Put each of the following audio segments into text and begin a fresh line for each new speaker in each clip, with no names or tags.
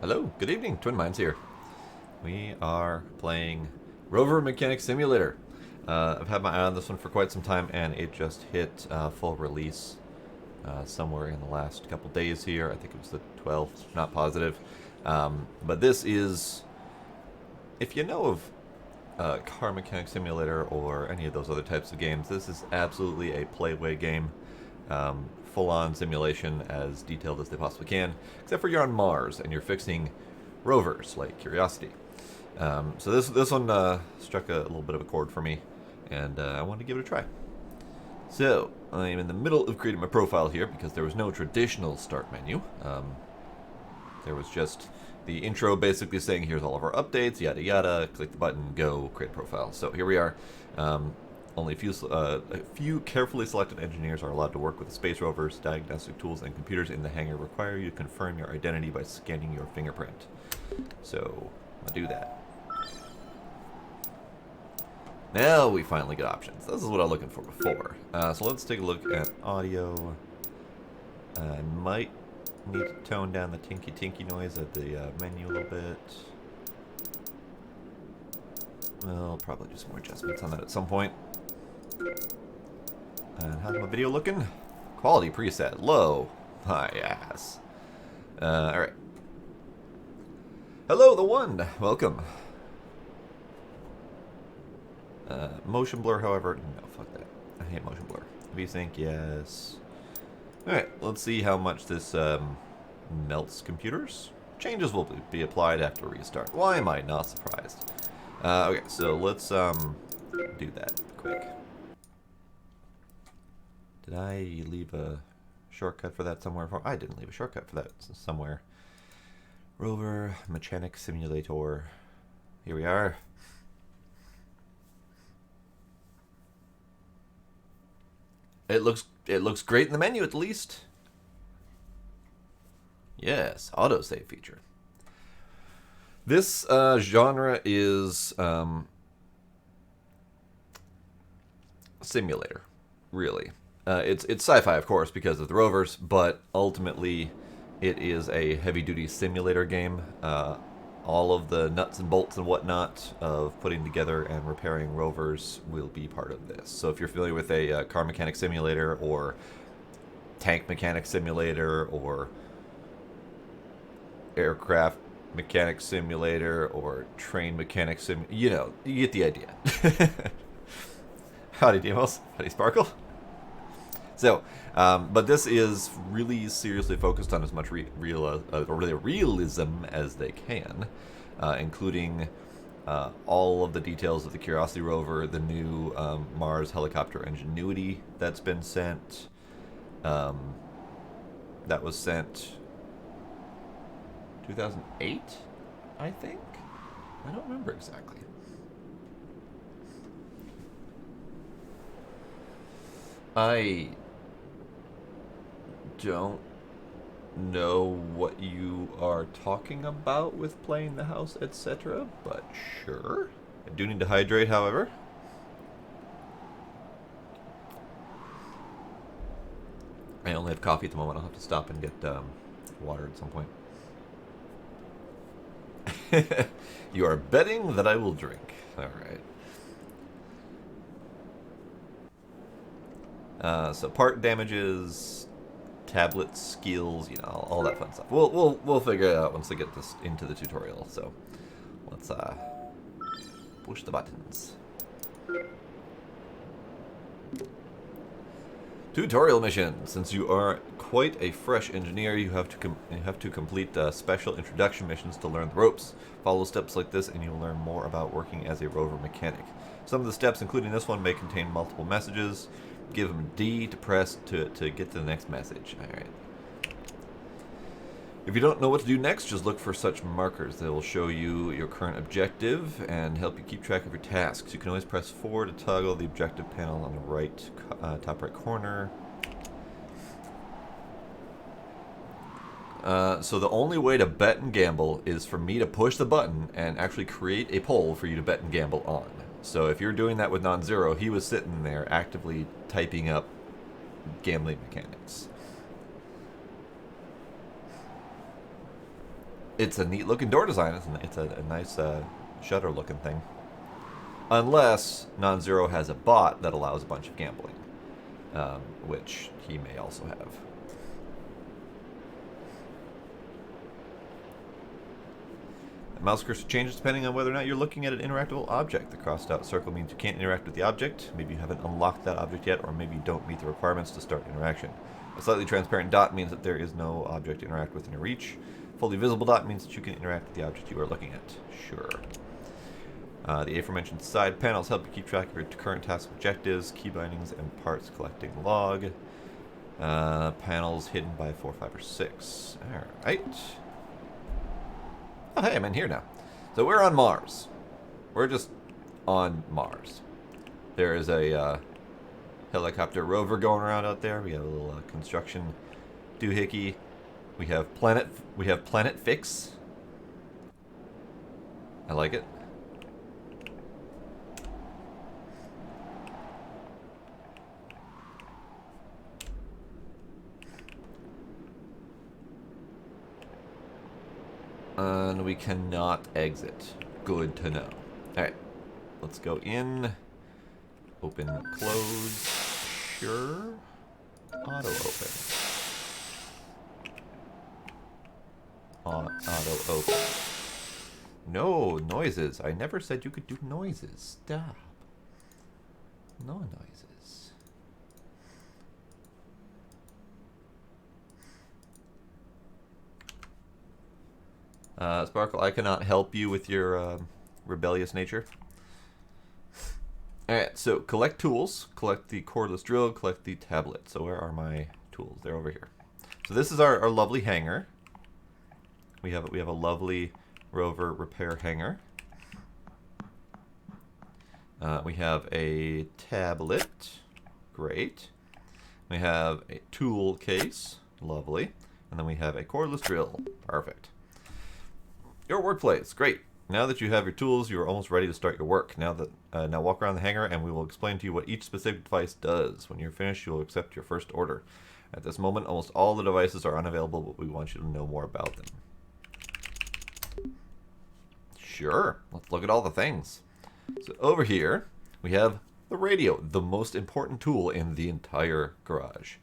Hello, good evening, Twin Minds here. We are playing Rover Mechanic Simulator. I've had my eye on this one for quite some time, and it just hit full release somewhere in the last couple days here. I think it was the 12th, not positive. But this is, if you know of Car Mechanic Simulator or any of those other types of games, this is absolutely a playway game. Full-on simulation as detailed as they possibly can, except for you're on Mars and you're fixing rovers like Curiosity. So this one struck a little bit of a chord for me, and I wanted to give it a try. So I am in the middle of creating my profile here because there was no traditional start menu. There was just the intro basically saying here's all of our updates, yada yada, click the button, go, create a profile. So here we are. Only a few carefully selected engineers are allowed to work with the space rovers. Diagnostic tools and computers in the hangar require you to confirm your identity by scanning your fingerprint. So, I'll do that. Now we finally get options. This is what I was looking for before. So let's take a look at audio. I might need to tone down the tinky noise at the menu a little bit. Well, probably do some more adjustments on that at some point. And how's my video looking? Quality preset, low. My ass. Alright. Hello, the one. Welcome. Motion blur, however, no, fuck that. I hate motion blur. VSync, yes. Alright, let's see how much this melts computers. Changes will be applied after restart. Why am I not surprised? Okay, so let's do that quick. Did I leave a shortcut for that somewhere? I didn't leave a shortcut for that somewhere. Rover Mechanic Simulator. Here we are. It looks great in the menu at least. Yes, autosave feature. This genre is simulator, really. It's sci-fi, of course, because of the rovers, but ultimately it is a heavy-duty simulator game. All of the nuts and bolts and whatnot of putting together and repairing rovers will be part of this. So if you're familiar with a car mechanic simulator or tank mechanic simulator or aircraft mechanic simulator or train mechanic you know, you get the idea. Howdy, Demos. Howdy, Sparkle. So, but this is really seriously focused on as much realism as they can, including all of the details of the Curiosity rover, the new Mars helicopter Ingenuity that's been sent. That was sent 2008, I think? I don't remember exactly. I don't know what you are talking about with playing the house, etc., but sure. I do need to hydrate, however. I only have coffee at the moment. I'll have to stop and get water at some point. You are betting that I will drink. Alright. So part damages, tablet skills, you know, all that fun stuff. We'll figure it out once we get this into the tutorial. So let's push the buttons. Tutorial mission. Since you are quite a fresh engineer, you have to complete special introduction missions to learn the ropes. Follow steps like this and you'll learn more about working as a rover mechanic. Some of the steps, including this one, may contain multiple messages. Give them D to press to get to the next message. Alright. If you don't know what to do next, just look for such markers. They will show you your current objective and help you keep track of your tasks. You can always press 4 to toggle the objective panel on the right, top right corner. So the only way to bet and gamble is for me to push the button and actually create a poll for you to bet and gamble on. So if you're doing that with non-zero, he was sitting there actively typing up gambling mechanics. It's a neat looking door design. It's a nice shutter looking thing. Unless Non-Zero has a bot that allows a bunch of gambling, which he may also have. The mouse cursor changes depending on whether or not you're looking at an interactable object. The crossed out circle means you can't interact with the object. Maybe you haven't unlocked that object yet, or maybe you don't meet the requirements to start interaction. A slightly transparent dot means that there is no object to interact with in your reach. Fully visible dot means that you can interact with the object you are looking at. Sure. The aforementioned side panels help you keep track of your current task objectives, key bindings, and parts collecting log. Panels hidden by 4, 5, or 6. Alright. Oh, hey, I'm in here now. So we're on Mars. We're just on Mars. There is a helicopter rover going around out there. We have a little construction doohickey. We have Planet Fix. I like it. And we cannot exit. Good to know. Alright. Let's go in. Open, close. Sure. Auto open. Auto open. No noises. I never said you could do noises. Stop. No noises. Sparkle, I cannot help you with your rebellious nature. Alright, so collect tools. Collect the cordless drill. Collect the tablet. So where are my tools? They're over here. So this is our lovely hanger. We have a lovely rover repair hanger. We have a tablet. Great. We have a tool case. Lovely. And then we have a cordless drill. Perfect. Your workplace. Great. Now that you have your tools, you are almost ready to start your work. Now walk around the hangar and we will explain to you what each specific device does. When you're finished, you will accept your first order. At this moment, almost all the devices are unavailable, but we want you to know more about them. Sure. Let's look at all the things. So over here, we have the radio, the most important tool in the entire garage.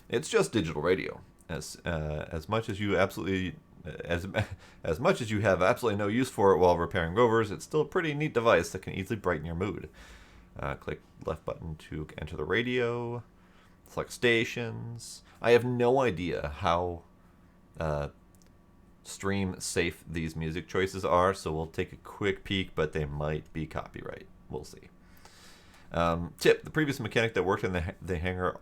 It's just digital radio. As much as you absolutely as much as you have absolutely no use for it while repairing rovers, it's still a pretty neat device that can easily brighten your mood. Click left button to enter the radio. Select stations. I have no idea how stream safe these music choices are, so we'll take a quick peek, but they might be copyright. We'll see. Tip: the previous mechanic that worked in the hangar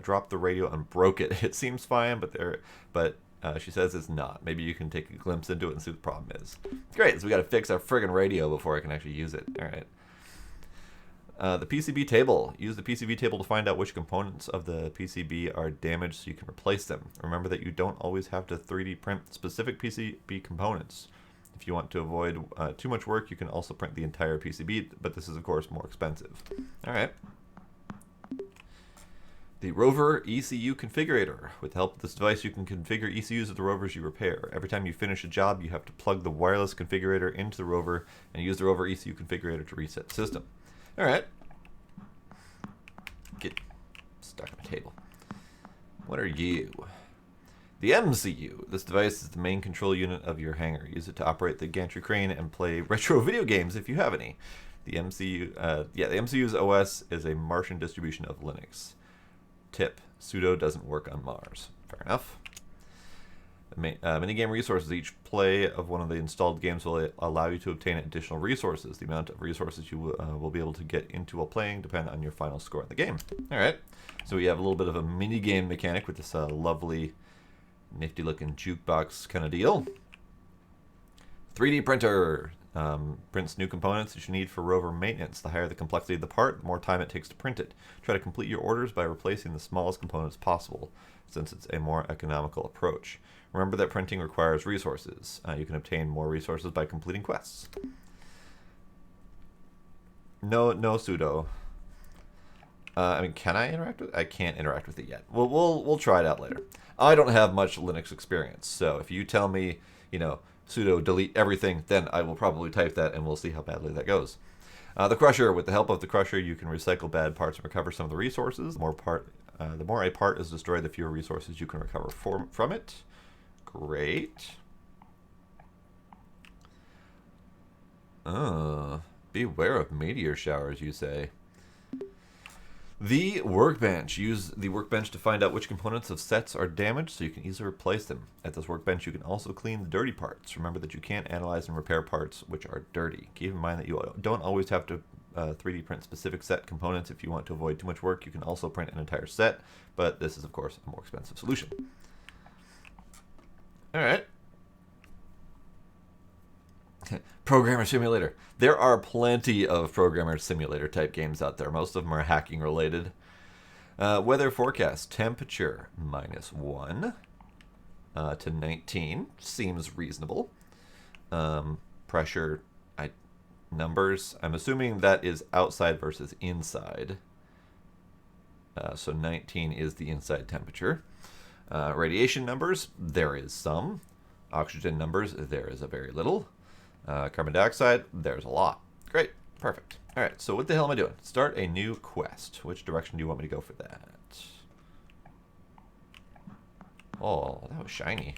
dropped the radio and broke it. It seems fine, but she says it's not. Maybe you can take a glimpse into it and see what the problem is. Great, so we got to fix our friggin' radio before I can actually use it. All right. The PCB table. Use the PCB table to find out which components of the PCB are damaged so you can replace them. Remember that you don't always have to 3D print specific PCB components. If you want to avoid too much work, you can also print the entire PCB, but this is, of course, more expensive. All right. The Rover ECU Configurator. With the help of this device, you can configure ECUs of the rovers you repair. Every time you finish a job, you have to plug the wireless configurator into the rover and use the Rover ECU Configurator to reset the system. All right. Get stuck on the table. What are you? The MCU. This device is the main control unit of your hangar. Use it to operate the gantry crane and play retro video games if you have any. The MCU's OS is a Martian distribution of Linux. Tip: sudo doesn't work on Mars. Fair enough. Minigame resources. Each play of one of the installed games will allow you to obtain additional resources. The amount of resources you will be able to get into while playing depend on your final score in the game. All right. So we have a little bit of a minigame mechanic with this lovely, nifty-looking jukebox kind of deal. 3D printer. Prints new components that you need for rover maintenance. The higher the complexity of the part, the more time it takes to print it. Try to complete your orders by replacing the smallest components possible, since it's a more economical approach. Remember that printing requires resources. You can obtain more resources by completing quests. No sudo. I mean, can I interact with it? I can't interact with it yet. We'll try it out later. I don't have much Linux experience, so if you tell me, sudo delete everything, then I will probably type that and we'll see how badly that goes. The crusher. With the help of the crusher, you can recycle bad parts and recover some of the resources. The more a part is destroyed, the fewer resources you can recover from it. Great. Beware of meteor showers, you say. The workbench. Use the workbench to find out which components of sets are damaged so you can easily replace them. At this workbench, you can also clean the dirty parts. Remember that you can't analyze and repair parts which are dirty. Keep in mind that you don't always have to 3D print specific set components. If you want to avoid too much work, you can also print an entire set, but this is, of course, a more expensive solution. All right. Programmer Simulator. There are plenty of Programmer Simulator type games out there. Most of them are hacking related. Weather forecast. Temperature -1 to 19. Seems reasonable. Pressure numbers. I'm assuming that is outside versus inside. So 19 is the inside temperature. Radiation numbers. There is some. Oxygen numbers. There is a very little. Carbon dioxide, there's a lot. Great. Perfect. All right, so what the hell am I doing? Start a new quest. Which direction do you want me to go for that? Oh, that was shiny.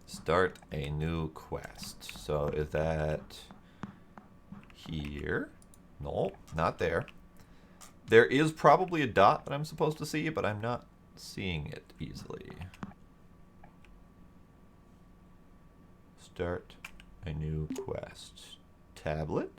Start a new quest. So is that here? No, not there. There is probably a dot that I'm supposed to see, but I'm not seeing it easily. Start a new quest. Tablet.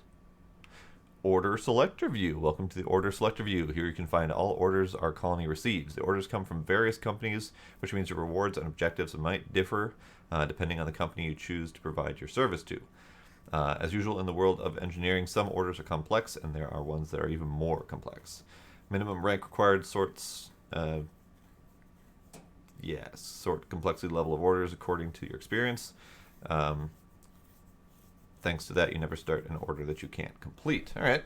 Order selector view. Welcome to the order selector view. Here you can find all orders our colony receives. The orders come from various companies, which means your rewards and objectives might differ depending on the company you choose to provide your service to. As usual in the world of engineering, some orders are complex and there are ones that are even more complex. Minimum rank required sorts sort complexity level of orders according to your experience. Thanks to that, you never start an order that you can't complete. All right.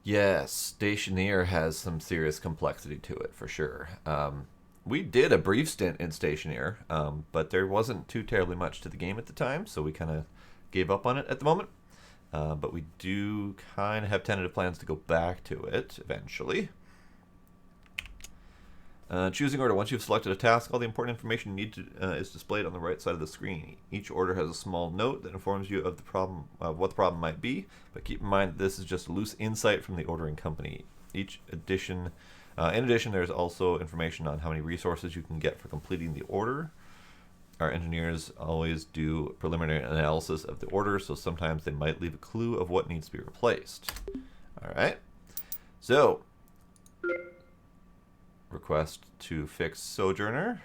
Yes, Stationeer has some serious complexity to it, for sure. We did a brief stint in Stationeer, but there wasn't too terribly much to the game at the time, so we kind of gave up on it at the moment. But we do kind of have tentative plans to go back to it eventually. Choosing order. Once you've selected a task, all the important information you need to, is displayed on the right side of the screen. Each order has a small note that informs you of the problem, of what the problem might be, but keep in mind that this is just loose insight from the ordering company. In addition, there's also information on how many resources you can get for completing the order. Our engineers always do preliminary analysis of the order, so sometimes they might leave a clue of what needs to be replaced. All right. So, request to fix Sojourner.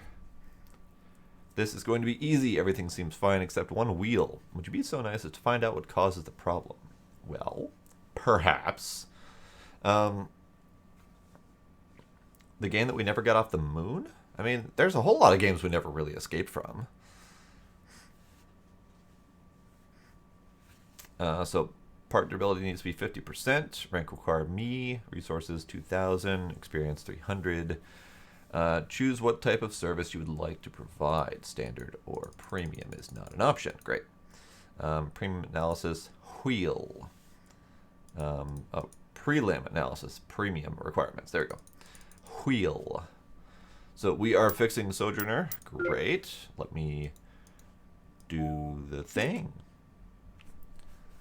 This is going to be easy. Everything seems fine except one wheel. Would you be so nice as to find out what causes the problem? Well, perhaps. The game that we never got off the moon? I mean, there's a whole lot of games we never really escaped from. So part durability needs to be 50%. Rank required me. Resources 2,000. Experience 300. Choose what type of service you would like to provide. Standard or premium is not an option. Great. Premium analysis. Wheel. Prelim analysis. Premium requirements. There we go. Wheel. So we are fixing Sojourner. Great. Let me do the thing.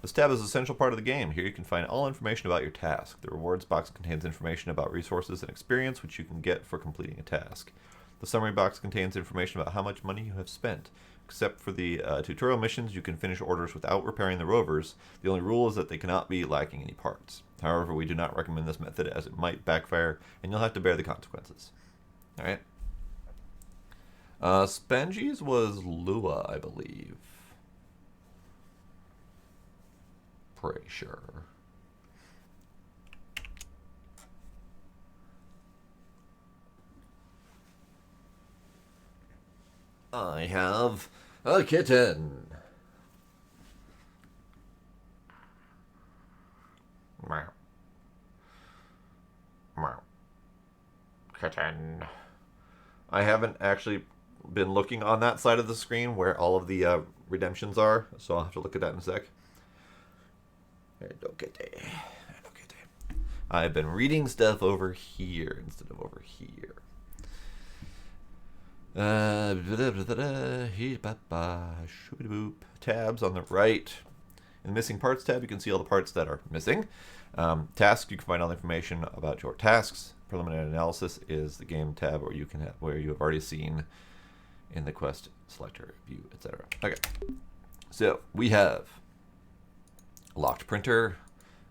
This tab is an essential part of the game. Here you can find all information about your task. The rewards box contains information about resources and experience which you can get for completing a task. The summary box contains information about how much money you have spent. Except for the tutorial missions, you can finish orders without repairing the rovers. The only rule is that they cannot be lacking any parts. However, we do not recommend this method as it might backfire and you'll have to bear the consequences. Alright. Spangy's was Lua, I believe. Pretty sure. I have a kitten. Kitten. I haven't actually been looking on that side of the screen where all of the redemptions are, so I'll have to look at that in a sec. I've been reading stuff over here instead of over here. Tabs on the right. In the missing parts tab, you can see all the parts that are missing. Tasks, you can find all the information about your tasks. Preliminary analysis is the game tab where you can where you have already seen in the quest selector view, etc. Okay, so we have locked printer,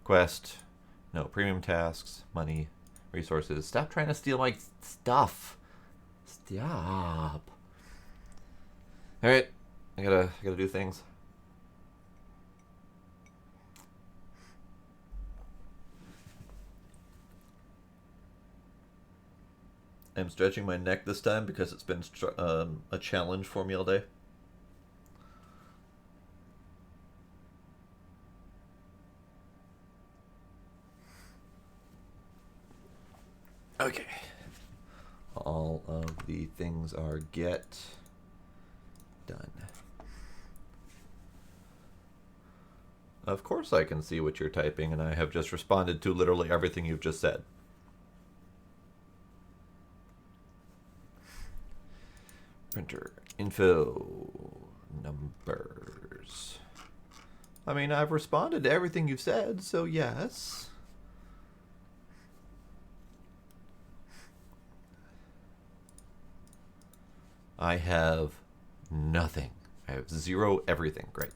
quest, no premium tasks, money, resources. Stop trying to steal my stuff. Stop. All right, I gotta do things. I'm stretching my neck this time because it's been a challenge for me all day. Okay. All of the things are get done. Of course I can see what you're typing, and I have just responded to literally everything you've just said. Printer, info, numbers. I mean, I've responded to everything you've said, so yes. I have nothing. I have zero everything. Great.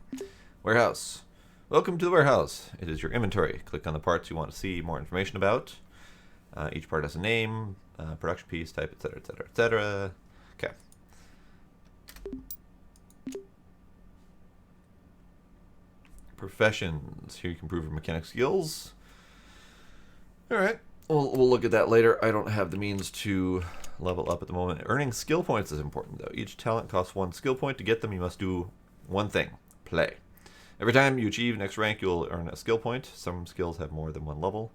Warehouse. Welcome to the warehouse. It is your inventory. Click on the parts you want to see more information about. Each part has a name, production piece, type, etc., etc., etc. Okay. Professions. Here you can prove your mechanic skills. All right. We'll look at that later. I don't have the means to level up at the moment. Earning skill points is important, though. Each talent costs 1 skill point. To get them, you must do one thing. Play. Every time you achieve next rank, you'll earn a skill point. Some skills have more than one level.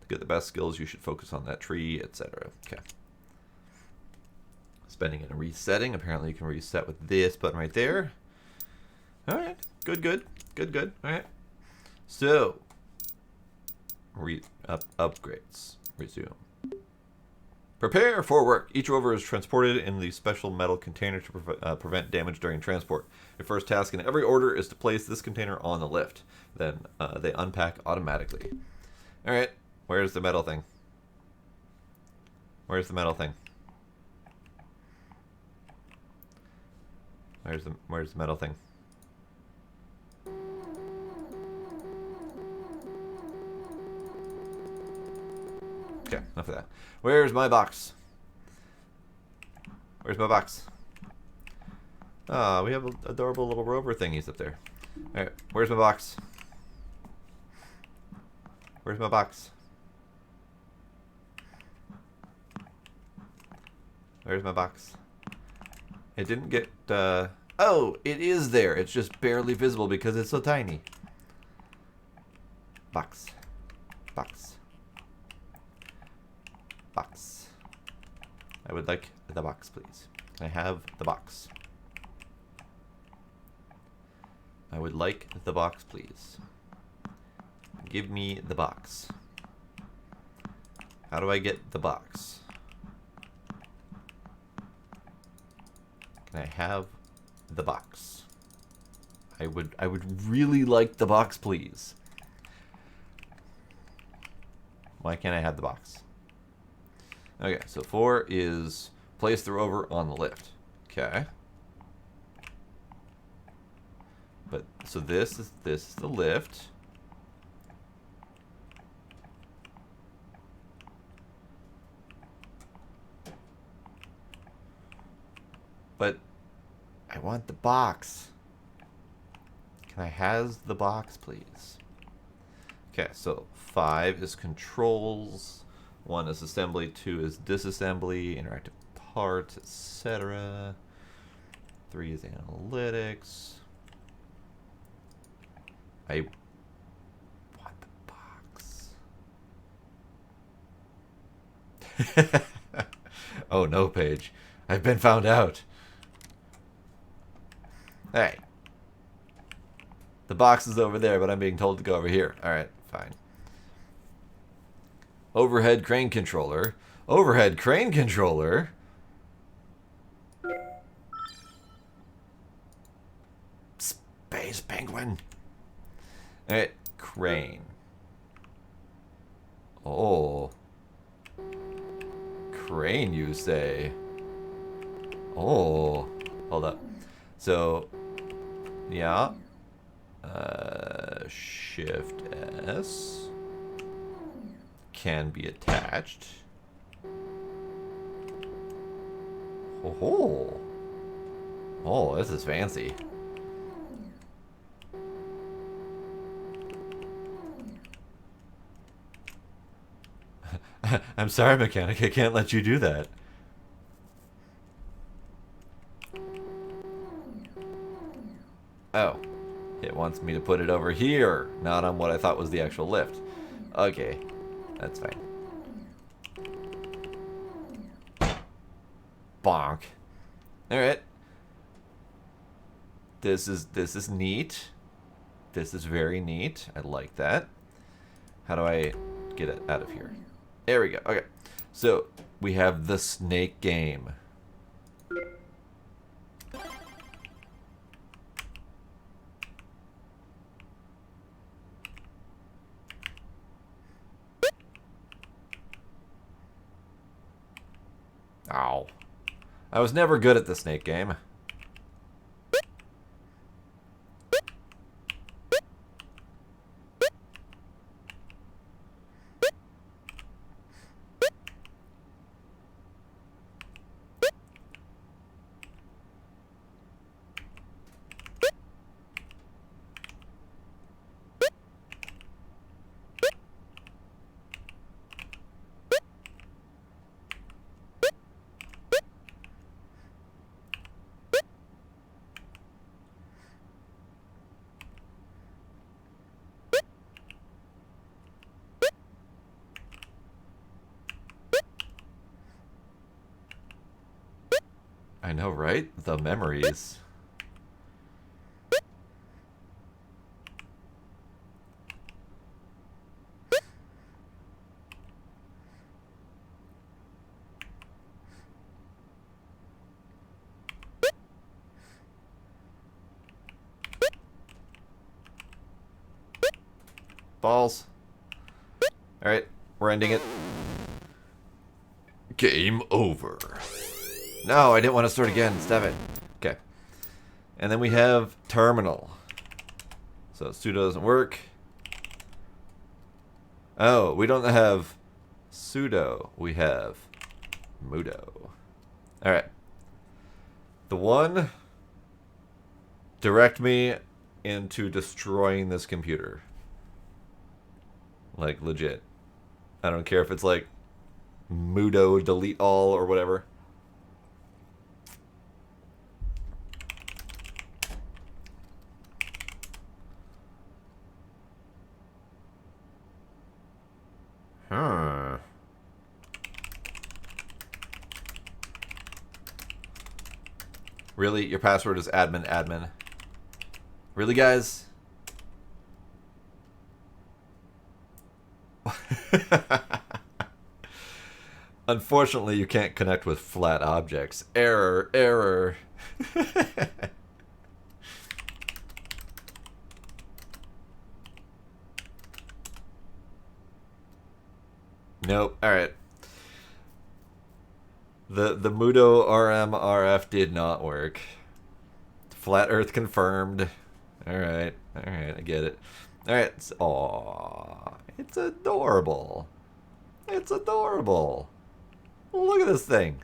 To get the best skills, you should focus on that tree, etc. Okay. Spending and resetting. Apparently, you can reset with this button right there. All right. Good, good. Good, good. All right. So, upgrades. Resume. Prepare for work. Each rover is transported in the special metal container to prevent damage during transport. Your first task in every order is to place this container on the lift. Then they unpack automatically. All right. Where's the metal thing? Where's the metal thing? Where's the metal thing? Okay, enough of that. Where's my box? Where's my box? Ah, we have adorable little rover thingies up there. Alright, where's my box? Where's my box? Where's my box? It didn't get, oh, it is there. It's just barely visible because it's so tiny. Box. Box. Box. I would like the box, please. Can I have the box? I would like the box, please. Give me the box. How do I get the box? Can I have the box? I would really like the box, please. Why can't I have the box? Okay, so 4 is place the rover on the lift. Okay. But so this is the lift. But I want the box. Can I have the box, please? Okay, so 5 is controls. 1 is assembly, 2 is disassembly, interactive parts, etc. 3 is analytics. I want the box. Oh no, Paige. I've been found out. Hey. The box is over there, but I'm being told to go over here. Alright, fine. Overhead crane controller. Overhead crane controller? Space penguin. Alright, crane. Oh. Crane, you say? Oh. Hold up. So, yeah. Shift S. Can be attached. Oh. Oh, this is fancy. I'm sorry, mechanic. I can't let you do that. Oh. It wants me to put it over here, not on what I thought was the actual lift. Okay. That's fine. Bonk. Alright. This is neat. This is very neat. I like that. How do I get it out of here? There we go. Okay. So, we have the snake game. Ow. I was never good at the snake game. I know, right? The memories. Balls. Alright, we're ending it. Game over. No, I didn't want to start again. Stop it. Okay. And then we have terminal. So sudo doesn't work. Oh, we don't have sudo. We have mudo. Alright. The one, direct me into destroying this computer. Like, legit. I don't care if it's like mudo delete all or whatever. Huh. Really? Your password is admin. Really, guys? Unfortunately, you can't connect with flat objects. Error. Nope. Alright. The Mudo RMRF did not work. Flat Earth confirmed. Alright, I get it. Alright, aww. It's adorable. It's adorable. Look at this thing.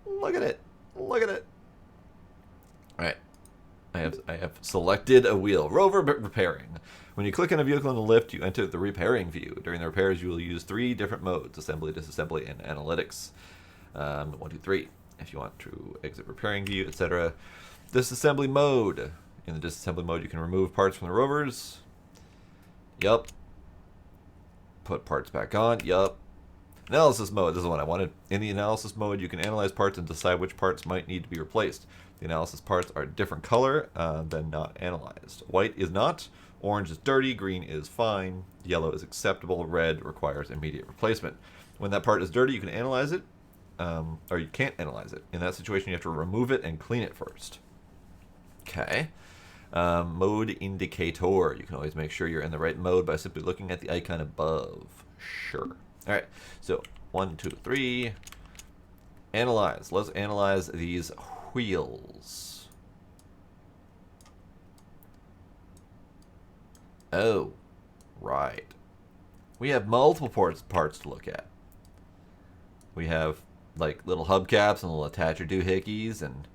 Look at it. Alright. I have selected a wheel. Rover repairing. When you click on a vehicle in the lift, you enter the repairing view. During the repairs, you will use 3 different modes: assembly, disassembly, and analytics. 1, 2, 3. If you want to exit repairing view, etc. Disassembly mode. In the disassembly mode, you can remove parts from the rovers. Yup. Put parts back on. Yup. Analysis mode, this is what I wanted. In the analysis mode, you can analyze parts and decide which parts might need to be replaced. The analysis parts are a different color than not analyzed. White is not, orange is dirty, green is fine, yellow is acceptable, red requires immediate replacement. When that part is dirty, you can analyze it, or you can't analyze it. In that situation, you have to remove it and clean it first. Okay. Mode indicator. You can always make sure you're in the right mode by simply looking at the icon above. Sure. All right. So 1, 2, 3. Analyze. Let's analyze these wheels. Oh, right. We have multiple parts to look at. We have like little hubcaps and little attacher doohickeys, and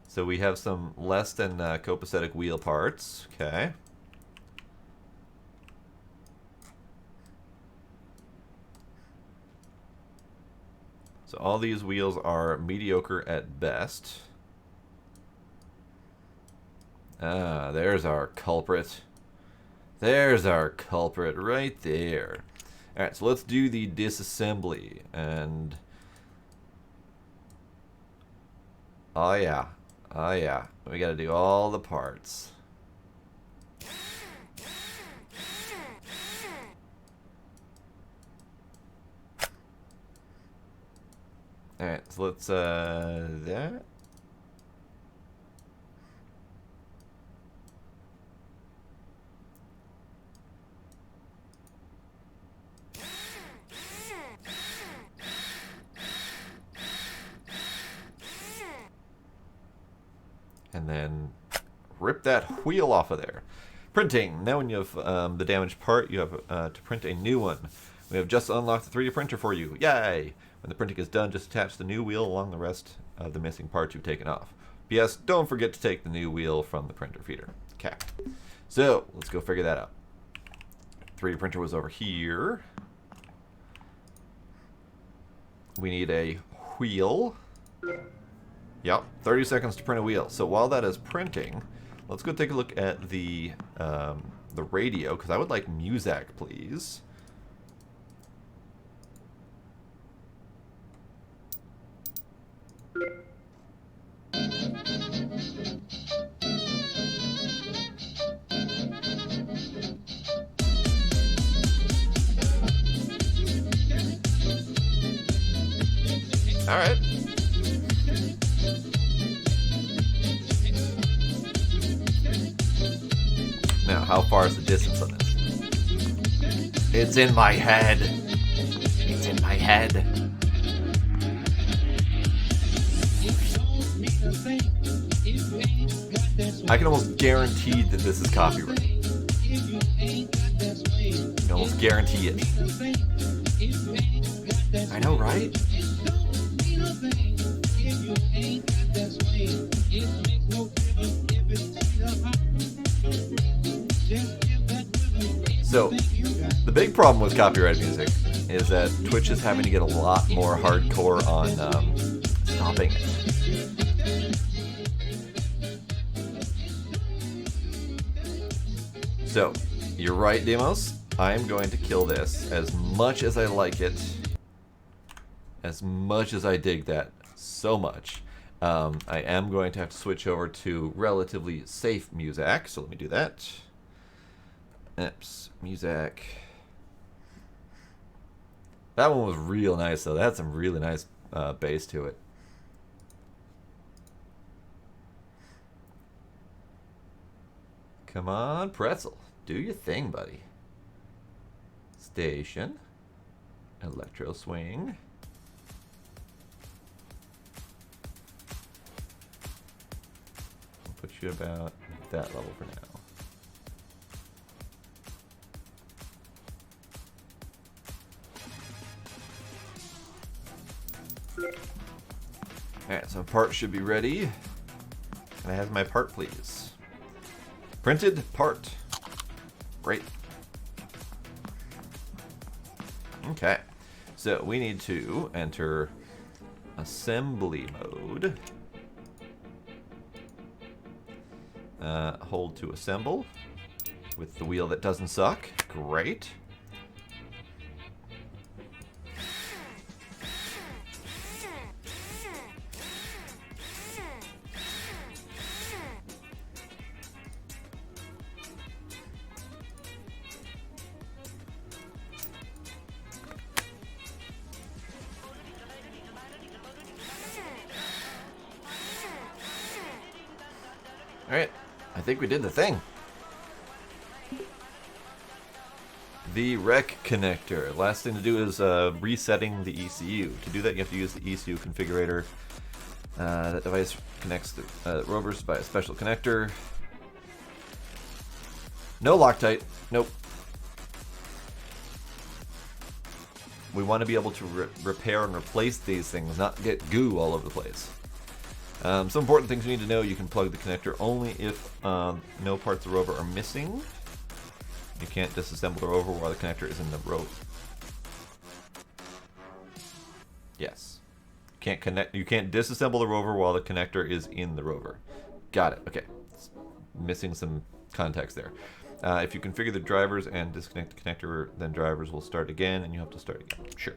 so we have some less than copacetic wheel parts. Okay. So all these wheels are mediocre at best. Ah, there's our culprit. There's our culprit right there. Alright, so let's do the disassembly. And oh yeah. Oh yeah. We gotta do all the parts. Alright, so let's that. And then rip that wheel off of there. Printing. Now when you have the damaged part, you have to print a new one. We have just unlocked the 3D printer for you. Yay! When the printing is done, just attach the new wheel along the rest of the missing parts you've taken off. P.S. Don't forget to take the new wheel from the printer feeder. Okay. So, let's go figure that out. 3D printer was over here. We need a wheel. Yep, 30 seconds to print a wheel. So while that is printing, let's go take a look at the radio, because I would like music, please. All right. Now, how far is the distance on this? It's in my head. It's in my head. I can almost guarantee that this is copyright. I can almost guarantee it. I know, right? So, the big problem with copyrighted music is that Twitch is having to get a lot more hardcore on stopping it. So, you're right, Demos. I'm going to kill this. As much as I like it, as much as I dig that so much, I am going to have to switch over to relatively safe music. So let me do that. Oops, music. That one was real nice, though. That had some really nice bass to it. Come on, Pretzel. Do your thing, buddy. Station. Electro swing. I'll put you about that level for now. Alright, so part should be ready. Can I have my part, please? Printed part. Great. Okay, so we need to enter assembly mode. Hold to assemble with the wheel that doesn't suck. Great. Alright, I think we did the thing. The rec connector. Last thing to do is resetting the ECU. To do that, you have to use the ECU configurator. That device connects the rovers by a special connector. No Loctite. Nope. We want to be able to repair and replace these things, not get goo all over the place. Some important things you need to know: you can plug the connector only if no parts of the rover are missing. You can't disassemble the rover while the connector is in the rover. Yes. You can't disassemble the rover while the connector is in the rover. Got it. Okay. It's missing some context there. If you configure the drivers and disconnect the connector, then drivers will start again, and you have to start again. Sure.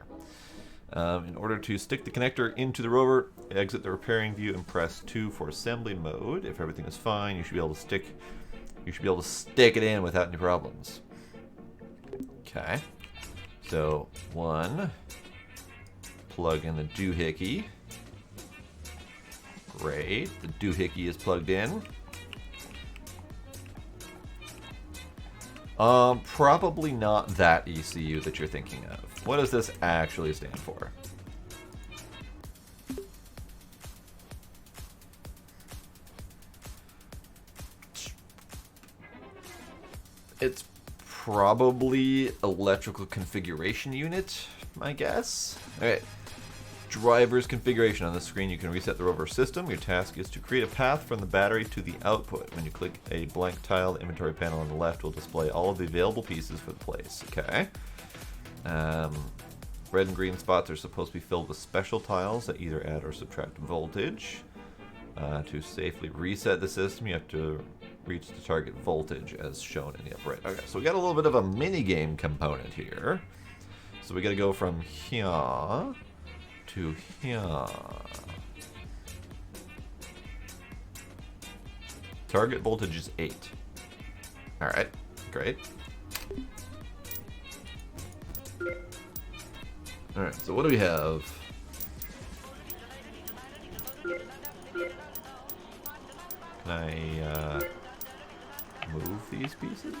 In order to stick the connector into the rover, exit the repairing view and press 2 for assembly mode. If everything is fine, you should be able to stick it in without any problems. Okay. So 1, plug in the doohickey. Great. The doohickey is plugged in. Probably not that ECU that you're thinking of. What does this actually stand for? It's probably electrical configuration unit, my guess. Alright. Driver's configuration. On the screen, you can reset the rover system. Your task is to create a path from the battery to the output. When you click a blank tile, the inventory panel on the left will display all of the available pieces for the place. Okay. Red and green spots are supposed to be filled with special tiles that either add or subtract voltage. To safely reset the system, you have to reach the target voltage as shown in the upper right. Okay, so we got a little bit of a mini game component here. So we got to go from here to here. Target voltage is 8. Alright, great. Alright, so what do we have? Can I move these pieces?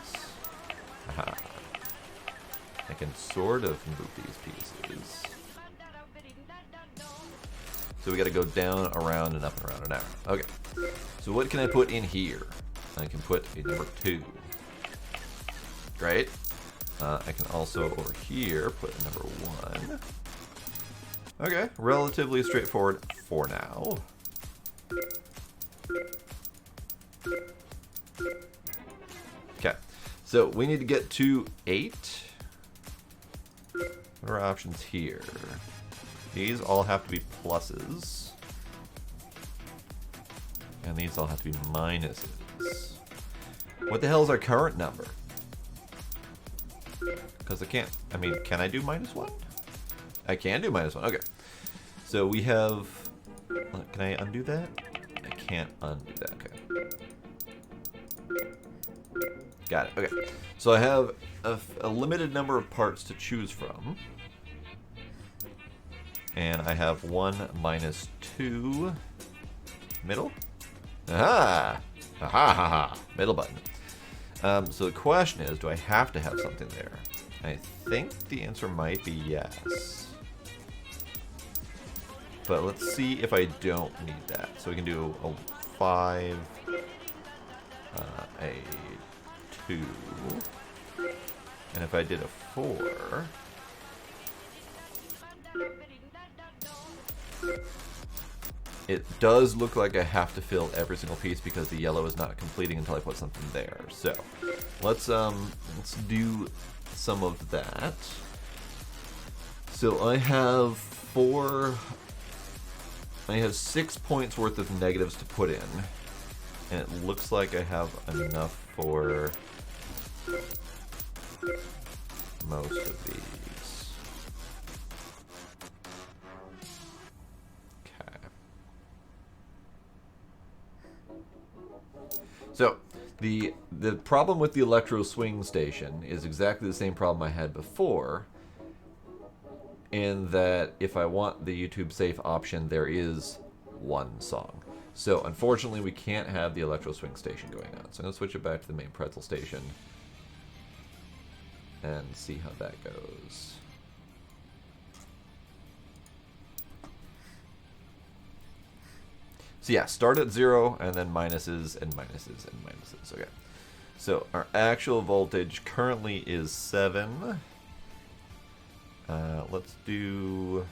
Aha. I can sort of move these pieces. So we gotta go down, around, and up, and around, and around. Okay. So what can I put in here? I can put a number 2. Great. I can also, over here, put a number 1. Okay. Relatively straightforward for now. Okay. So we need to get to 8. What are our options here? These all have to be pluses. And these all have to be minuses. What the hell is our current number? Because I can't... I mean, can I do -1? I can do -1. Okay. So we have... Can I undo that? I can't undo that. Okay. Got it. Okay. So I have a limited number of parts to choose from. And I have 1 minus 2 middle. Aha! Aha! Ha, ha. Middle button. So the question is, do I have to have something there? I think the answer might be yes. But let's see if I don't need that. So we can do a 5, a 2, and if I did a 4... It does look like I have to fill every single piece because the yellow is not completing until I put something there. So let's do some of that. So I have 6 points worth of negatives to put in, and it looks like I have enough for most of these. So, the problem with the Electro Swing Station is exactly the same problem I had before, in that if I want the YouTube safe option, there is one song. So, unfortunately, we can't have the electro swing station going on. So I'm going to switch it back to the main pretzel station and see how that goes. So yeah, start at 0 and then minuses and minuses and minuses. Okay. So our actual voltage currently is 7. Let's do...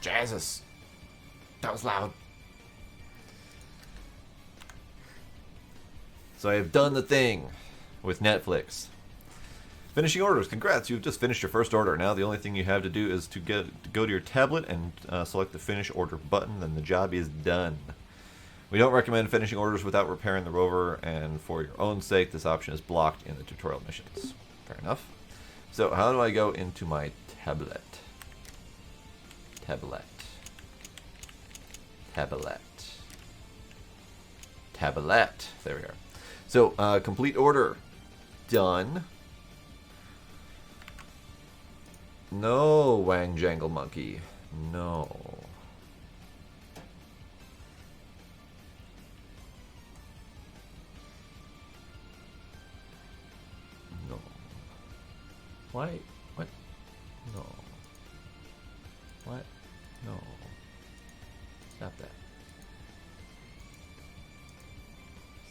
Jesus! That was loud. So I have done the thing with Netflix. Finishing orders. Congrats, you've just finished your first order. Now the only thing you have to do is to go to your tablet and select the finish order button, then the job is done. We don't recommend finishing orders without repairing the rover, and for your own sake, this option is blocked in the tutorial missions. Fair enough. So how do I go into my tablet? Tablet. There we are. So, complete order. Done. No, Wang Jangle Monkey. No. No. Why? What? No. What? No. Stop that.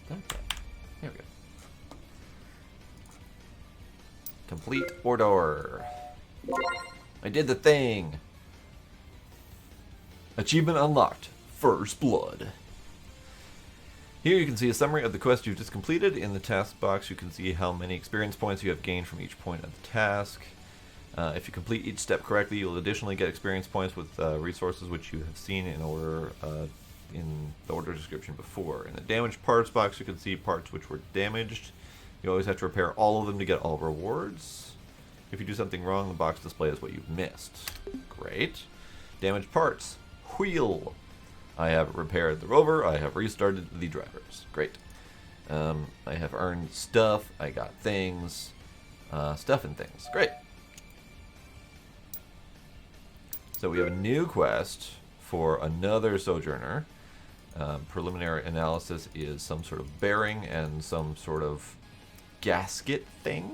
Stop that. There we go. Complete order. I did the thing. Achievement unlocked. First Blood. Here you can see a summary of the quest you've just completed. In the task box you can see how many experience points you have gained from each point of the task. If you complete each step correctly, you'll additionally get experience points with resources which you have seen in order in the order description before. In the damaged parts box you can see parts which were damaged. You always have to repair all of them to get all rewards. If you do something wrong, the box displays what you've missed. Great. Damaged parts. Wheel. I have repaired the rover. I have restarted the drivers. Great. I have earned stuff. I got things. Stuff and things. Great. So we have a new quest for another sojourner. Preliminary analysis is some sort of bearing and some sort of gasket thing.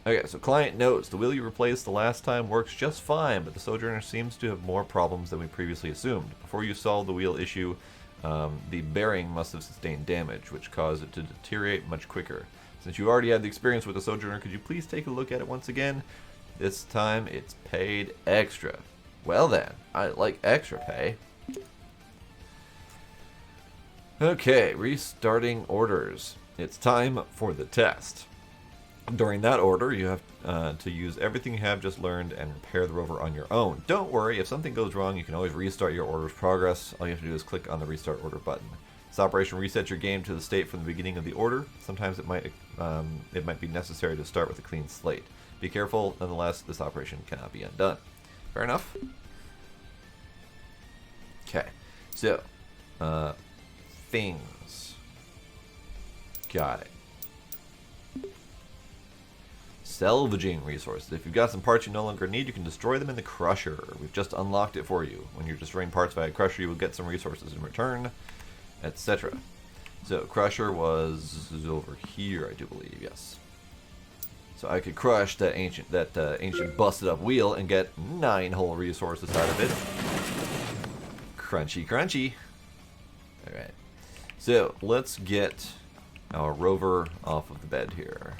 Okay, so client notes. The wheel you replaced the last time works just fine, but the sojourner seems to have more problems than we previously assumed. Before you solve the wheel issue, the bearing must have sustained damage, which caused it to deteriorate much quicker. Since you already had the experience with the sojourner, could you please take a look at it once again? This time it's paid extra. Well then, I like extra pay. Okay, restarting orders. It's time for the test. During that order, you have to use everything you have just learned and repair the rover on your own. Don't worry, if something goes wrong, you can always restart your order's progress. All you have to do is click on the restart order button. This operation resets your game to the state from the beginning of the order. Sometimes it might be necessary to start with a clean slate. Be careful, nonetheless, this operation cannot be undone. Fair enough? Okay, so, things. Got it. Salvaging resources. If you've got some parts you no longer need, you can destroy them in the crusher. We've just unlocked it for you. When you're destroying parts via crusher, you will get some resources in return, etc. So crusher was over here, I do believe. Yes. So I could crush that ancient busted up wheel and get 9 whole resources out of it. Crunchy, crunchy. All right. So let's get our rover off of the bed here.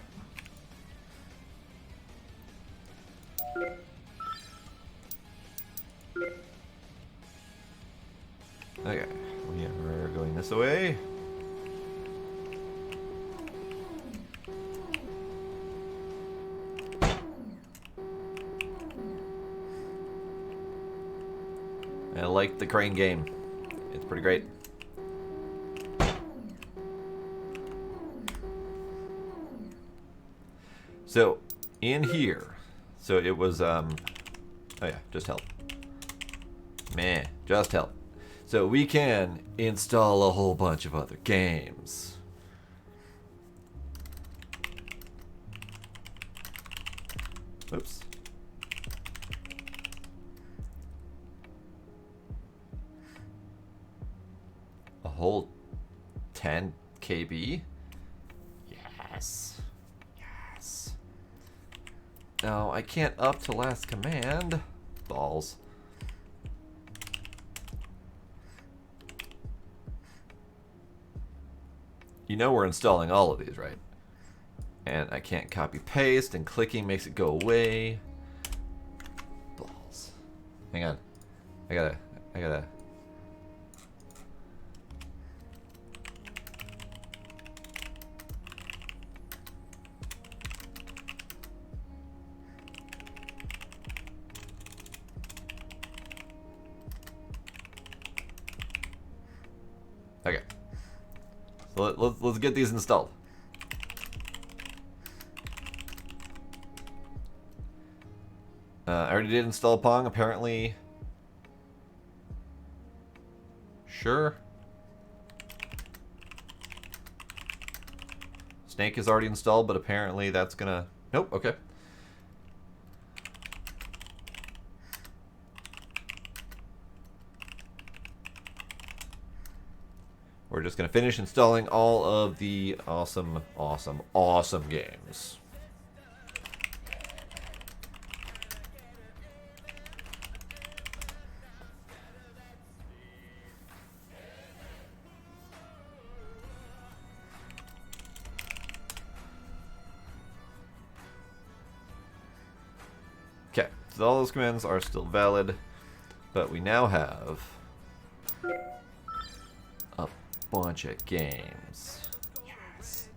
Okay, we are going this way. I like the crane game. It's pretty great. So, in here, So it was, oh yeah, just help. Meh, just help. So we can install a whole bunch of other games. Oops. A whole 10 KB? Yes. Yes. No, I can't up to last command. Balls. You know we're installing all of these, right? And I can't copy paste, and clicking makes it go away. Balls. Hang on. I gotta. Okay. So let's get these installed. I already did install Pong, apparently. Sure. Snake is already installed, but apparently that's gonna... Nope, okay. We're just gonna finish installing all of the awesome, awesome, awesome games. Okay, so all those commands are still valid, but we now have a bunch of games. Yes.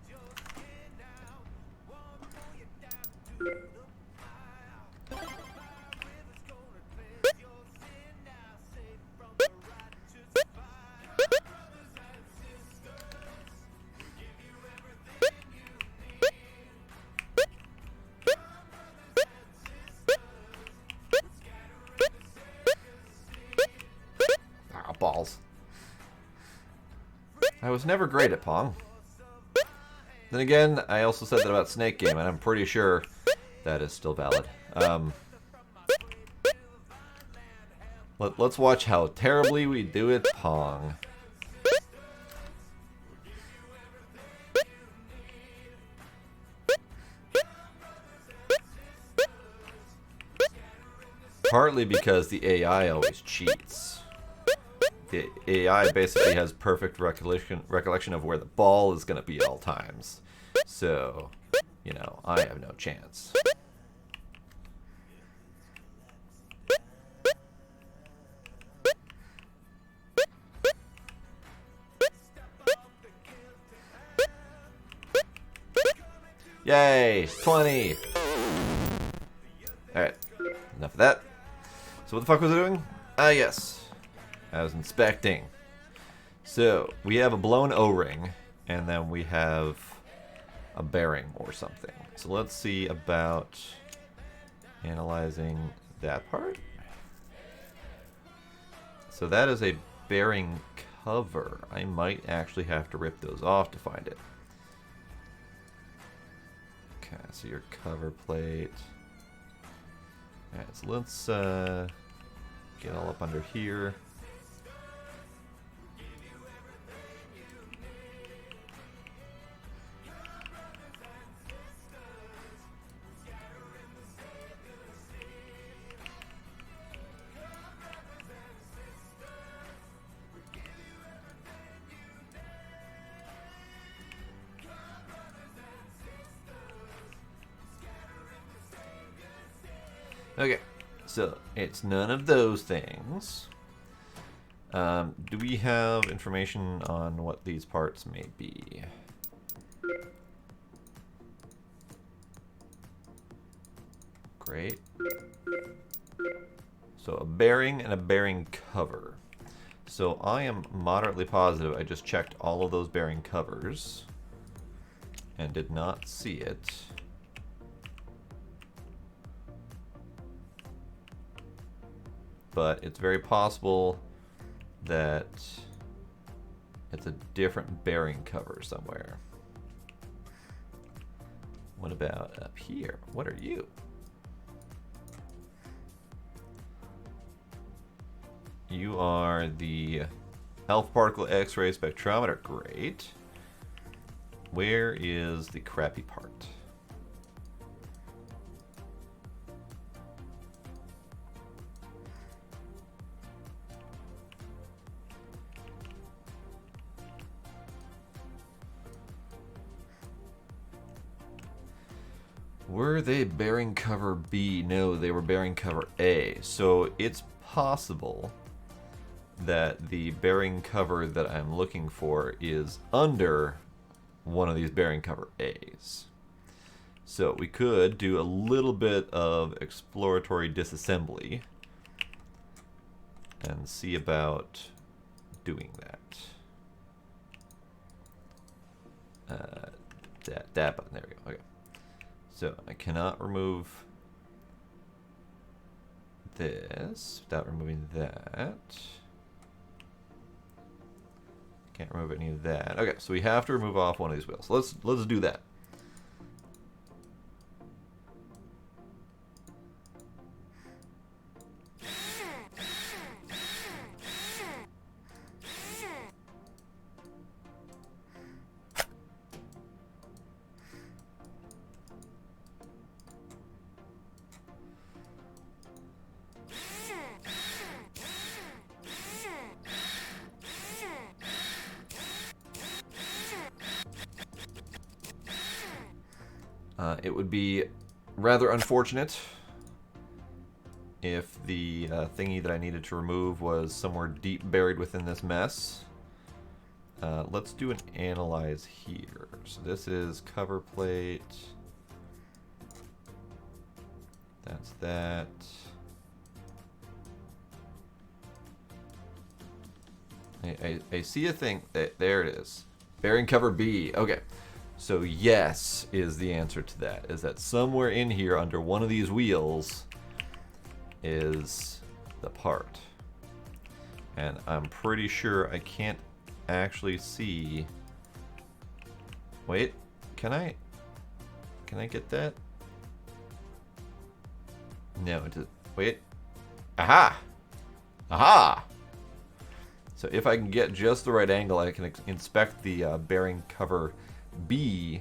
Balls. I was never great at Pong. Then again, I also said that about Snake Game, and I'm pretty sure that is still valid. Let's watch how terribly we do at Pong. Partly because the AI always cheats. The AI basically has perfect recollection of where the ball is going to be at all times. So, you know, I have no chance. Yay! 20! Alright, enough of that. So what the fuck was I doing? Yes. I was inspecting. So, we have a blown O-ring, and then we have a bearing or something. So let's see about analyzing that part. So that is a bearing cover. I might actually have to rip those off to find it. Okay, so your cover plate. Alright, so let's get all up under here. Okay, so it's none of those things. Do we have information on what these parts may be? Great. So a bearing and a bearing cover. So I am moderately positive I just checked all of those bearing covers and did not see it. but it's very possible that it's a different bearing cover somewhere. What about up here? What are you? You are the alpha particle X-ray spectrometer. Great. Where is the crappy part? Were they bearing cover B? No, they were bearing cover A. So it's possible that the bearing cover that I'm looking for is under one of these bearing cover A's. So we could do a little bit of exploratory disassembly and see about doing that. That button, there we go. Okay. So I cannot remove this without removing that. Can't remove any of that. Okay, so we have to remove off one of these wheels. Let's do that. It would be rather unfortunate if the thingy that I needed to remove was somewhere deep buried within this mess. Let's do an analyze here. So this is cover plate. That's that. I see a thing. There it is. Bearing cover B. Okay. So yes is the answer to that. Is that somewhere in here under one of these wheels is the part. And I'm pretty sure I can't actually see. Wait, can I get that? No, wait. Aha! Aha! So if I can get just the right angle, I can inspect the bearing cover B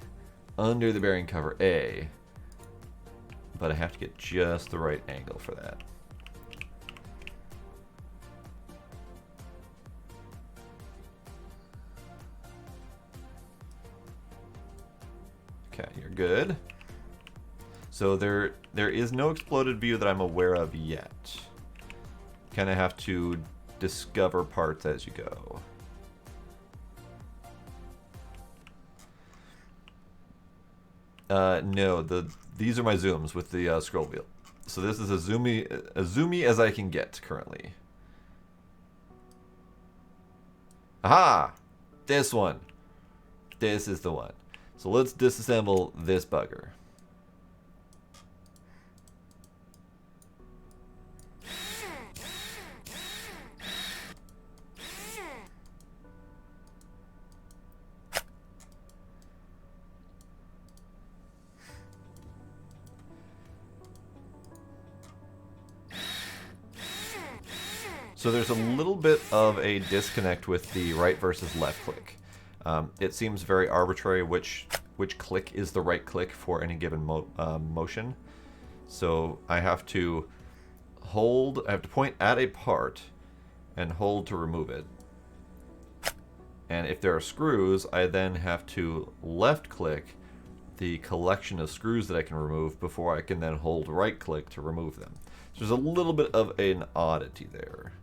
under the bearing cover A. But I have to get just the right angle for that. Okay, you're good. So there is no exploded view that I'm aware of yet. Kind of have to discover parts as you go. No, these are my zooms with the scroll wheel. So this is as zoomy as I can get currently. Aha! This one. This is the one. So let's disassemble this bugger. So there's a little bit of a disconnect with the right versus left click. It seems very arbitrary which click is the right click for any given motion. So I have to point at a part and hold to remove it. And if there are screws, I then have to left click the collection of screws that I can remove before I can then hold right click to remove them. So there's a little bit of an oddity there.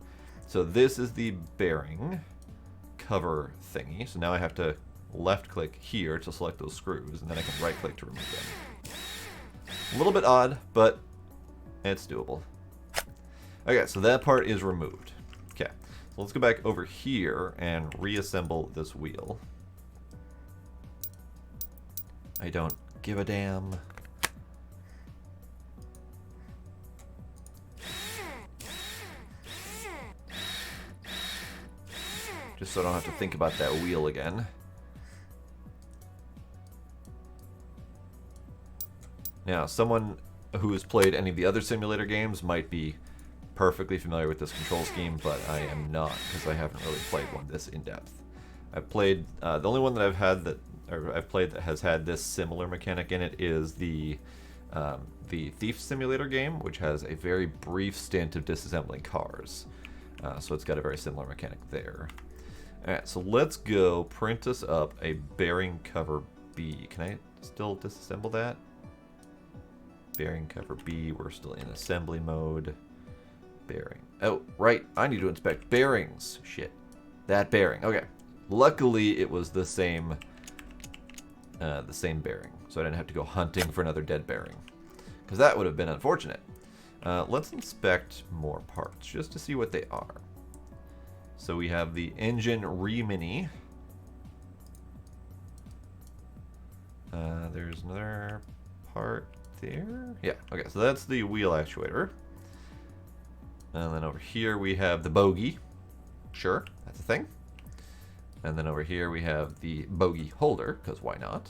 So this is the bearing cover thingy. So now I have to left click here to select those screws, and then I can right click to remove them. A little bit odd, but it's doable. Okay, so that part is removed. Okay, so let's go back over here and reassemble this wheel. I don't give a damn. just so I don't have to think about that wheel again. Now, someone who has played any of the other simulator games might be perfectly familiar with this control scheme, but I am not, because I haven't really played one this in-depth. I've played, the only one that I've played that has had this similar mechanic in it is the Thief Simulator game, which has a very brief stint of disassembling cars. So it's got a very similar mechanic there. Alright, so let's go print us up a bearing cover B. Can I still disassemble that? Bearing cover B, we're still in assembly mode. Bearing. Oh, right, I need to inspect bearings. Shit. That bearing. Okay. Luckily, it was the same bearing, so I didn't have to go hunting for another dead bearing, because that would have been unfortunate. Let's inspect more parts, just to see what they are. So we have the engine remini. There's another part there. Yeah, okay, so that's the wheel actuator. And then over here we have the bogie. Sure, that's a thing. And then over here we have the bogie holder, because why not?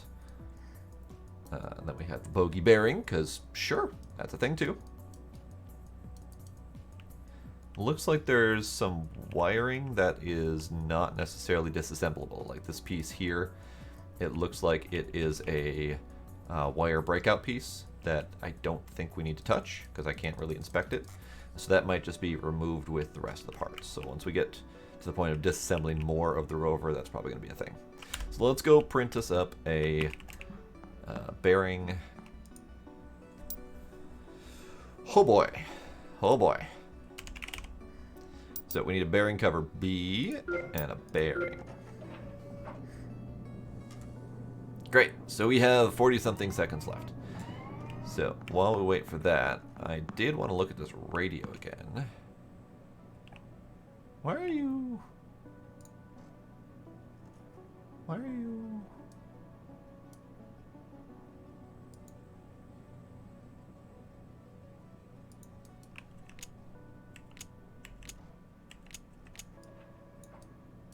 And then we have the bogie bearing, because sure, that's a thing too. Looks like there's some wiring that is not necessarily disassemblable. Like this piece here, it looks like it is a wire breakout piece that I don't think we need to touch, because I can't really inspect it. So that might just be removed with the rest of the parts. So once we get to the point of disassembling more of the rover, that's probably going to be a thing. So let's go print us up a bearing. Oh boy. Oh boy. So we need a bearing cover B and a bearing. Great. So we have 40-something seconds left. So while we wait for that, I did want to look at this radio again. Why are you...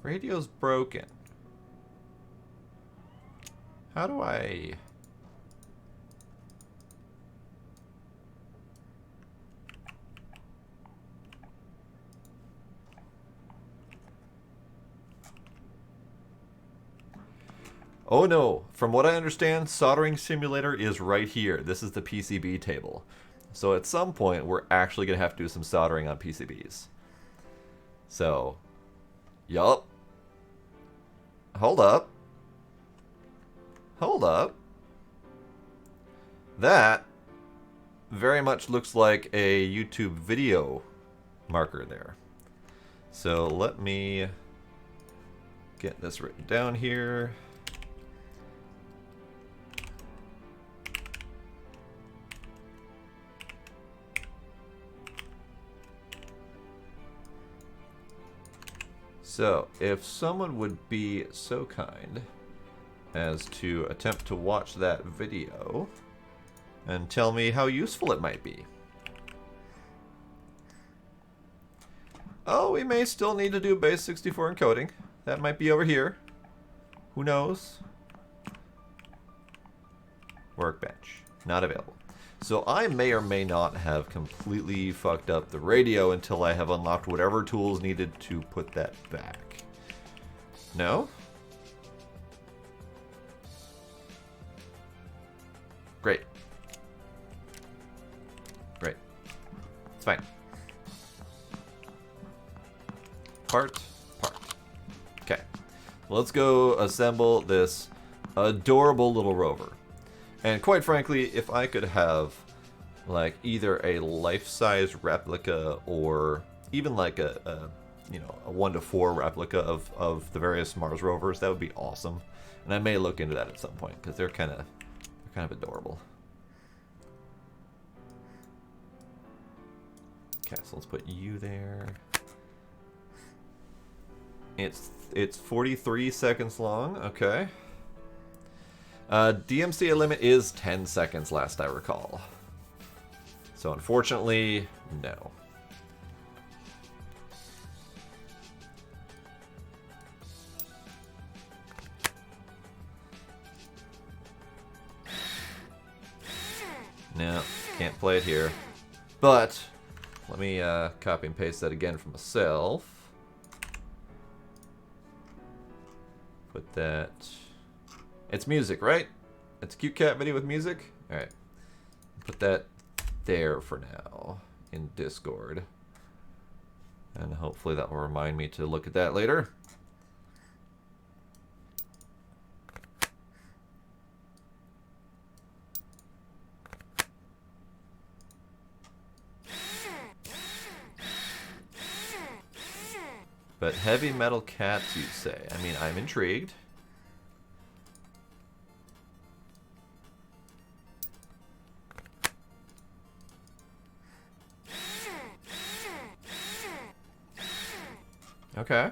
Radio's broken. How do I... Oh no, from what I understand, Soldering Simulator is right here. This is the PCB table. So at some point, we're actually going to have to do some soldering on PCBs. So, yup. Hold up. Hold up. That very much looks like a YouTube video marker there. So let me get this written down here. So, if someone would be so kind as to attempt to watch that video and tell me how useful it might be. Oh, we may still need to do base 64 encoding. That might be over here. Who knows? Workbench. Not available. So I may or may not have completely fucked up the radio until I have unlocked whatever tools needed to put that back. No? Great. Great. It's fine. Part. Okay. Let's go assemble this adorable little rover. And quite frankly, if I could have like either a life-size replica or even like a 1-to-4 replica of the various Mars rovers, that would be awesome. And I may look into that at some point because they're kind of adorable. Okay, so let's put you there. It's 43 seconds long. Okay. DMCA limit is 10 seconds, last I recall. So unfortunately, no. No, can't play it here. But let me copy and paste that again for myself. Put that... It's music, right? It's a cute cat video with music? Alright. Put that there for now in Discord. And hopefully that will remind me to look at that later. But heavy metal cats, you say? I mean, I'm intrigued. Okay.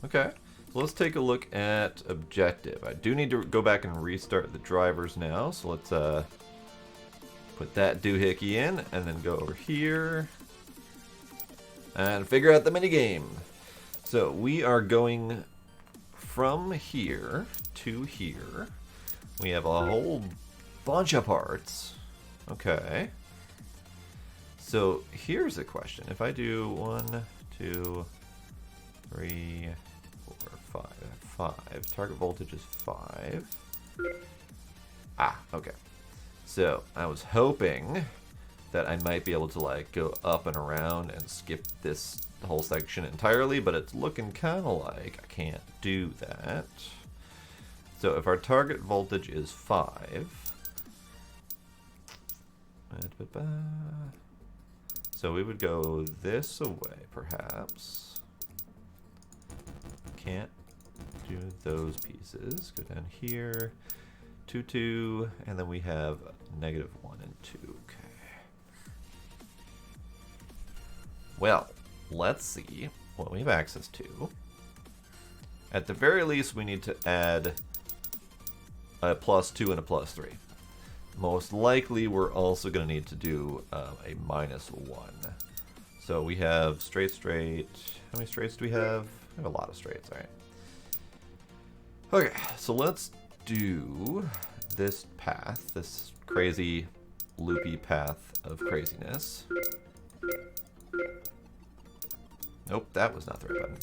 Okay. So let's take a look at objective. I do need to go back and restart the drivers now. So let's put that doohickey in and then go over here and figure out the minigame. So we are going from here to here. We have a whole bunch of parts. Okay. So here's a question. If I do 1, 2, 3, 4, 5. Target voltage is 5. Ah, okay. So I was hoping that I might be able to like go up and around and skip this whole section entirely, but it's looking kind of like I can't do that. So if our target voltage is 5, so we would go this away, perhaps. Can't do those pieces. Go down here, 2, 2, and then we have -1 and 2. Okay. Well, let's see what we have access to. At the very least, we need to add a +2 and a +3. Most likely, we're also going to need to do a -1. So we have straight. How many straights do we have? We have a lot of straights, all right. Okay, so let's do this path, this crazy, loopy path of craziness. Nope, that was not the right button.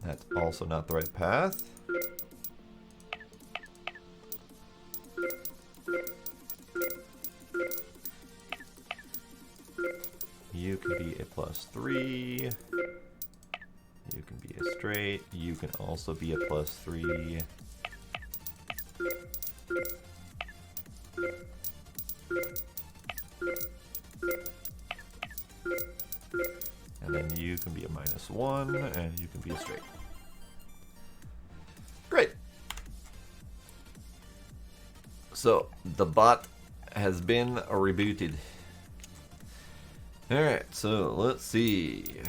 That's also not the right path. You can be a +3. You can be a straight. You can also be a +3. And then you can be a -1, and you can be a straight. Great. So, the bot has been rebooted. Alright, so let's see.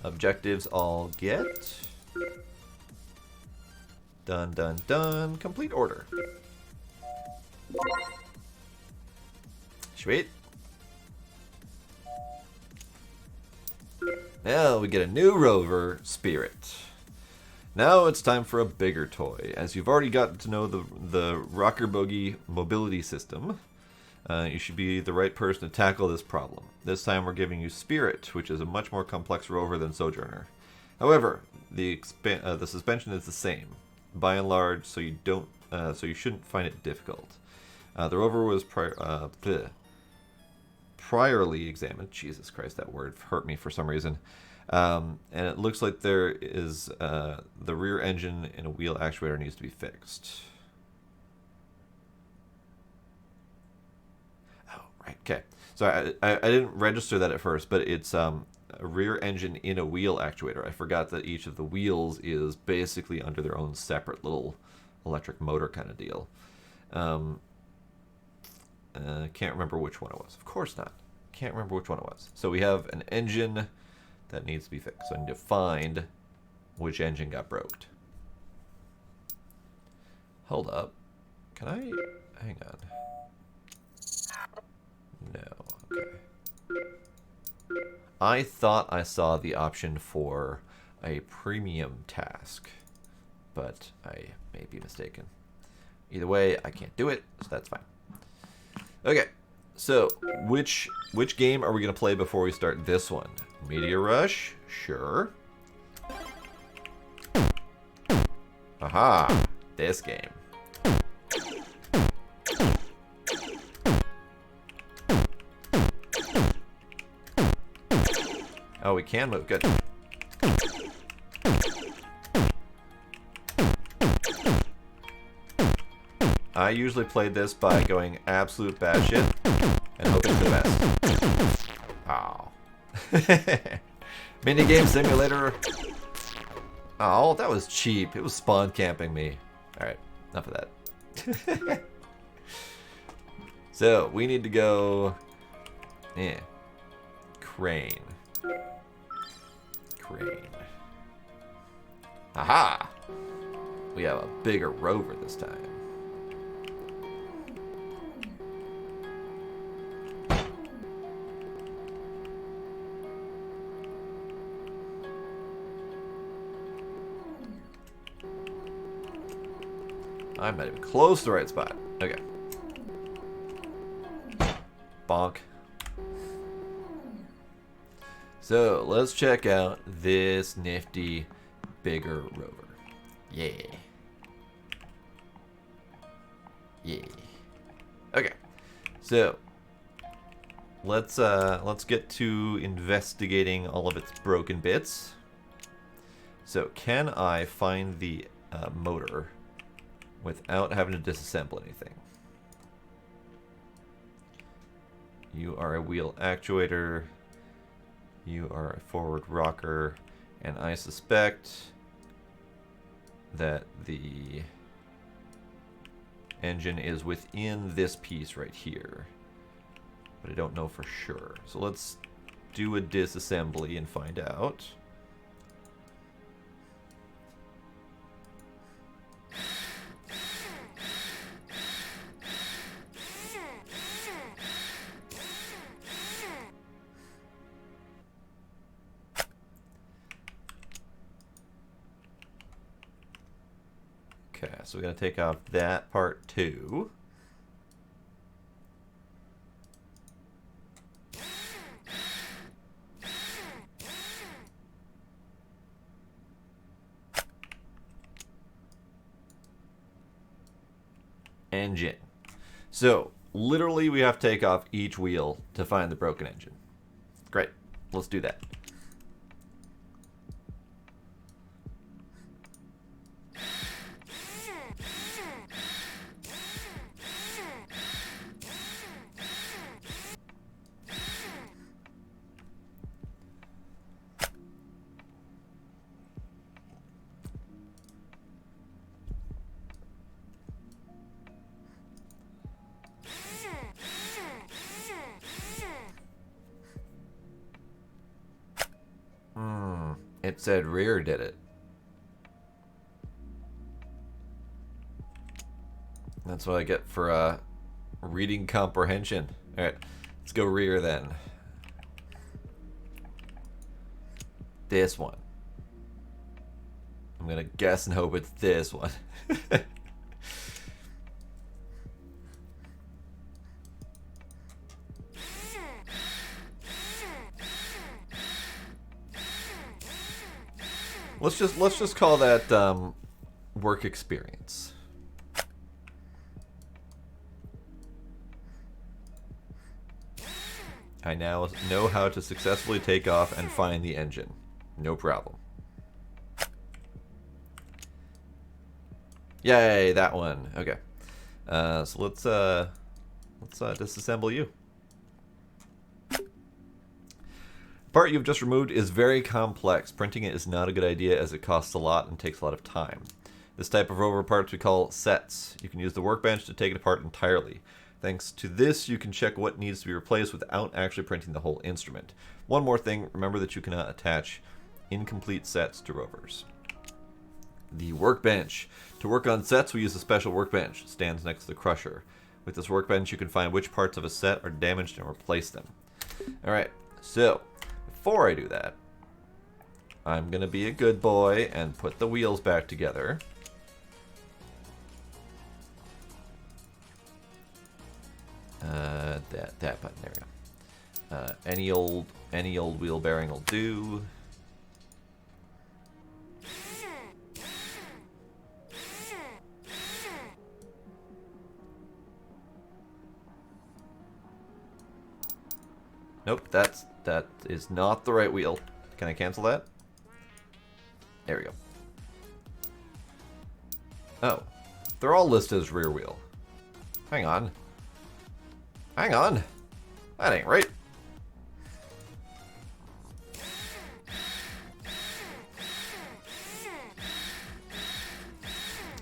Objectives all get. Done, done, done. Complete order. Sweet. Now we get a new rover, Spirit. Now it's time for a bigger toy. As you've already gotten to know the Rocker Bogey mobility system, you should be the right person to tackle this problem. This time we're giving you Spirit, which is a much more complex rover than Sojourner. However, the suspension is the same, by and large, so you shouldn't find it difficult. The rover was priorly examined. Jesus Christ, that word hurt me for some reason. And it looks like there is the rear engine and a wheel actuator needs to be fixed. Oh, right. Okay. So I didn't register that at first, but it's a rear engine in a wheel actuator. I forgot that each of the wheels is basically under their own separate little electric motor kind of deal. Can't remember which one it was. Of course not. Can't remember which one it was. So we have an engine that needs to be fixed. So I need to find which engine got broked. Hold up. Can I... Hang on. No. Okay. I thought I saw the option for a premium task, but I may be mistaken. Either way, I can't do it, so that's fine. Okay, so which game are we going to play before we start this one? Meteor Rush? Sure. Aha! This game. Oh, we can move. Good. I usually played this by going absolute batshit and hoping for the best. Oh. Minigame simulator. Oh, that was cheap. It was spawn camping me. Alright, enough of that. So, we need to go... Crane. Crane. Aha! We have a bigger rover this time. I'm not even close to the right spot. Okay. Bonk. So, let's check out this nifty bigger rover. Yeah. Yeah. Okay. So, let's get to investigating all of its broken bits. So, can I find the motor without having to disassemble anything? You are a wheel actuator. You are a forward rocker. And I suspect that the engine is within this piece right here. But I don't know for sure. So let's do a disassembly and find out. Okay, so we're going to take off that part too. Engine. So, literally we have to take off each wheel to find the broken engine. Great. Let's do that. It said rear did it. That's what I get for reading comprehension. Alright, let's go rear then. This one. I'm gonna guess and hope it's this one. Let's just call that work experience. I now know how to successfully take off and find the engine. No problem. Yay, that one. Okay. So let's disassemble you. The part you've just removed is very complex. Printing it is not a good idea as it costs a lot and takes a lot of time. This type of rover parts we call sets. You can use the workbench to take it apart entirely. Thanks to this, you can check what needs to be replaced without actually printing the whole instrument. One more thing, remember that you cannot attach incomplete sets to rovers. The workbench. To work on sets, we use a special workbench. It stands next to the crusher. With this workbench, you can find which parts of a set are damaged and replace them. Alright, so before I do that, I'm going to be a good boy and put the wheels back together. that button. There we go. Any old wheel bearing will do. Nope, that is not the right wheel. Can I cancel that? There we go. Oh, they're all listed as rear wheel. Hang on. Hang on. That ain't right.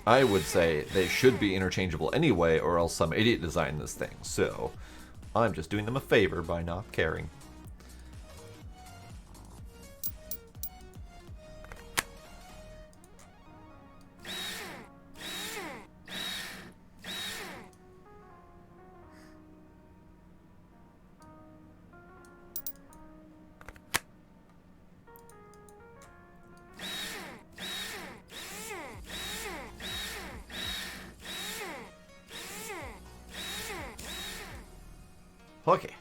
I would say they should be interchangeable anyway, or else some idiot designed this thing. So, I'm just doing them a favor by not caring. Okay,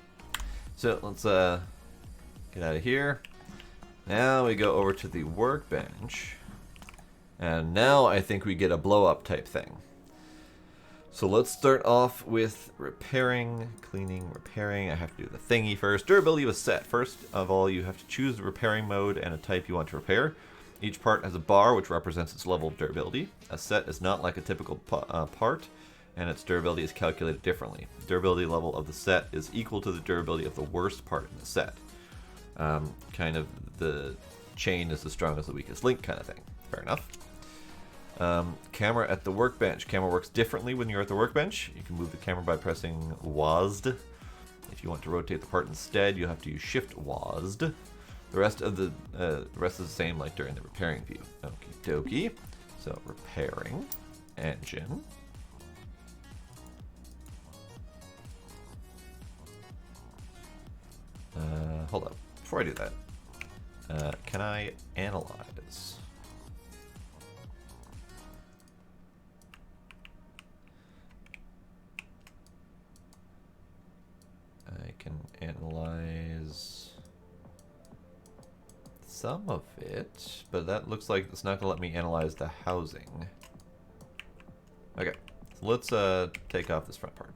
so let's get out of here. Now we go over to the workbench, and now I think we get a blow up type thing. So let's start off with repairing, cleaning, repairing. I have to do the thingy first. Durability of a set. First of all, you have to choose the repairing mode and a type you want to repair. Each part has a bar which represents its level of durability. A set is not like a typical part, and its durability is calculated differently. The durability level of the set is equal to the durability of the worst part in the set. Kind of the chain is the strongest as the weakest link kind of thing. Fair enough. Camera at the workbench. Camera works differently when you're at the workbench. You can move the camera by pressing WASD. If you want to rotate the part instead, you have to use Shift WASD. The rest is the same like during the repairing view. Okie dokie. So repairing, engine. Hold up. Before I do that, can I analyze? I can analyze some of it, but that looks like it's not going to let me analyze the housing. Okay, so let's take off this front part.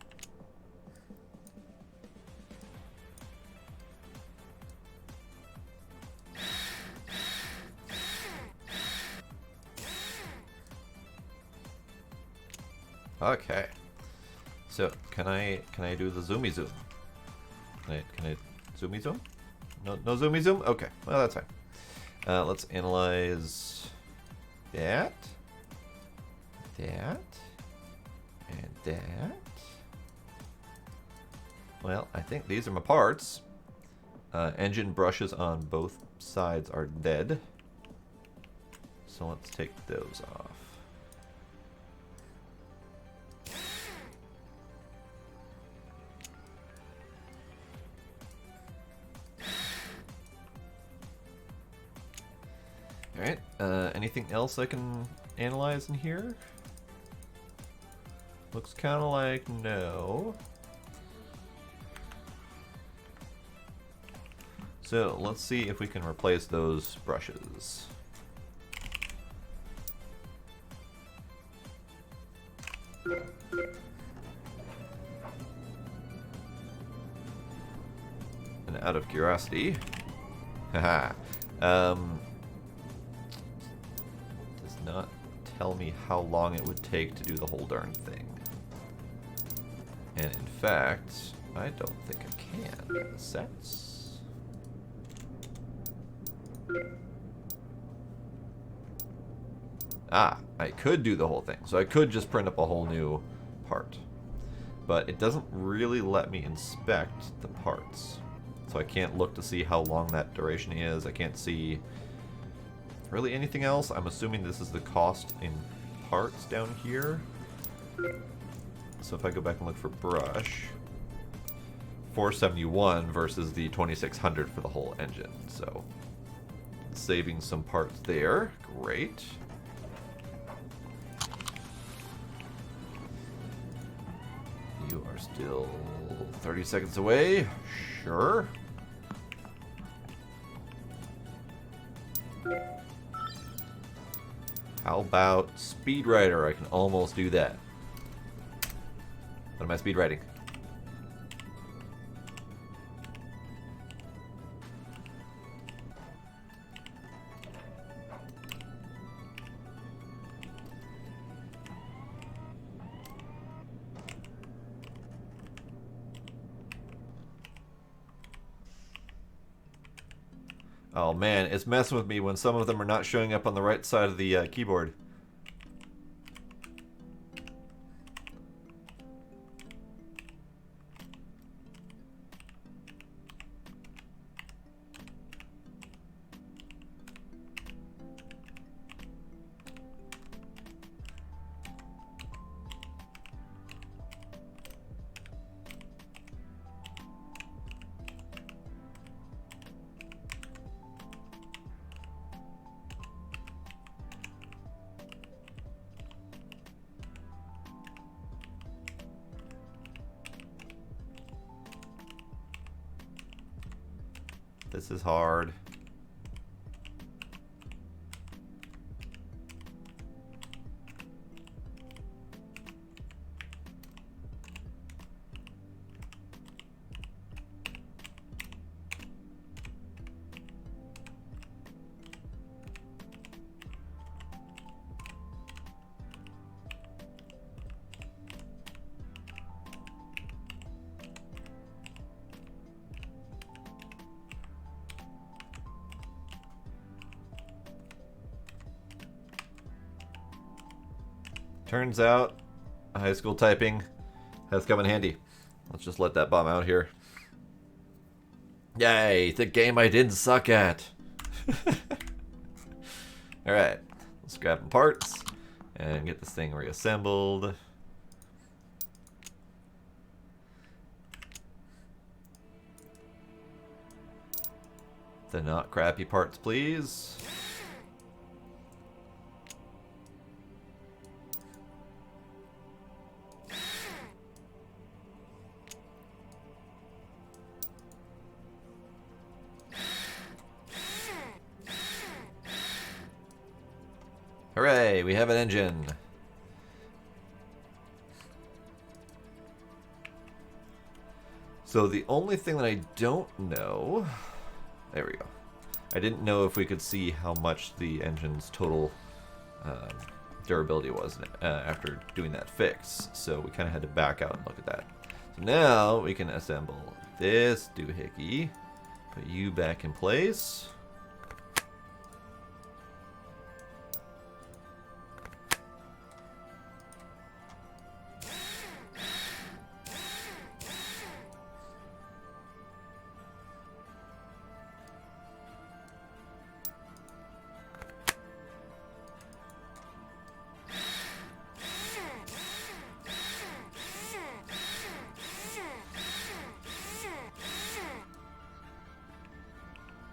Okay, so can I do the zoomy zoom? Can I zoomy zoom? No zoomy zoom? Okay, well that's fine. Let's analyze that, and that. Well, I think these are my parts. Engine brushes on both sides are dead, so let's take those off. Alright, anything else I can analyze in here? Looks kind of like no. So let's see if we can replace those brushes. And out of curiosity, haha, not tell me how long it would take to do the whole darn thing. And in fact, I don't think I can. Sets. Ah, I could do the whole thing. So I could just print up a whole new part. But it doesn't really let me inspect the parts. So I can't look to see how long that duration is. I can't see really anything else. I'm assuming this is the cost in parts down here. So if I go back and look for brush, 471 versus the 2600 for the whole engine. So saving some parts there. Great. You are We're still 30 seconds away. Sure. How about speed rider? I can almost do that. What am I speed riding? Oh man, it's messing with me when some of them are not showing up on the right side of the keyboard. This is hard. Turns out, high school typing has come in handy. Let's just let that bomb out here. Yay, the game I didn't suck at. Alright, let's grab some parts and get this thing reassembled. The not crappy parts, please. Hooray, we have an engine. So the only thing that I don't know... There we go. I didn't know if we could see how much the engine's total durability was after doing that fix. So we kind of had to back out and look at that. So now we can assemble this doohickey. Put you back in place.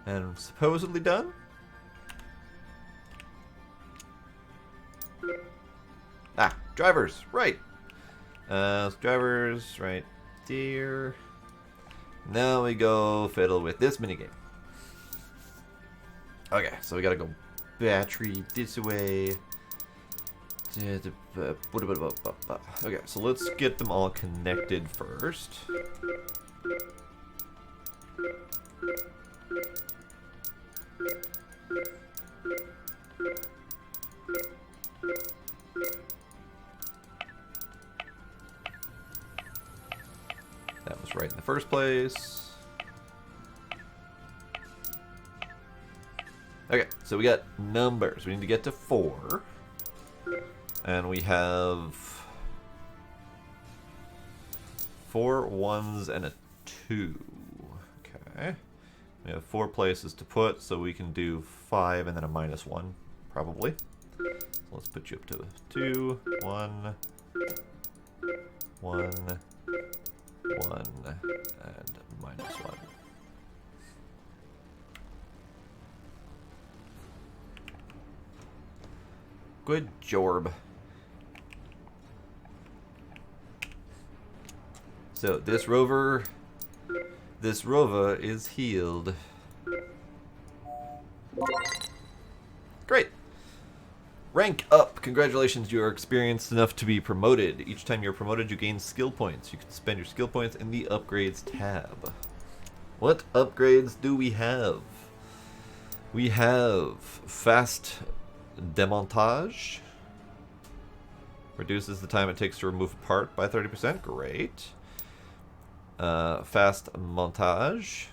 And supposedly done. Ah, drivers, right. Drivers, right there. Now we go fiddle with this minigame. Okay, so we gotta go battery this way. Okay, so let's get them all connected first. That was right in the first place. Okay, so we got numbers. We need to get to 4. And we have 4 1s and a 2. Okay. We have 4 places to put, so we can do 5 and then a -1, probably. So let's put you up to 2, 1, 1, 1, and -1. Good job. So this rover is healed. Great. Rank up. Congratulations, you are experienced enough to be promoted. Each time you're promoted, you gain skill points. You can spend your skill points in the upgrades tab. What upgrades do we have? We have fast demontage. Reduces the time it takes to remove a part by 30%. Great. Fast montage.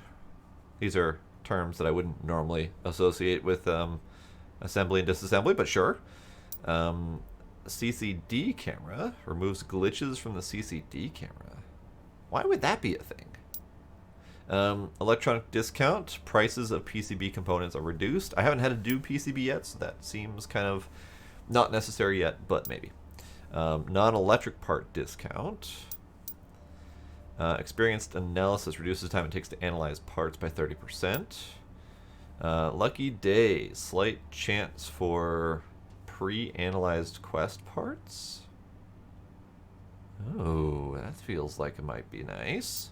These are terms that I wouldn't normally associate with assembly and disassembly, but sure. CCD camera. Removes glitches from the CCD camera. Why would that be a thing? Electronic discount. Prices of PCB components are reduced. I haven't had to do PCB yet, so that seems kind of not necessary yet, but maybe. Non-electric part discount. Experienced analysis reduces time it takes to analyze parts by 30%. Lucky day. Slight chance for pre-analyzed quest parts. Oh, that feels like it might be nice.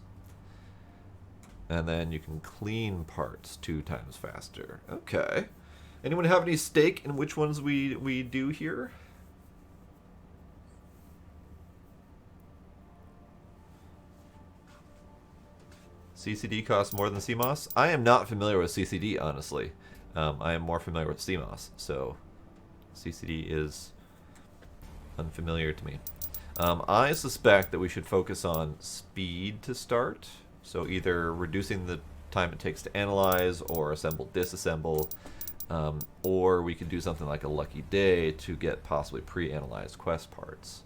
And then you can clean parts 2 times faster. Okay. Anyone have any stake in which ones we do here? CCD costs more than CMOS? I am not familiar with CCD, honestly. I am more familiar with CMOS, so CCD is unfamiliar to me. I suspect that we should focus on speed to start. So either reducing the time it takes to analyze or assemble, disassemble, or we could do something like a lucky day to get possibly pre-analyzed quest parts.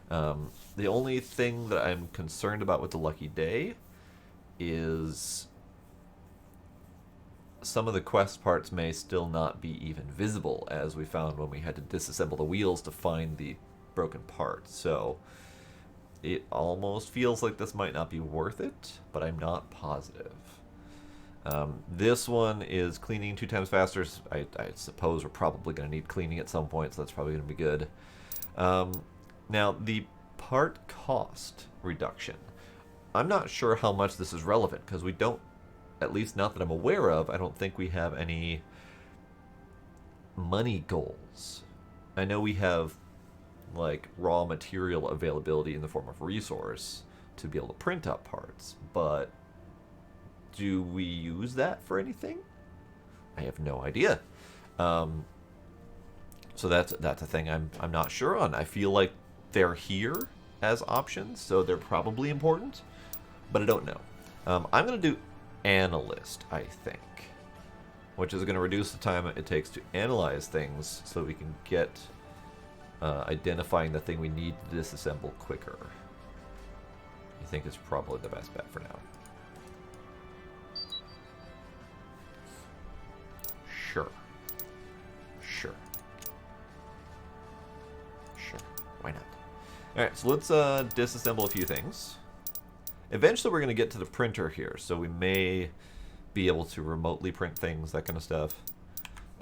The only thing that I'm concerned about with the lucky day is some of the quest parts may still not be even visible, as we found when we had to disassemble the wheels to find the broken parts. So it almost feels like this might not be worth it, but I'm not positive. This one is cleaning 2 times faster. I suppose we're probably going to need cleaning at some point, so that's probably going to be good. Now, the part cost reduction. I'm not sure how much this is relevant, because we don't, at least not that I'm aware of, I don't think we have any money goals. I know we have like raw material availability in the form of resource to be able to print up parts, but do we use that for anything? I have no idea. So that's a thing I'm not sure on. I feel like they're here as options, so they're probably important, but I don't know. I'm going to do analyst, I think, which is going to reduce the time it takes to analyze things so we can get identifying the thing we need to disassemble quicker. I think it's probably the best bet for now. Sure. Why not? Alright, so let's disassemble a few things. Eventually we're going to get to the printer here, so we may be able to remotely print things, that kind of stuff.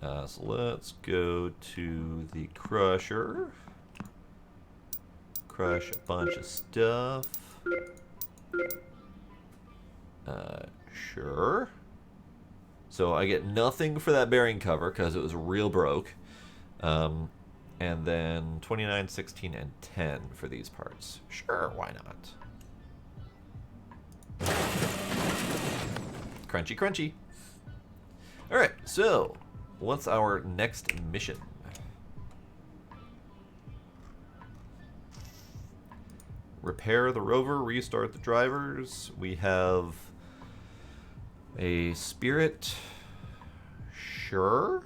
So let's go to the crusher. Crush a bunch of stuff. Sure. So I get nothing for that bearing cover because it was real broke. And then 29, 16, and 10 for these parts. Sure, why not? Crunchy, crunchy. Alright, so what's our next mission? Repair the rover, restart the drivers. We have a spirit. Sure,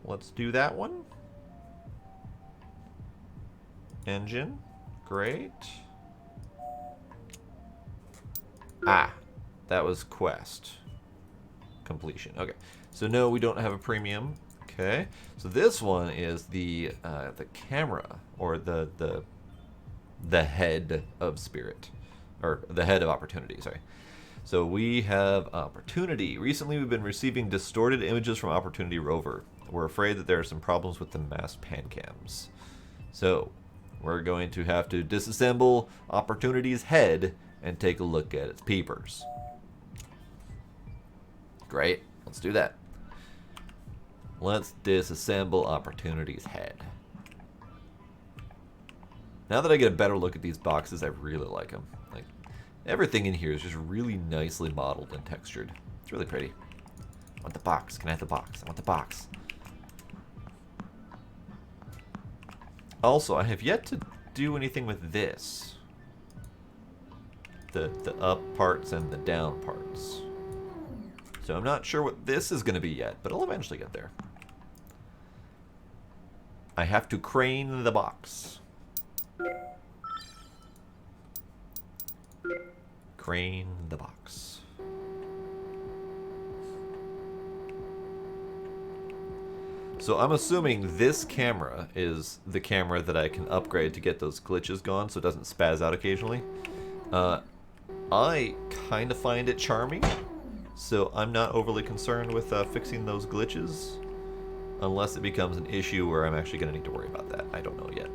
let's do that one. Engine, great. Ah, that was quest completion. Okay, so no, we don't have a premium. Okay, so this one is the camera, or the head of spirit, or the head of opportunity. Sorry. So we have opportunity. Recently, we've been receiving distorted images from Opportunity Rover. We're afraid that there are some problems with the masked pan cams. So we're going to have to disassemble Opportunity's head and take a look at its peepers. Great, let's do that. Let's disassemble Opportunity's head. Now that I get a better look at these boxes, I really like them. Like, everything in here is just really nicely modeled and textured. It's really pretty. I want the box. Can I have the box? I want the box. Also, I have yet to do anything with this. The up parts and the down parts. So I'm not sure what this is going to be yet, but I'll eventually get there. I have to crane the box. Crane the box. So I'm assuming this camera is the camera that I can upgrade to get those glitches gone so it doesn't spaz out occasionally. I kind of find it charming, so I'm not overly concerned with fixing those glitches. Unless it becomes an issue where I'm actually going to need to worry about that. I don't know yet.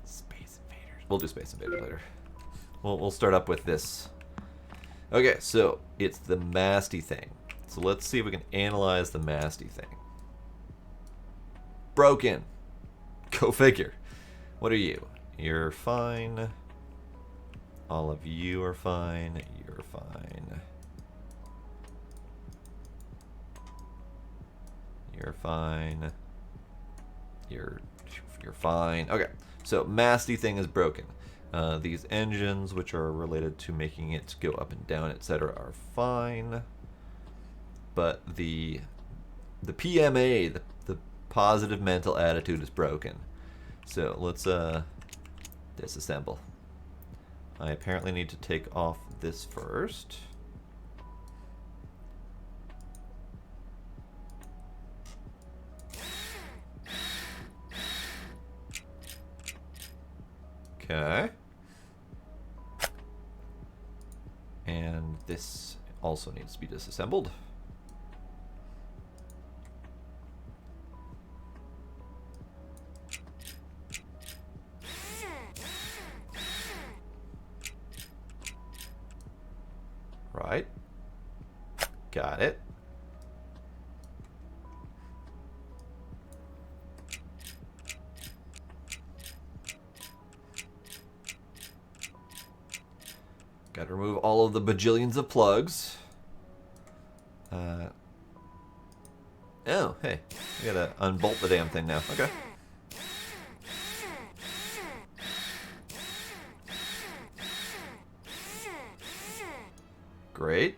Space Invaders. We'll do Space Invaders later. We'll start up with this. Okay, so it's the masty thing. So let's see if we can analyze the masty thing. Broken. Go figure. What are you? You're fine. All of you are fine. You're fine. You're fine. You're fine. Okay, so masty thing is broken. These engines, which are related to making it go up and down, etc., are fine. But the PMA, the positive mental attitude, is broken. So let's disassemble. I apparently need to take off this first. Okay. And this also needs to be disassembled. Right. Got it. Got to remove all of the bajillions of plugs. Oh, hey. I gotta unbolt the damn thing now. Okay. Great.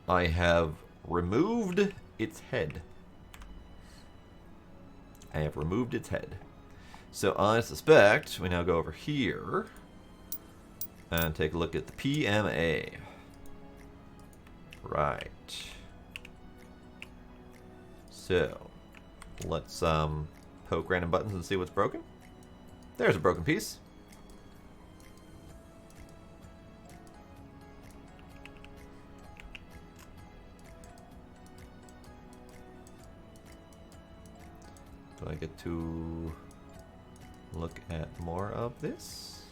I have removed its head. I have removed its head. So I suspect we now go over here and take a look at the PMA. Right. So let's poke random buttons and see what's broken. There's a broken piece. Do I get to look at more of this?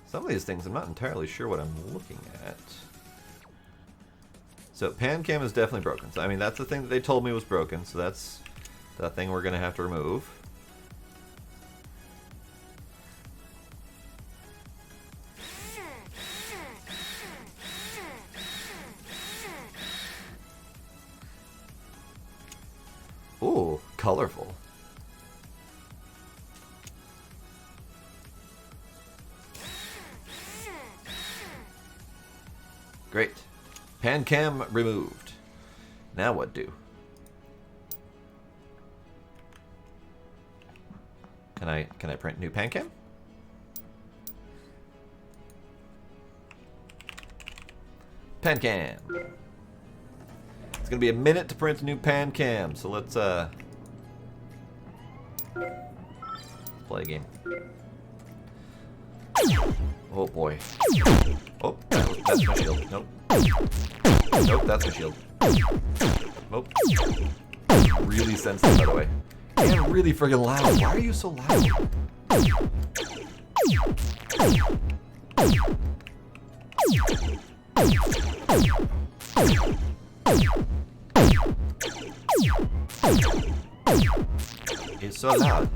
Some of these things I'm not entirely sure what I'm looking at. So pan cam is definitely broken. So I mean that's the thing that they told me was broken. So that's the thing we're gonna have to remove. Ooh, colorful. Great. Pan cam removed. Now what do? Can I print new pan cam? Pan cam. It's gonna be a minute to print a new pan cam, so let's play a game. Oh boy. Oh, that's my shield. Nope. Nope, that's my shield. Nope. Really sensitive, by the way. And really friggin' loud. Why are you so loud? It's so loud.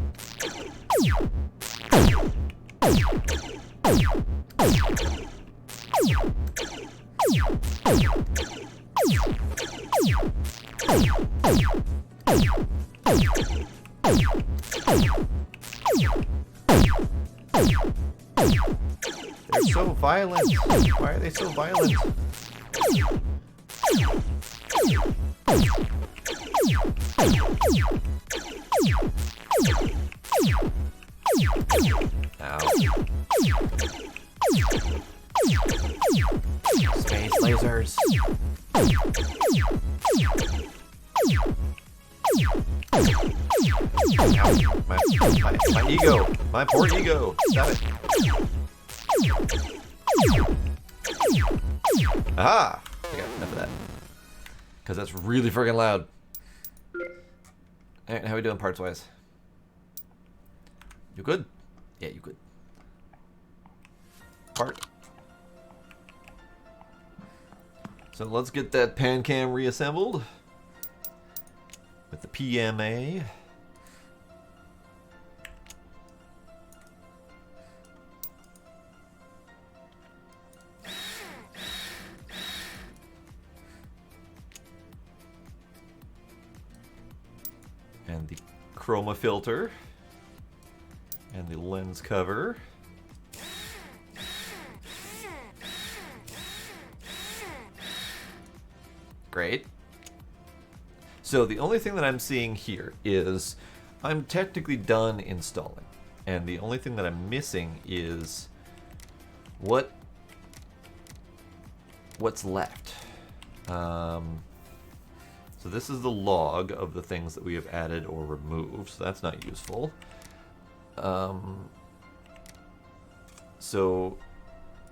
They're so violent. Why are they so violent? Ow. Space lasers. Ow. My ego. My poor ego. Stop it. Aha! I got enough of that. Because that's really friggin' loud. Alright, how we doing parts wise? You good? Yeah, you good. Part. So let's get that pan cam reassembled with the PMA. And the chroma filter. And the lens cover. Great. So the only thing that I'm seeing here is I'm technically done installing. And the only thing that I'm missing is what's left. So this is the log of the things that we have added or removed, so that's not useful. So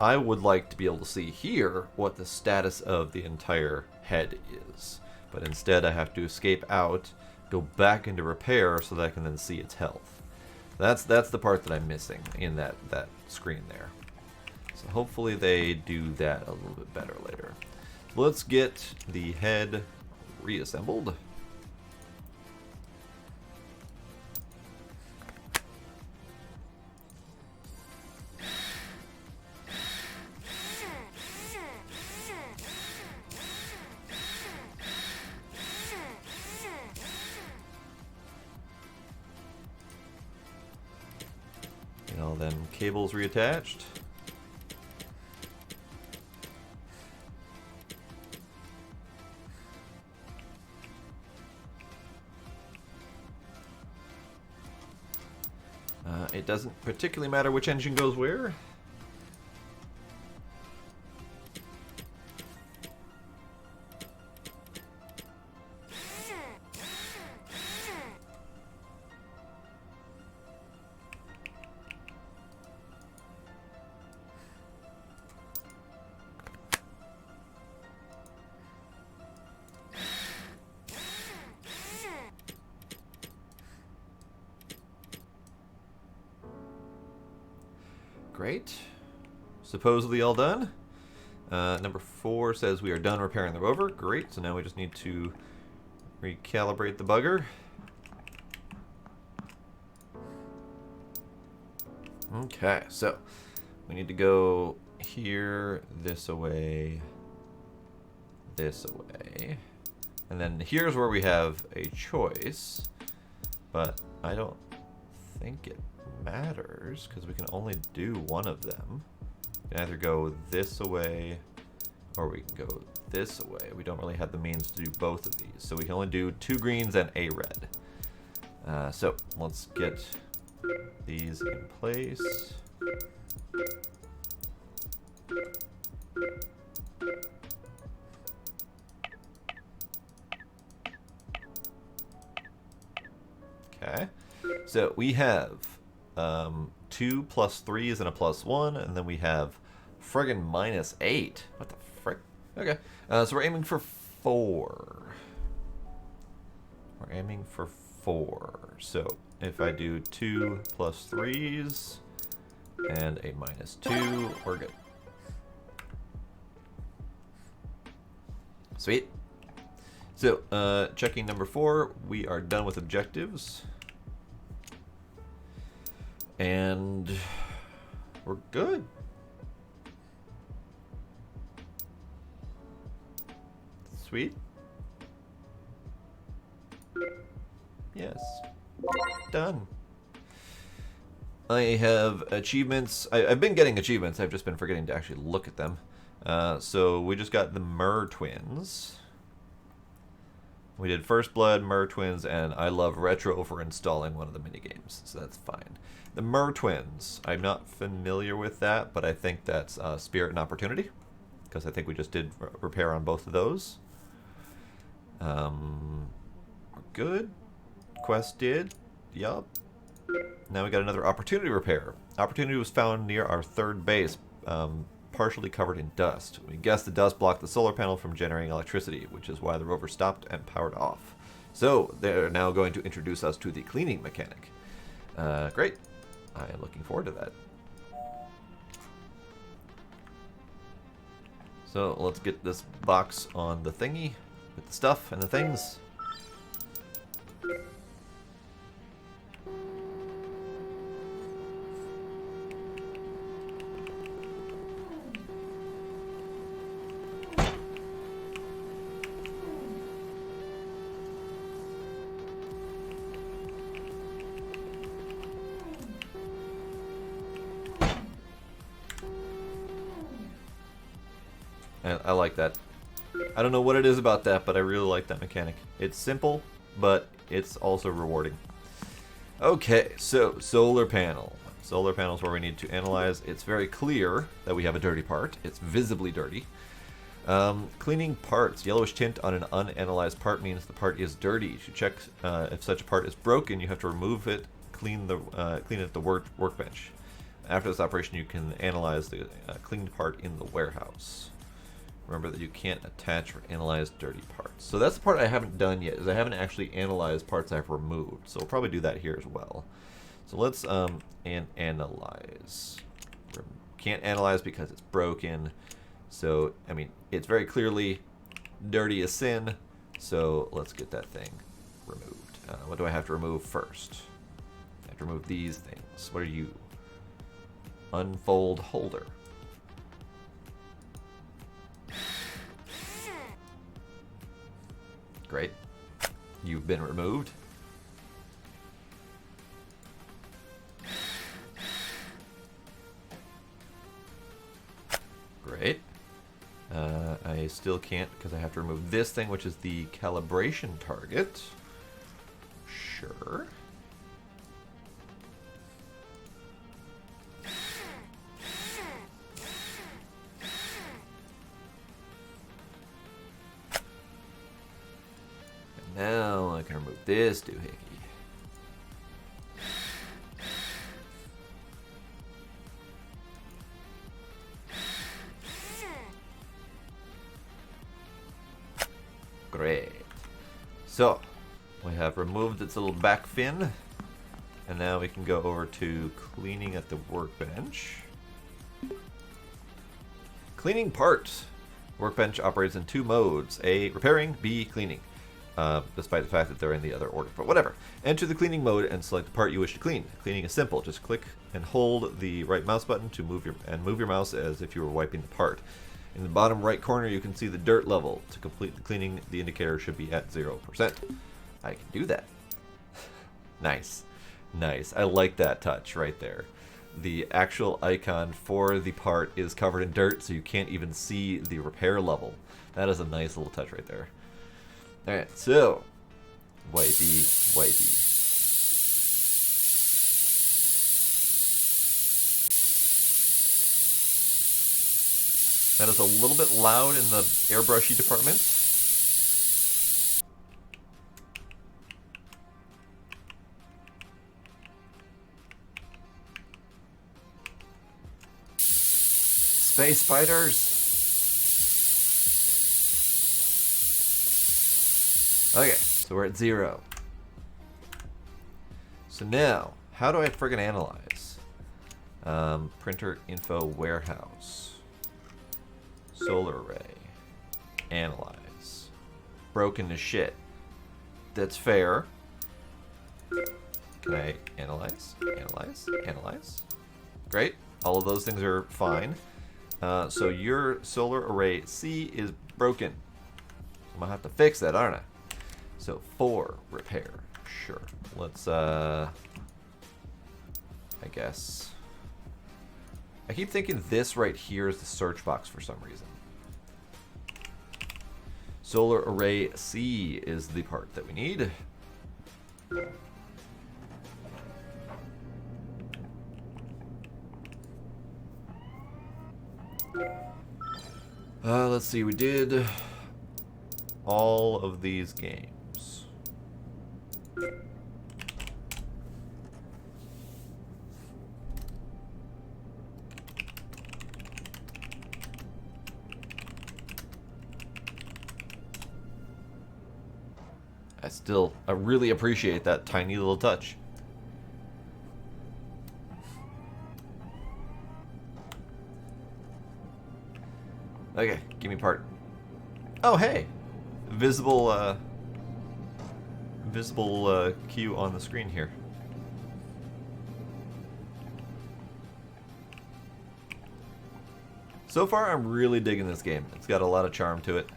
I would like to be able to see here what the status of the entire head is. But instead I have to escape out, go back into repair so that I can then see its health. That's the part that I'm missing in that screen there. So hopefully they do that a little bit better later. Let's get the head reassembled. Get all them cables reattached. It doesn't particularly matter which engine goes where. Great. Supposedly all done. Number 4 says we are done repairing the rover. Great. So now we just need to recalibrate the bugger. Okay, so we need to go here, this away, and then here's where we have a choice, but I don't think it matters because we can only do one of them. We can either go this away or we can go this away. We don't really have the means to do both of these, so we can only do 2 greens and a red. So let's get these in place. Okay, so we have 2 plus 3s and a plus 1, and then we have friggin' minus 8. What the frick? Okay, so we're aiming for 4. We're aiming for 4. So if I do 2 plus 3s and a minus 2, we're good. Sweet. So, checking number 4, we are done with objectives. And we're good. Sweet. Yes. Done. I have achievements. I've been getting achievements. I've just been forgetting to actually look at them. So we just got the Mer Twins. We did First Blood, Mer Twins, and I love Retro for installing one of the minigames, so that's fine. The Mer Twins, I'm not familiar with that, but I think that's Spirit and Opportunity, because I think we just did repair on both of those. We're good. Quest did. Yup. Now we got another Opportunity repair. Opportunity was found near our third base, partially covered in dust. We guess the dust blocked the solar panel from generating electricity, which is why the rover stopped and powered off. So they're now going to introduce us to the cleaning mechanic. Great. I am looking forward to that. So let's get this box on the thingy with the stuff and the things. And I like that. I don't know what it is about that, but I really like that mechanic. It's simple, but it's also rewarding. Okay, so solar panel. Solar panel is where we need to analyze. It's very clear that we have a dirty part. It's visibly dirty. Cleaning parts. Yellowish tint on an unanalyzed part means the part is dirty. To check if such a part is broken, you have to remove it, clean it at the workbench. After this operation, you can analyze the cleaned part in the warehouse. Remember that you can't attach or analyze dirty parts. So that's the part I haven't done yet, is I haven't actually analyzed parts I've removed. So we'll probably do that here as well. So let's analyze. Can't analyze because it's broken. So, I mean, it's very clearly dirty as sin. So let's get that thing removed. What do I have to remove first? I have to remove these things. What are you? Unfold holder. Great. You've been removed. Great. I still can't because I have to remove this thing, which is the calibration target. Sure. Now I can remove this doohickey. Great. So, we have removed its little back fin. And now we can go over to cleaning at the workbench. Cleaning parts. Workbench operates in 2 modes. A, repairing, B, cleaning. Despite the fact that they're in the other order, but whatever. Enter the cleaning mode and select the part you wish to clean. Cleaning is simple. Just click and hold the right mouse button to move your mouse as if you were wiping the part. In the bottom right corner, you can see the dirt level. To complete the cleaning, the indicator should be at 0%. I can do that. Nice. Nice. I like that touch right there. The actual icon for the part is covered in dirt, so you can't even see the repair level. That is a nice little touch right there. Alright, so, wipey, wipey. That is a little bit loud in the airbrushy department. Space spiders! Okay, so we're at 0. So now, how do I friggin' analyze? Printer info warehouse. Solar array. Analyze. Broken to shit. That's fair. Can I analyze? Analyze? Analyze? Great. All of those things are fine. So your solar array C is broken. I'm gonna have to fix that, aren't I? So 4 repair. Sure. Let's I guess. I keep thinking this right here is the search box for some reason. Solar array C is the part that we need. Let's see, we did all of these games. I really appreciate that tiny little touch. Okay, give me part. Oh, hey! Visible queue on the screen here. So far, I'm really digging this game. It's got a lot of charm to it.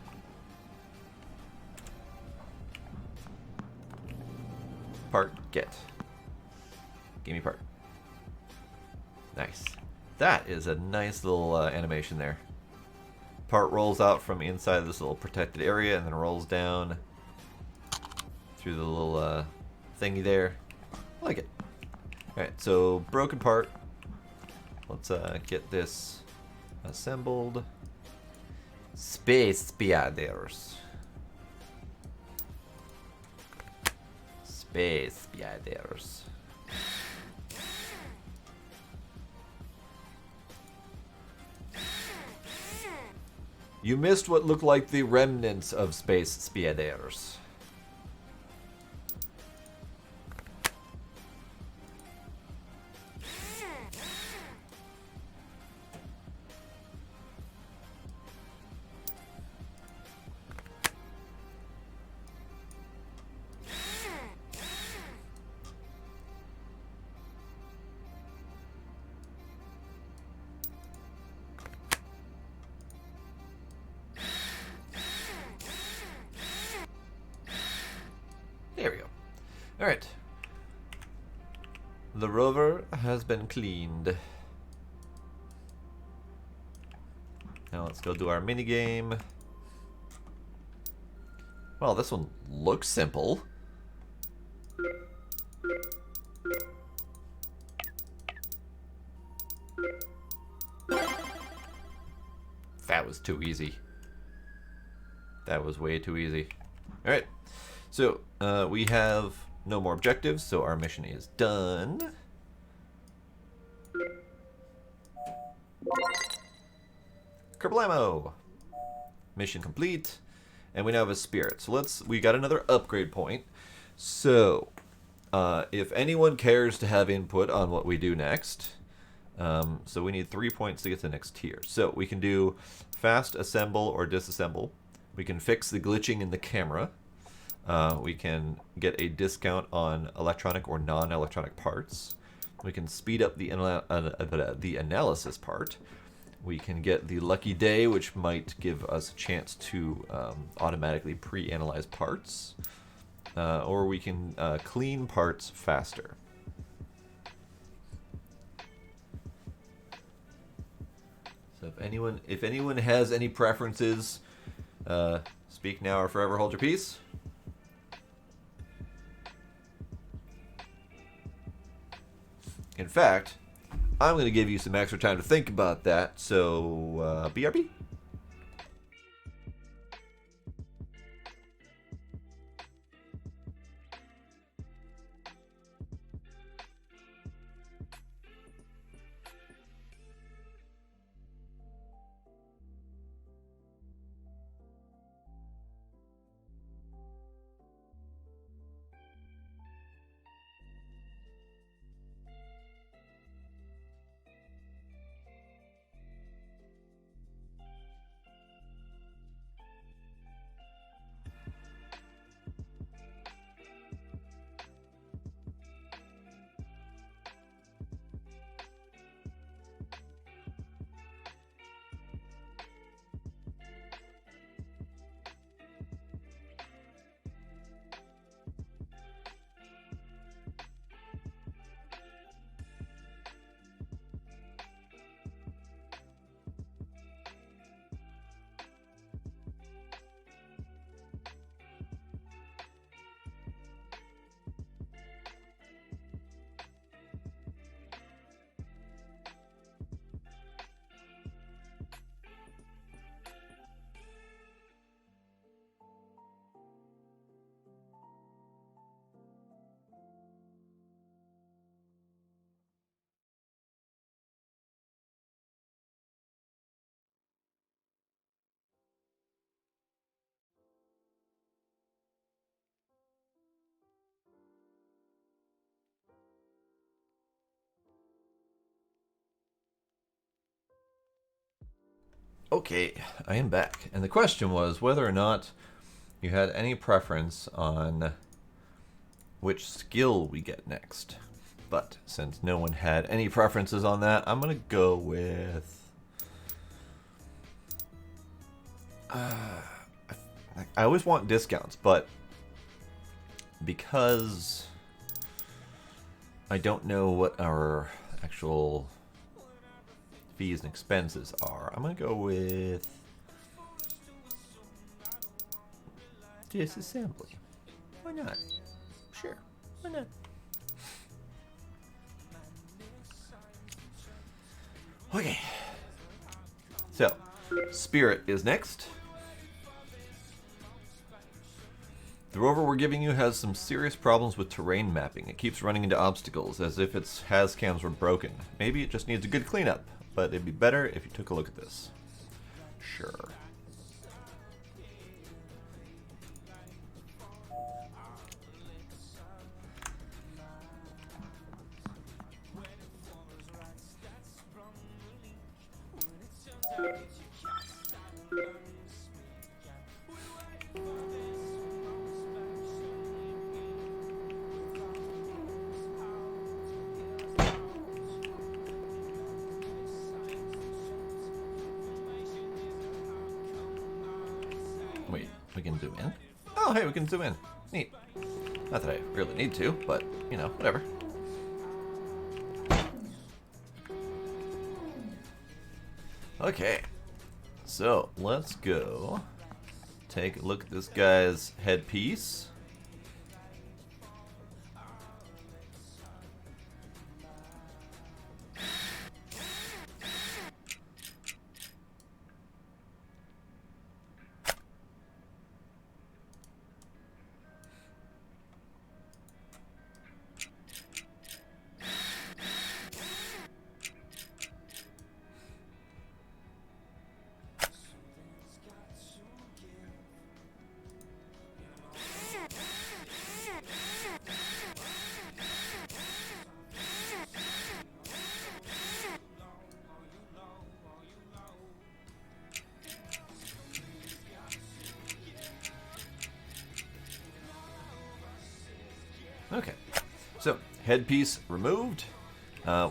Part, get. Give me part. Nice. That is a nice little animation there. Part rolls out from inside this little protected area and then rolls down through the little thingy there. I like it. Alright, so broken part. Let's get this assembled. Space spiders. Space spiders. You missed what looked like the remnants of space spiders. There we go. Alright. The rover has been cleaned. Now let's go do our mini game. Well, this one looks simple. That was too easy. That was way too easy. Alright. So, we have no more objectives, so our mission is done. Kerblamo! Mission complete. And we now have a spirit. So we got another upgrade point. So, if anyone cares to have input on what we do next, so we need 3 points to get to the next tier. So we can do fast assemble or disassemble. We can fix the glitching in the camera. We can get a discount on electronic or non-electronic parts. We can speed up the analysis part. We can get the lucky day, which might give us a chance to automatically pre-analyze parts. Or we can clean parts faster. So if anyone has any preferences, speak now or forever hold your peace. In fact, I'm going to give you some extra time to think about that, so BRB. Okay, I am back. And the question was whether or not you had any preference on which skill we get next. But since no one had any preferences on that, I'm going to go with... I always want discounts, but because I don't know what our actual fees and expenses are, I'm going to go with disassembly. Why not? Sure, why not? Okay. So, Spirit is next. The rover we're giving you has some serious problems with terrain mapping. It keeps running into obstacles as if its hazcams were broken. Maybe it just needs a good cleanup, but it'd be better if you took a look at this. Sure. Wait, we can zoom in? Oh, hey, we can zoom in. Neat. Not that I really need to, but, you know, whatever. Okay. So, let's go take a look at this guy's headpiece. Okay, so headpiece removed.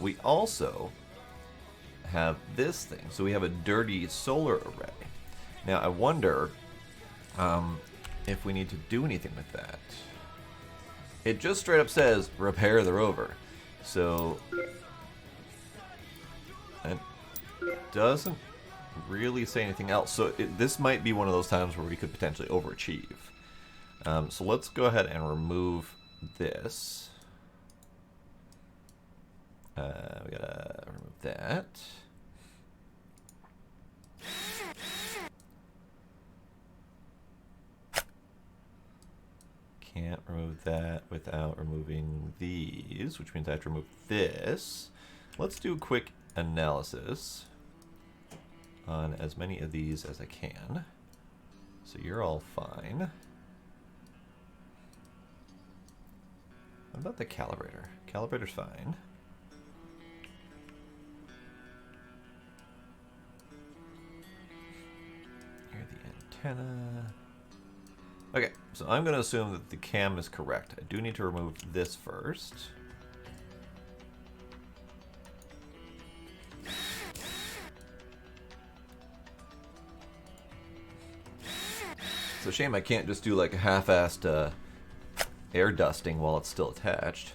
We also have this thing. So we have a dirty solar array. Now I wonder if we need to do anything with that. It just straight up says repair the rover. So it doesn't really say anything else. So this might be one of those times where we could potentially overachieve. So let's go ahead and remove this. We gotta remove that. Can't remove that without removing these, which means I have to remove this. Let's do a quick analysis on as many of these as I can. So you're all fine. What about the calibrator? Calibrator's fine. Here's the antenna. Okay, so I'm going to assume that the cam is correct. I do need to remove this first. It's a shame I can't just do like a half-assed air dusting while it's still attached.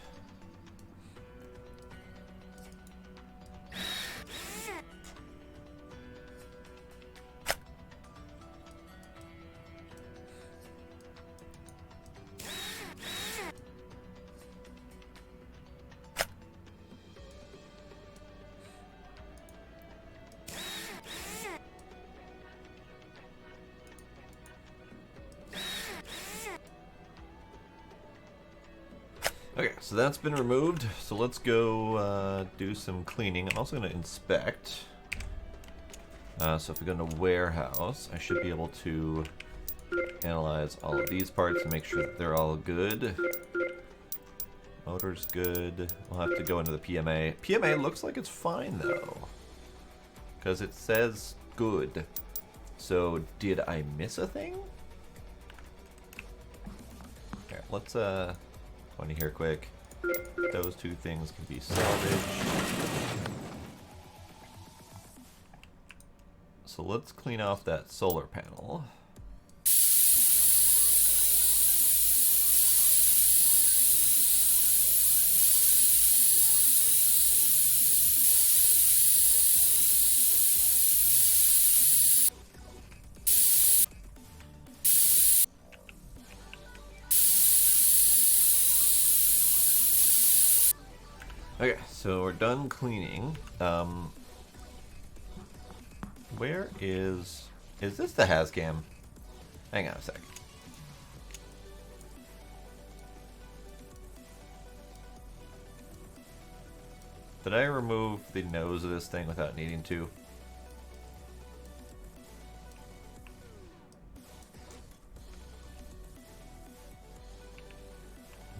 Okay, so that's been removed. So let's go do some cleaning. I'm also going to inspect. So if we go into warehouse, I should be able to analyze all of these parts and make sure that they're all good. Motor's good. We'll have to go into the PMA. PMA looks like it's fine though, because it says Good. So, did I miss a thing? Here, let's, 20 here quick. Those two things can be salvaged. So let's clean off that solar panel. Okay, so we're done cleaning. Where is this the Hazcam? Hang on a sec. Did I remove the nose of this thing without needing to?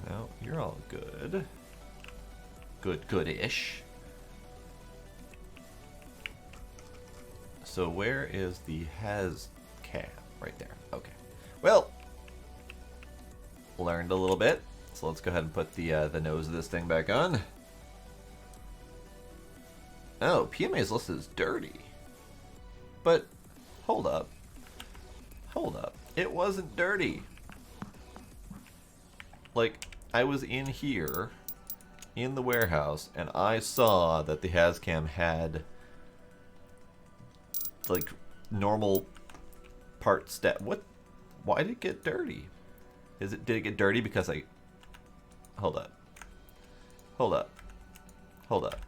No, you're all good. Good-ish. So where is the Hazcam? Right there. Okay. Well, learned a little bit. So let's go ahead and put the nose of this thing back on. Oh, PMA is listed as dirty. But, hold up. Hold up. It wasn't dirty. Like, I was in here, in the warehouse, and I saw that the Hazcam had, like, normal part step. What? Why did it get dirty? Did it get dirty because I... Hold up. Hold up. Hold up.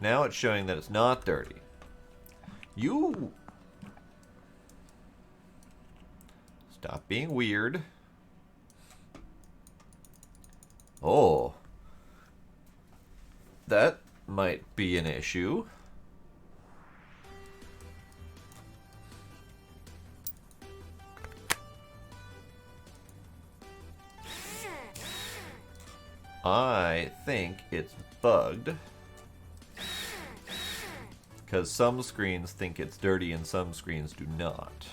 Now it's showing that it's not dirty. You... Stop being weird. Oh. That might be an issue. I think it's bugged. Because some screens think it's dirty and some screens do not.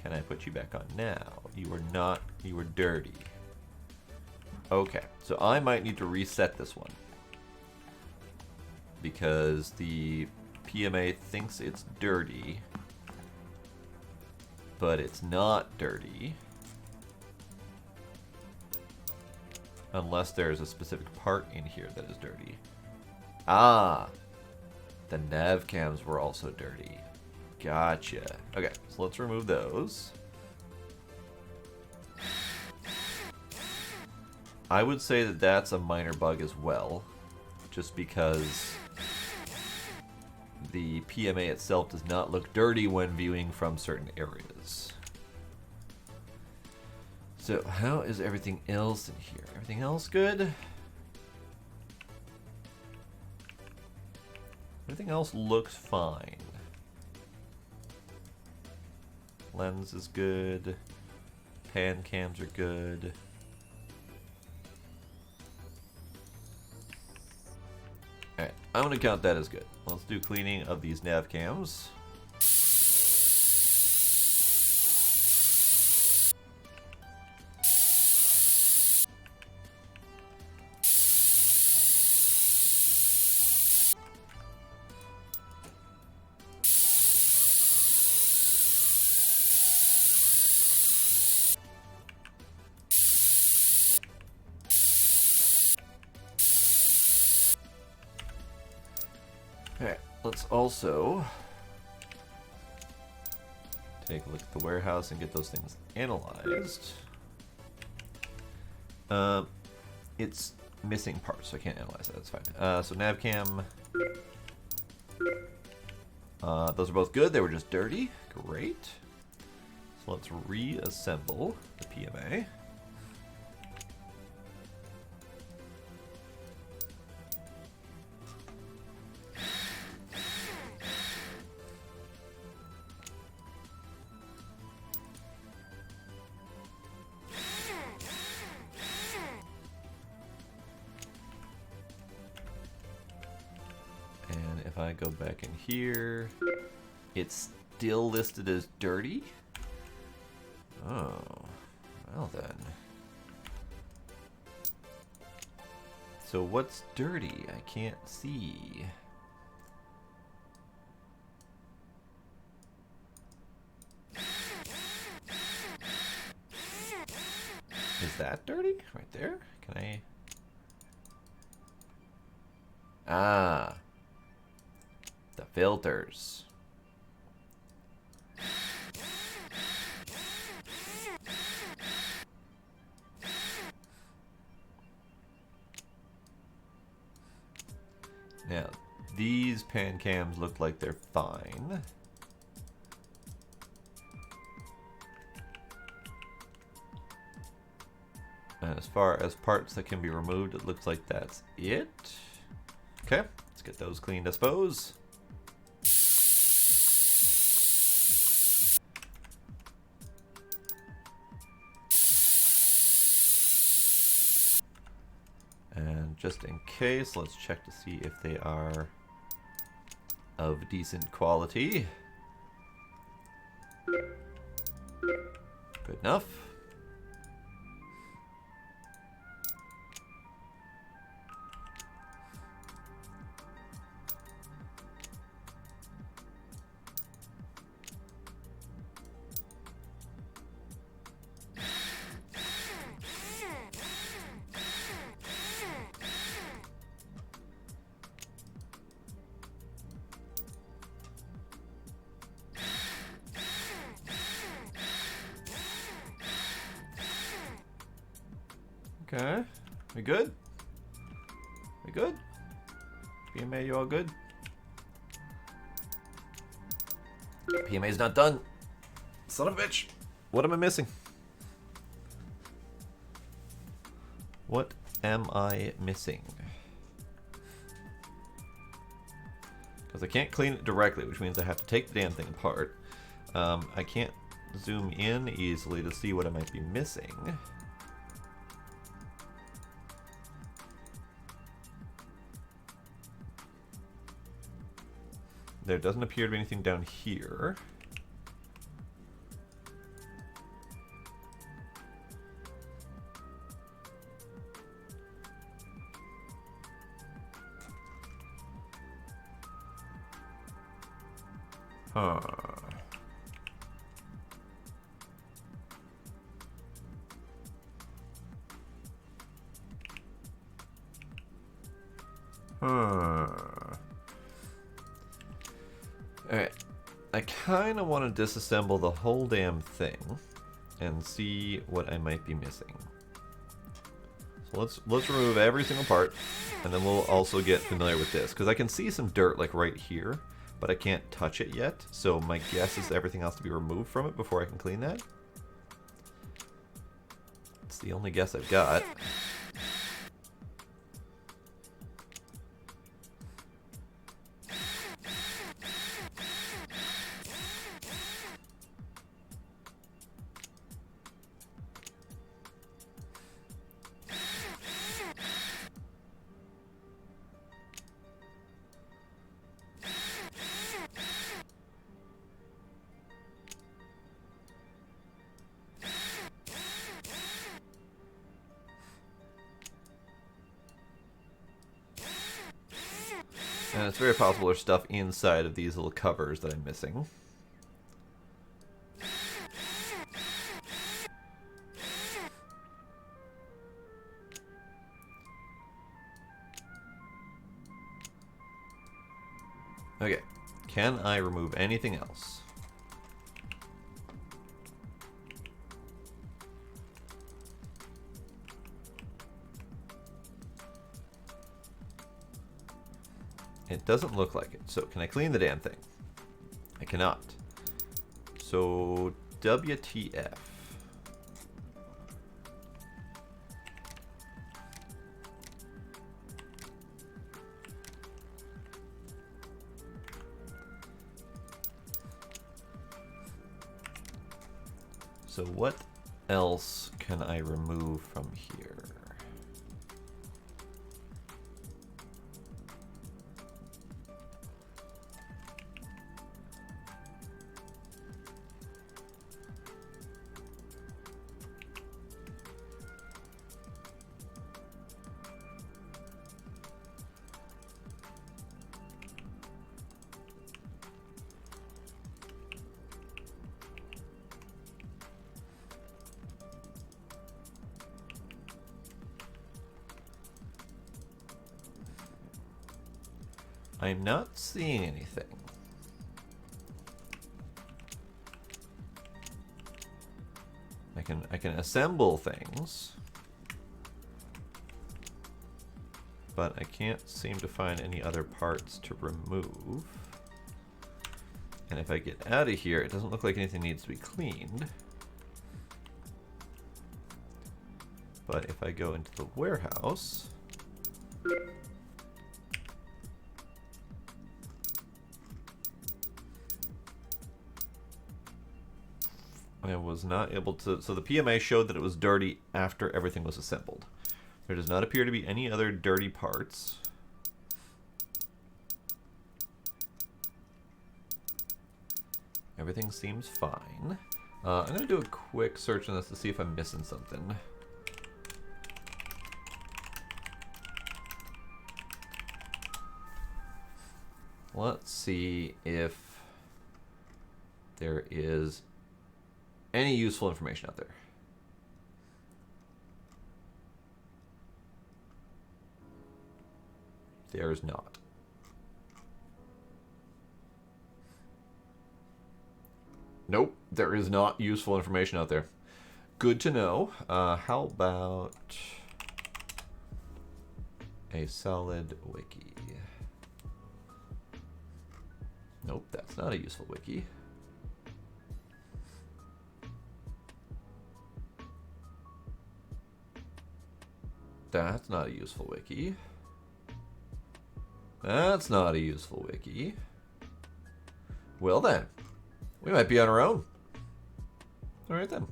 Can I put you back on now? You were not, you were dirty. Okay, so I might need to reset this one. Because the PMA thinks it's dirty. But it's not dirty. Unless there's a specific part in here that is dirty. Ah! The nav cams were also dirty. Gotcha. Okay, so let's remove those. I would say that that's a minor bug as well. Just because the PMA itself does not look dirty when viewing from certain areas. So, how is everything else in here? Everything else good? Everything else looks fine. Lens is good. Pan cams are good. Alright, I'm going to count that as good. Let's do cleaning of these nav cams. Okay, let's also take a look at the warehouse and get those things analyzed. It's missing parts, so I can't analyze that. That's fine. So navcam, those are both good. They were just dirty. Great. So let's reassemble the PMA. if I go back in here, it's still listed as dirty? Oh, well then. So what's dirty? I can't see. Is that dirty? Right there? Can I... Ah. The filters. Now, these pan cams look like they're fine. And as far as parts that can be removed, it looks like that's it. Okay, let's get those cleaned, I suppose. And just in case, let's check to see if they are of decent quality. Good enough. Okay, we good? We good? PMA, you all good? PMA's not done. Son of a bitch. What am I missing? What am I missing? Because I can't clean it directly, which means I have to take the damn thing apart. I can't zoom in easily to see what I might be missing. There doesn't appear to be anything down here. Huh. Alright, I kind of want to disassemble the whole damn thing and see what I might be missing. So let's remove every single part, and then we'll also get familiar with this, because I can see some dirt like right here, but I can't touch it yet, so my guess is everything has to be removed from it before I can clean that. It's the only guess I've got. And it's very possible there's stuff inside of these little covers that I'm missing. Okay, can I remove anything else? It doesn't look like it. So can I clean the damn thing? I cannot. So WTF. So what else can I remove from here? I'm not seeing anything. I can assemble things, but I can't seem to find any other parts to remove. And if I get out of here, it doesn't look like anything needs to be cleaned. But if I go into the warehouse, I was not able to, so the PMA showed that it was dirty after everything was assembled. There does not appear to be any other dirty parts. Everything seems fine. I'm going to do a quick search on this to see if I'm missing something. Let's see if there is any useful information out there. There's not. Nope, there is not useful information out there. Good to know. How about a solid wiki? Nope, that's not a useful wiki. That's not a useful wiki. That's not a useful wiki. Well then, we might be on our own. Alright then.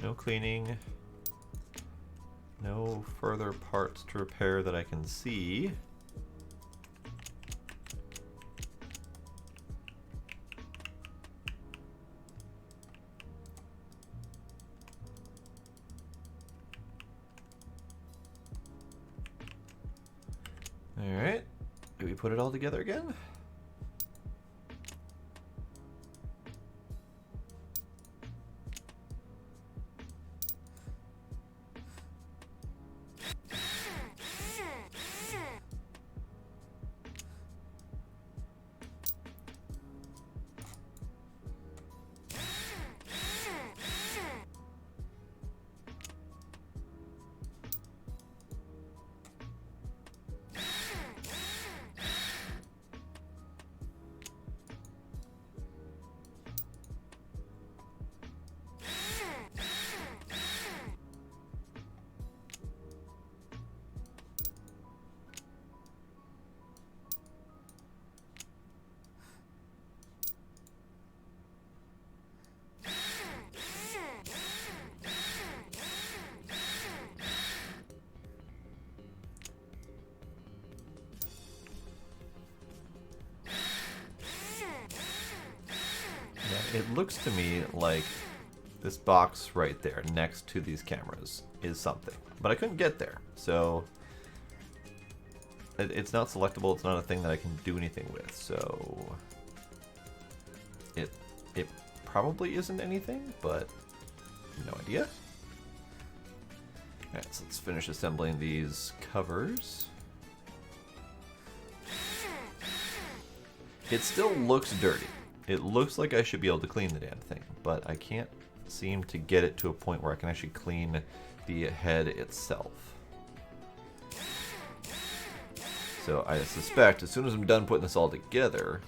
No cleaning. No further parts to repair that I can see. Alright. Do we put it all together again? It looks to me like this box right there next to these cameras is something, but I couldn't get there, so it's not selectable. It's not a thing that I can do anything with, so it probably isn't anything, but no idea. Alright, so let's finish assembling these covers. It still looks dirty. It looks like I should be able to clean the damn thing, but I can't seem to get it to a point where I can actually clean the head itself. So I suspect as soon as I'm done putting this all together,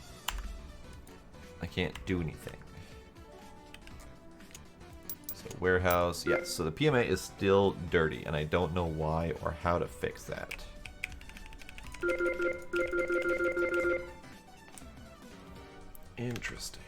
I can't do anything. So warehouse, yes, so the PMA is still dirty, and I don't know why or how to fix that. Interesting.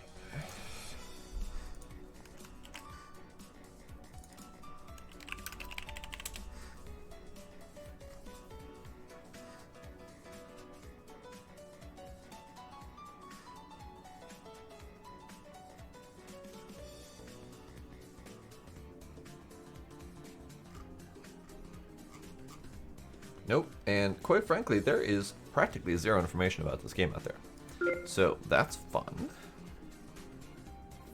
Nope. And quite frankly, there is practically zero information about this game out there. So that's fun.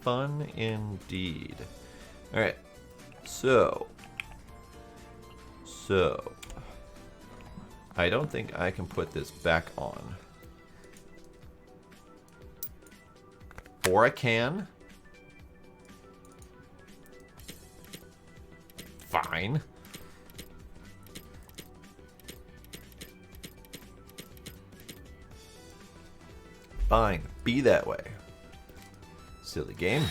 Fun indeed. Alright. So. I don't think I can put this back on. Or I can. Fine. Fine. Be that way. Silly game.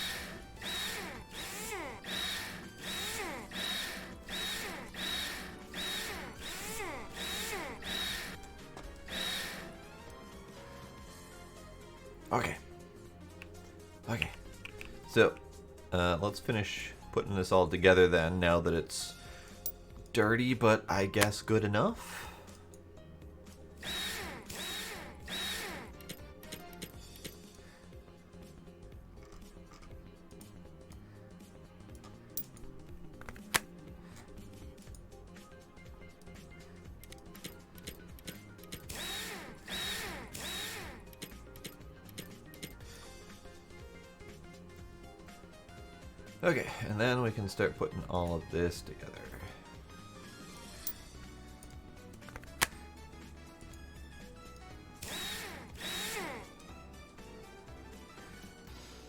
Okay. Okay. So, let's finish putting this all together then, now that it's dirty, but I guess good enough. Okay, and then we can start putting all of this together.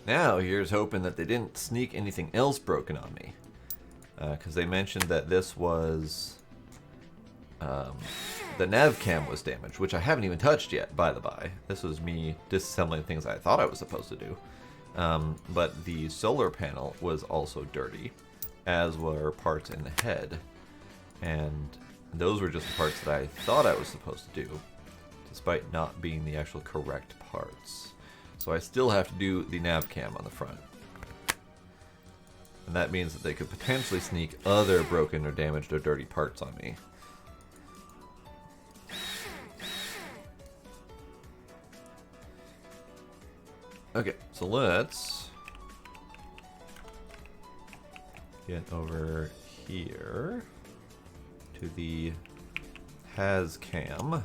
Now, here's hoping that they didn't sneak anything else broken on me. Because they mentioned that this was... the nav cam was damaged, which I haven't even touched yet, by the by. This was me disassembling things I thought I was supposed to do. But the solar panel was also dirty, as were parts in the head. And those were just the parts that I thought I was supposed to do, despite not being the actual correct parts. So I still have to do the nav cam on the front. And that means that they could potentially sneak other broken or damaged or dirty parts on me. Okay, so let's get over here to the has cam.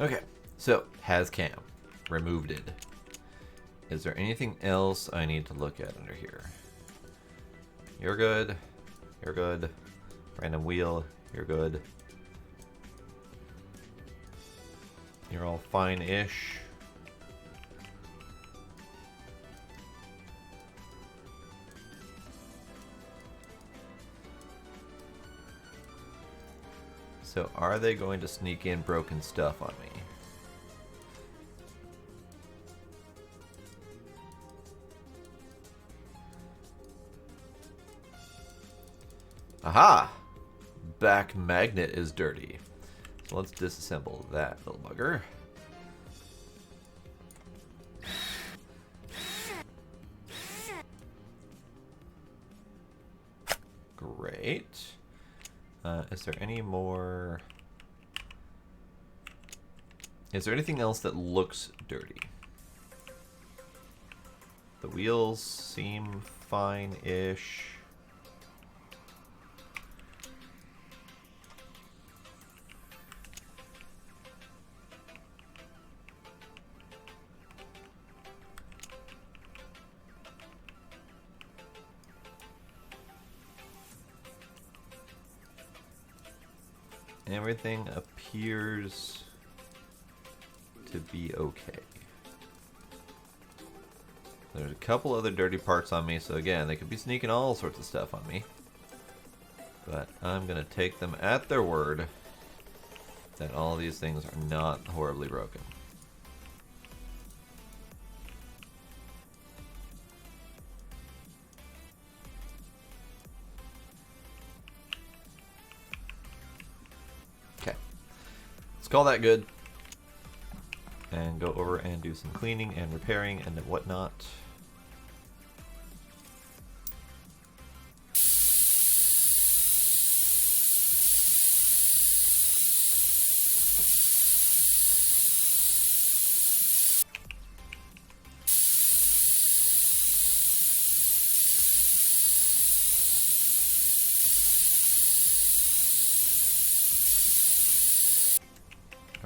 Okay, so has cam removed it. Is there anything else I need to look at under here? You're good. You're good. Random wheel. You're good. You're all fine-ish. So are they going to sneak in broken stuff on me? Aha! Back magnet is dirty. So let's disassemble that little bugger. Great. Is there any more? Is there anything else that looks dirty? The wheels seem fine-ish. Everything appears to be okay. There's a couple other dirty parts on me, so again, they could be sneaking all sorts of stuff on me. But I'm going to take them at their word that all these things are not horribly broken. Call that good, and go over and do some cleaning and repairing and whatnot.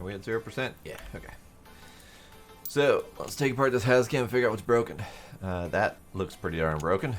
we at 0%? Yeah, okay. So, let's take apart this Hazcam and figure out what's broken. That looks pretty darn broken.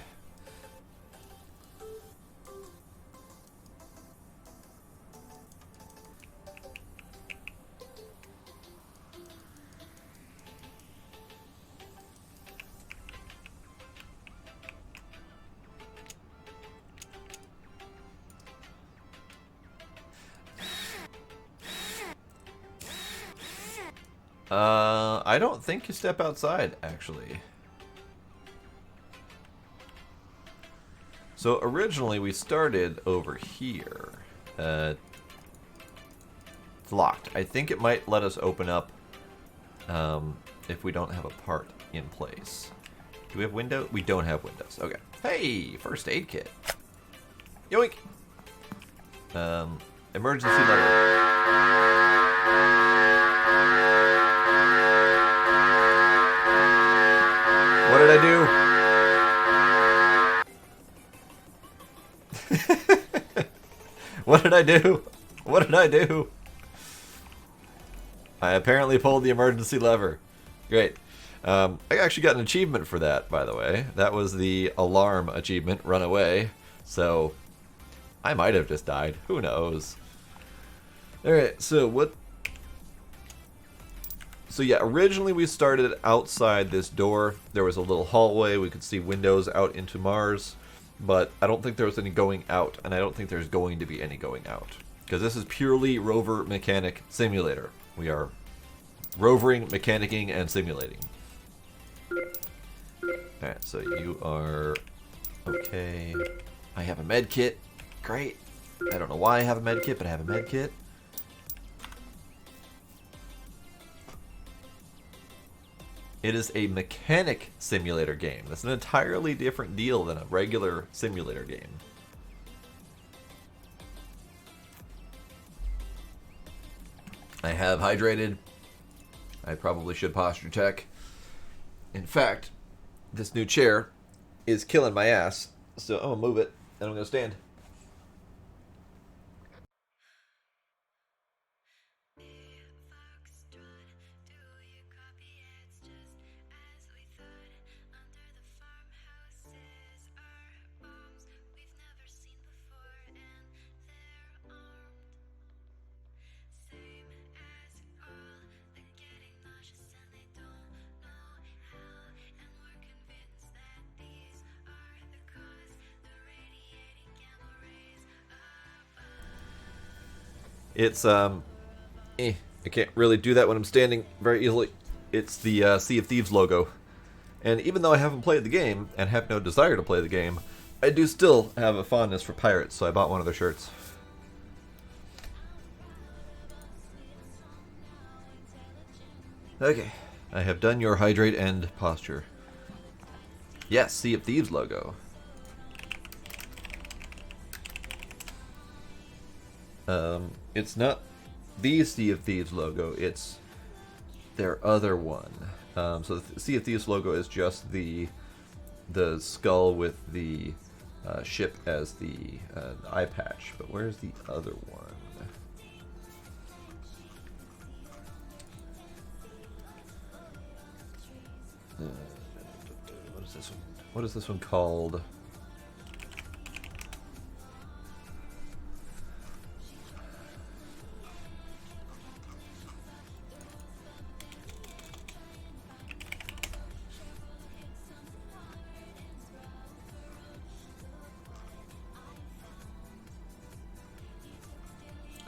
I don't think you step outside, actually. So originally we started over here. It's locked. I think it might let us open up if we don't have a part in place. Do we have windows? We don't have windows. Okay. Hey, first aid kit. Yoink! Emergency letter. What did I do? What did I do? What did I do? I apparently pulled the emergency lever. Great. I actually got an achievement for that, by the way. That was the alarm achievement, run away. So, I might have just died. Who knows? Alright, so what... So yeah, originally we started outside this door. There was a little hallway. We could see windows out into Mars. But I don't think there was any going out, and I don't think there's going to be any going out. Because this is purely Rover Mechanic Simulator. We are rovering, mechanicking, and simulating. Alright, so you are okay. I have a med kit. Great. I don't know why I have a med kit, but I have a med kit. It is a mechanic simulator game. That's an entirely different deal than a regular simulator game. I have hydrated. I probably should posture check. In fact, this new chair is killing my ass, so I'm gonna move it and I'm gonna stand. It's, I can't really do that when I'm standing very easily. It's the Sea of Thieves logo. And even though I haven't played the game, and have no desire to play the game, I do still have a fondness for pirates, so I bought one of their shirts. Okay, I have done your hydrate and posture. Yes, Sea of Thieves logo. It's not the Sea of Thieves logo, it's their other one. So the Sea of Thieves logo is just the skull with the ship as the eye patch. But where's the other one? What is this one? What is this one called?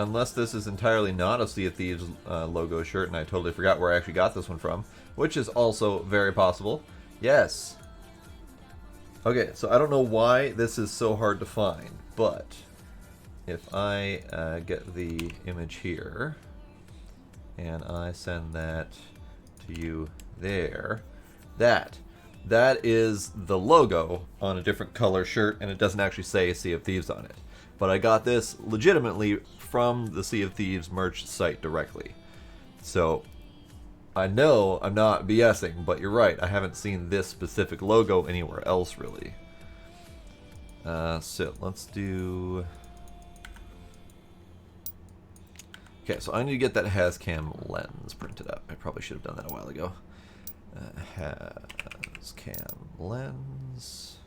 Unless this is entirely not a Sea of Thieves logo shirt and I totally forgot where I actually got this one from, which is also very possible. Yes. Okay, so I don't know why this is so hard to find, but if I get the image here and I send that to you there, that is the logo on a different color shirt, and it doesn't actually say Sea of Thieves on it. But I got this legitimately from the Sea of Thieves merch site directly. So I know I'm not BSing, but you're right. I haven't seen this specific logo anywhere else, really. So let's do... Okay, so I need to get that HazCam lens printed up. I probably should have done that a while ago. HazCam lens.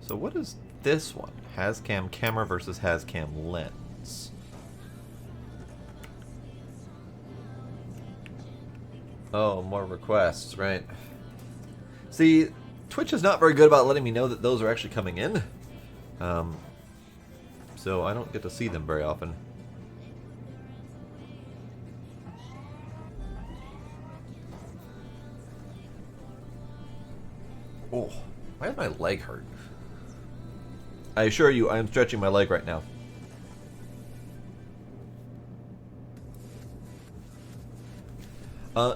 So what is this one? HazCam camera versus HazCam lens. Oh, more requests, right. See, Twitch is not very good about letting me know that those are actually coming in. So I don't get to see them very often. Oh, why does my leg hurt? I assure you, I am stretching my leg right now.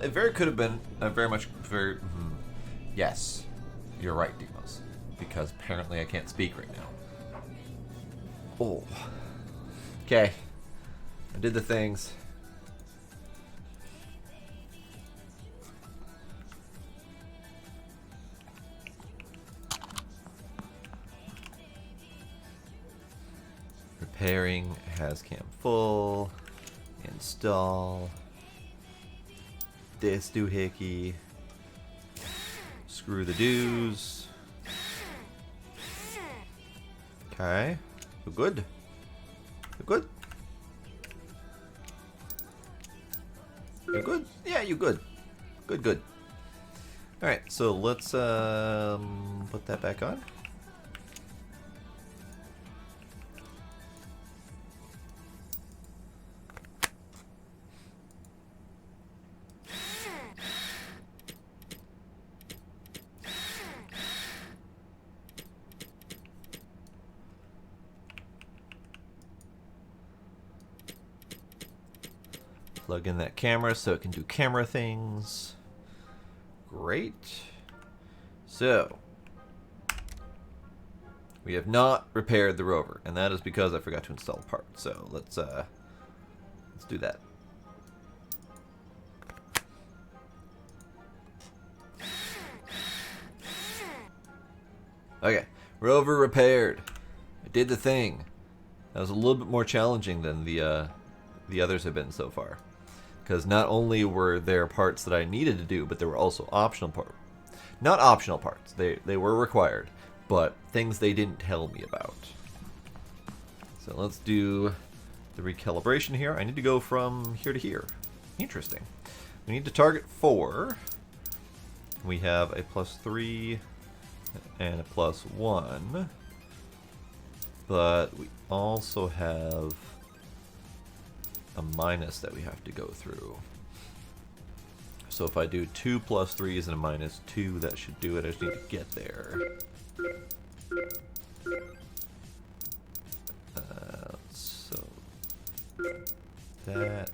It very could have been yes, you're right, Demos. Because apparently I can't speak right now. Oh. Okay. I did the things. Repairing HazCam full. Install. This doohickey. Screw the doos. Okay. We're good. You're good. You're good? Yeah, you're good. Good, good. Alright, so let's put that back on. Plug in that camera so it can do camera things. Great. So, we have not repaired the rover, and that is because I forgot to install a part. So let's do that. Okay, rover repaired. I did the thing. That was a little bit more challenging than the others have been so far. Because not only were there parts that I needed to do, but there were also optional parts. Not optional parts, they were required, but things they didn't tell me about. So let's do the recalibration here. I need to go from here to here. Interesting. We need to target 4. We have a +3 and a +1. But we also have a minus that we have to go through. So if I do 2 +3s and a -2, that should do it. I just need to get there. So that,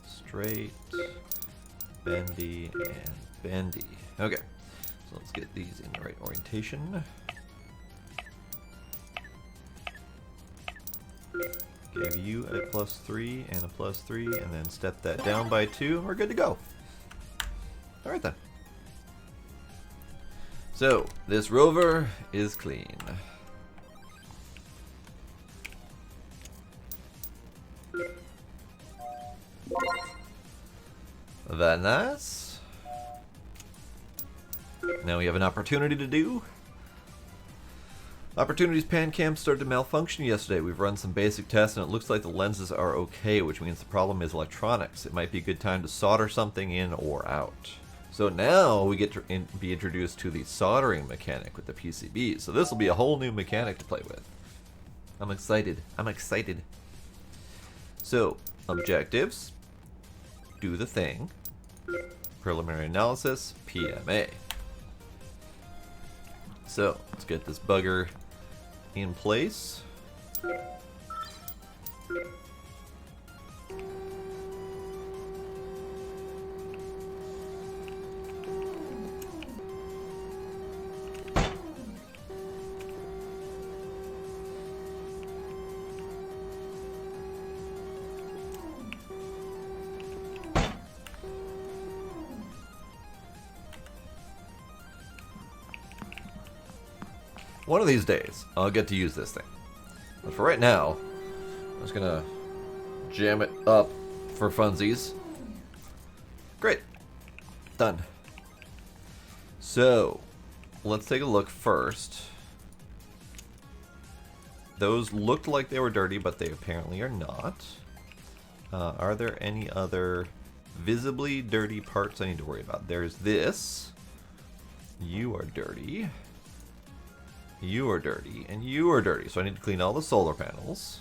straight, bendy, and bendy. Okay, so let's get these in the right orientation. Give you a +3 and a +3, and then step that down by 2, and we're good to go. Alright then. So, this rover is clean. Very nice. Now we have an opportunity to do. Opportunity's pan cam started to malfunction yesterday. We've run some basic tests and it looks like the lenses are okay, which means the problem is electronics. It might be a good time to solder something in or out. So now we get to be introduced to the soldering mechanic with the PCB. So this will be a whole new mechanic to play with. I'm excited. I'm excited. So, objectives. Do the thing. Preliminary analysis. PMA. So, let's get this bugger in place. One of these days, I'll get to use this thing. But for right now, I'm just gonna jam it up for funsies. Great. Done. So, let's take a look first. Those looked like they were dirty, but they apparently are not. Are there any other visibly dirty parts I need to worry about? There's this. You are dirty. You are dirty. And you are dirty. So I need to clean all the solar panels.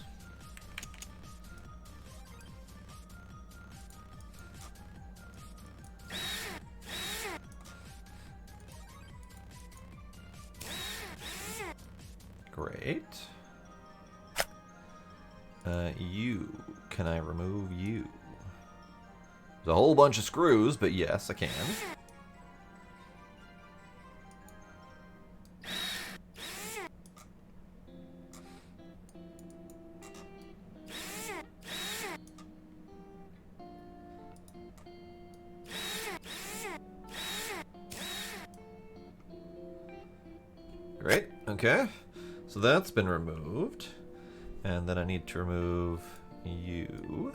Great. You. Can I remove you? There's a whole bunch of screws, but yes, I can. Great, okay. So that's been removed. And then I need to remove you.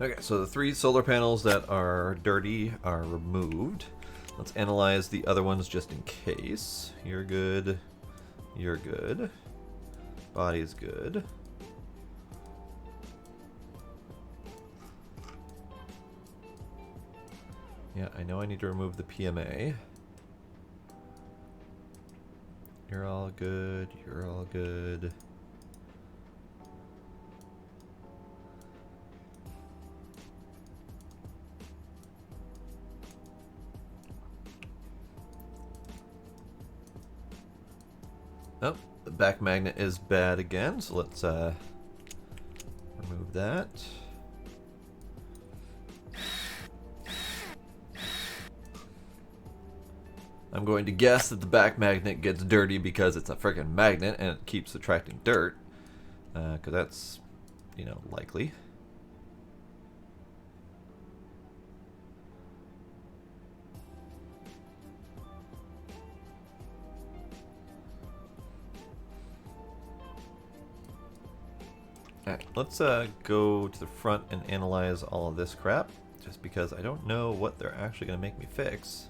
Okay, so the 3 solar panels that are dirty are removed. Let's analyze the other ones just in case. You're good. You're good. Body's good. Yeah, I know I need to remove the PMA. You're all good. You're all good. Oh, the back magnet is bad again, so let's remove that. I'm going to guess that the back magnet gets dirty because it's a freaking magnet and it keeps attracting dirt. Because that's, you know, likely. Alright, let's go to the front and analyze all of this crap, just because I don't know what they're actually going to make me fix.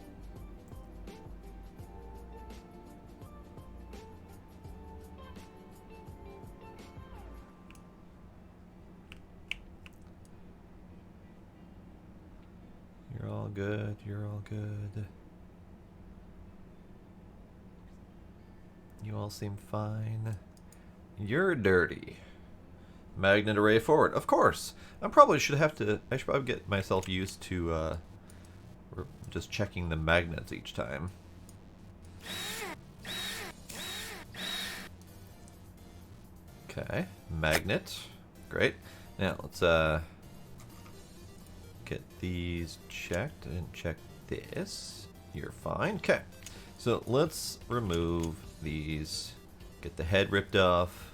You're all good, you're all good. You all seem fine. You're dirty. Magnet array forward. Of course. I should probably get myself used to just checking the magnets each time. Okay. Magnet. Great. Now let's get these checked and check this. You're fine. Okay. So let's remove these. Get the head ripped off.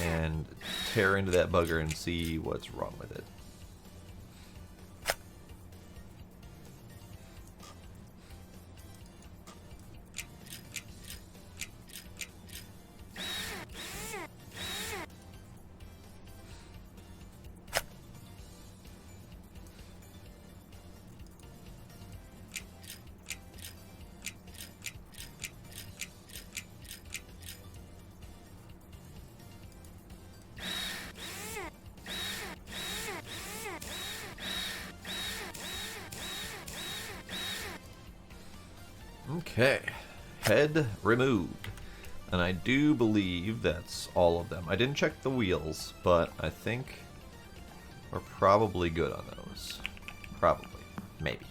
And tear into that bugger and see what's wrong with it. Okay, head removed. And I do believe that's all of them. I didn't check the wheels, but I think we're probably good on those. Probably. Maybe.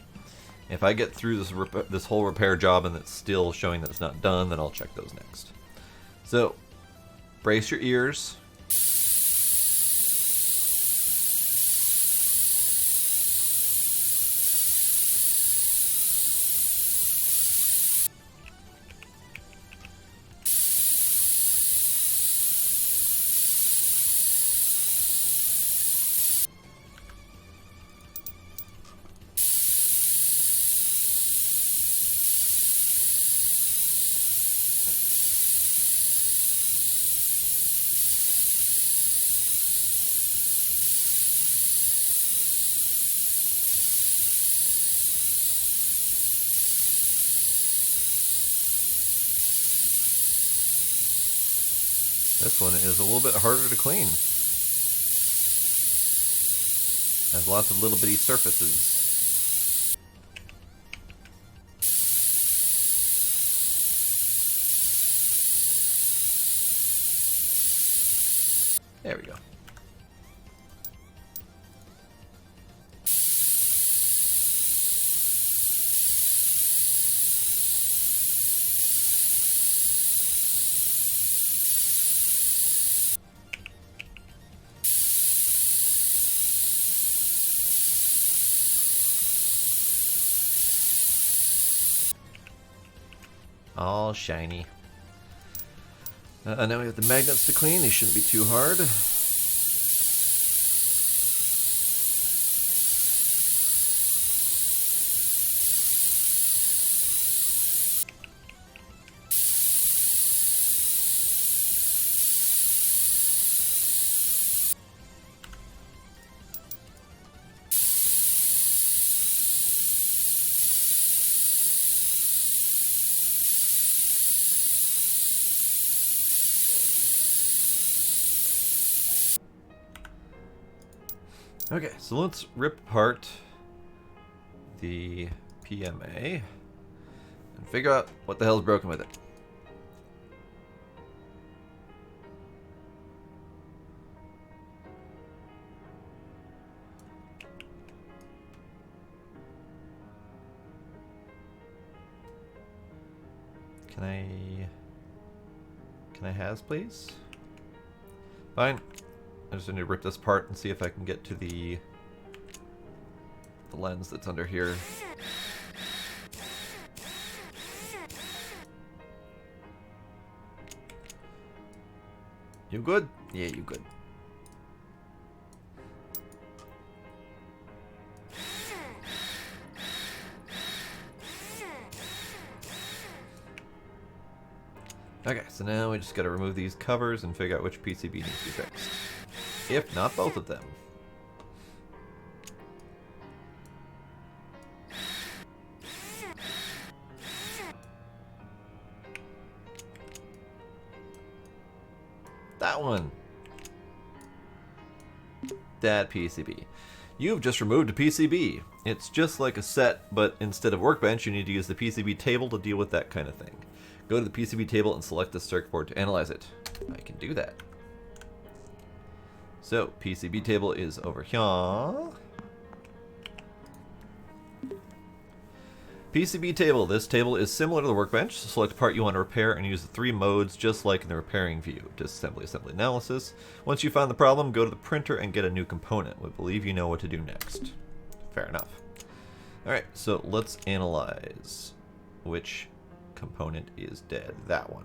If I get through this whole repair job and it's still showing that it's not done, then I'll check those next. So, brace your ears. This one is a little bit harder to clean. Has lots of little bitty surfaces. There we go. All shiny. Now we have the magnets to clean. These shouldn't be too hard. Okay, so let's rip apart the PMA and figure out what the hell's broken with it. Can I has, please? Fine. I just need to rip this apart and see if I can get to the lens that's under here. You good? Yeah, you good. Okay, so now we just gotta remove these covers and figure out which PCB needs to be fixed. If not both of them. That one. That PCB. You've just removed a PCB. It's just like a set, but instead of workbench, you need to use the PCB table to deal with that kind of thing. Go to the PCB table and select the circuit board to analyze it. I can do that. So, PCB table is over here. PCB table. This table is similar to the workbench. Select the part you want to repair and use the 3 modes just like in the repairing view. Disassembly, assembly, analysis. Once you find the problem, go to the printer and get a new component. We believe you know what to do next. Fair enough. Alright, so let's analyze which component is dead. That one.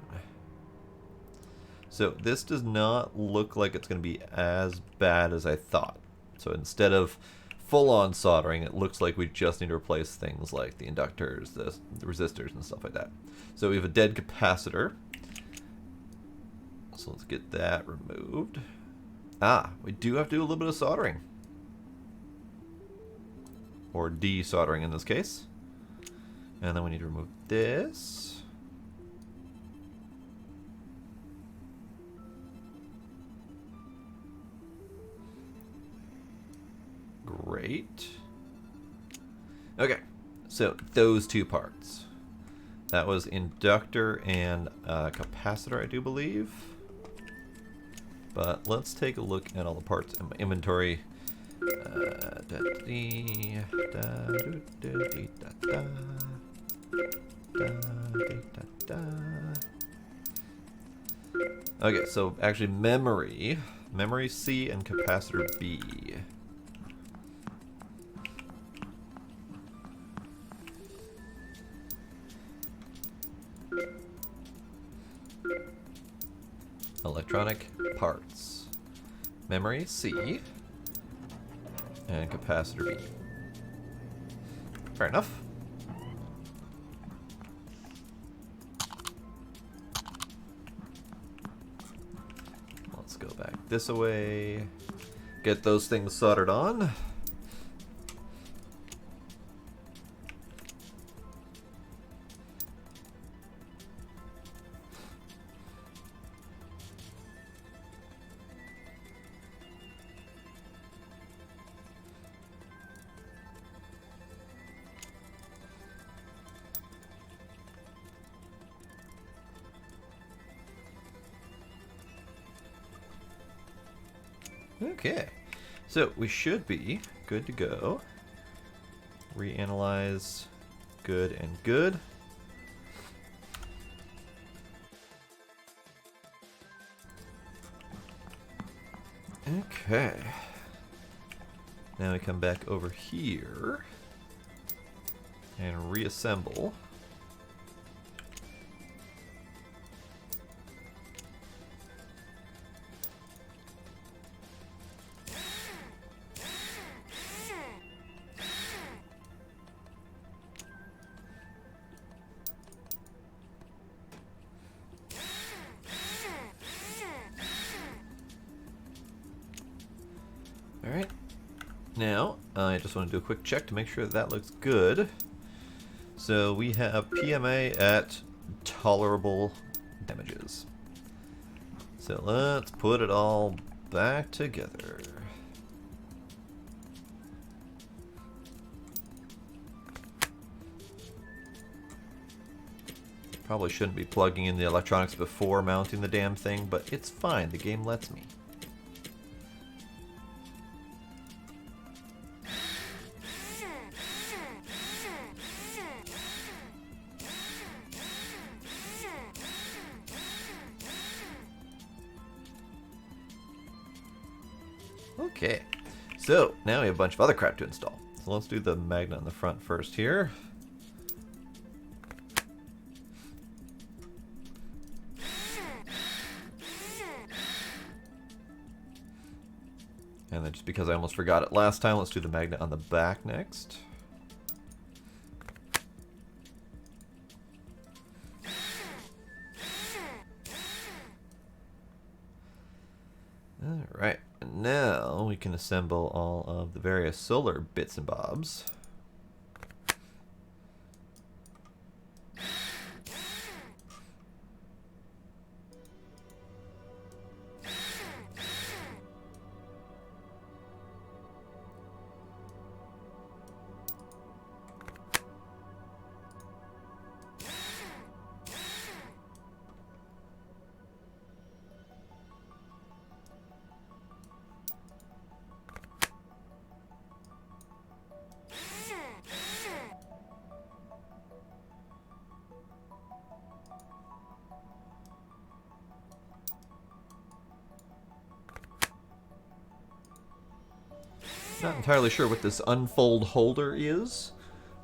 So this does not look like it's going to be as bad as I thought. So instead of full-on soldering, it looks like we just need to replace things like the inductors, the resistors, and stuff like that. So we have a dead capacitor. So let's get that removed. Ah, we do have to do a little bit of soldering. Or desoldering in this case. And then we need to remove this. Great. Okay, so those 2 parts. That was inductor and capacitor, I do believe. But let's take a look at all the parts in my inventory. Okay, so actually memory C and capacitor B. Electronic parts. Memory C and capacitor B. Fair enough. Let's go back this way. Get those things soldered on. Okay, so we should be good to go. Reanalyze, good and good. Okay, now we come back over here and reassemble. Alright, now I just want to do a quick check to make sure that looks good. So we have PMA at tolerable damages. So let's put it all back together. Probably shouldn't be plugging in the electronics before mounting the damn thing, but it's fine, the game lets me. Okay, so now we have a bunch of other crap to install. So let's do the magnet on the front first here. And then just because I almost forgot it last time, let's do the magnet on the back next. Alright, and now we can assemble all of the various solar bits and bobs. Not entirely sure what this unfold holder is.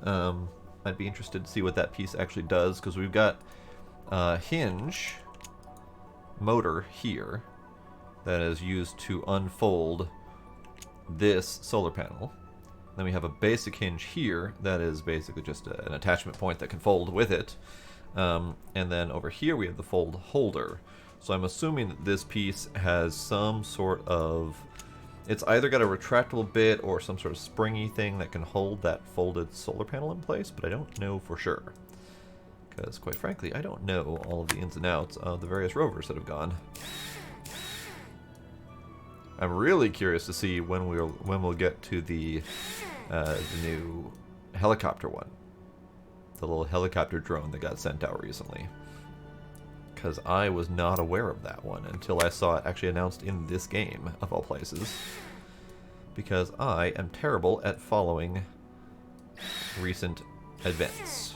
I'd be interested to see what that piece actually does, because we've got a hinge motor here that is used to unfold this solar panel. Then we have a basic hinge here that is basically just an attachment point that can fold with it. And then over here we have the fold holder. So I'm assuming that this piece has some sort of... It's either got a retractable bit or some sort of springy thing that can hold that folded solar panel in place, but I don't know for sure. Because, quite frankly, I don't know all of the ins and outs of the various rovers that have gone. I'm really curious to see when we'll get to the new helicopter one. the little helicopter drone that got sent out recently. Because I was not aware of that one until I saw it actually announced in this game, of all places. Because I am terrible at following recent events.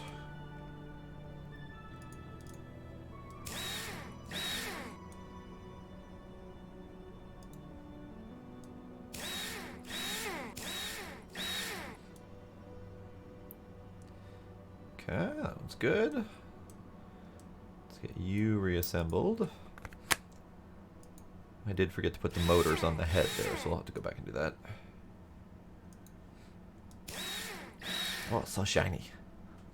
Okay, that one's good. Let's get you reassembled. I did forget to put the motors on the head there, so I'll have to go back and do that. Oh, so shiny.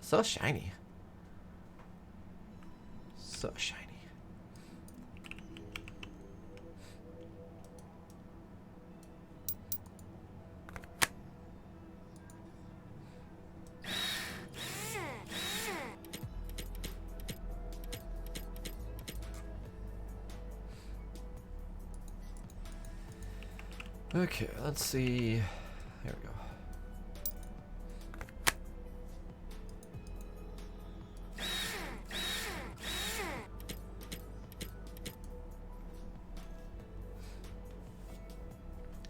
So shiny. So shiny. Okay, let's see. There we go.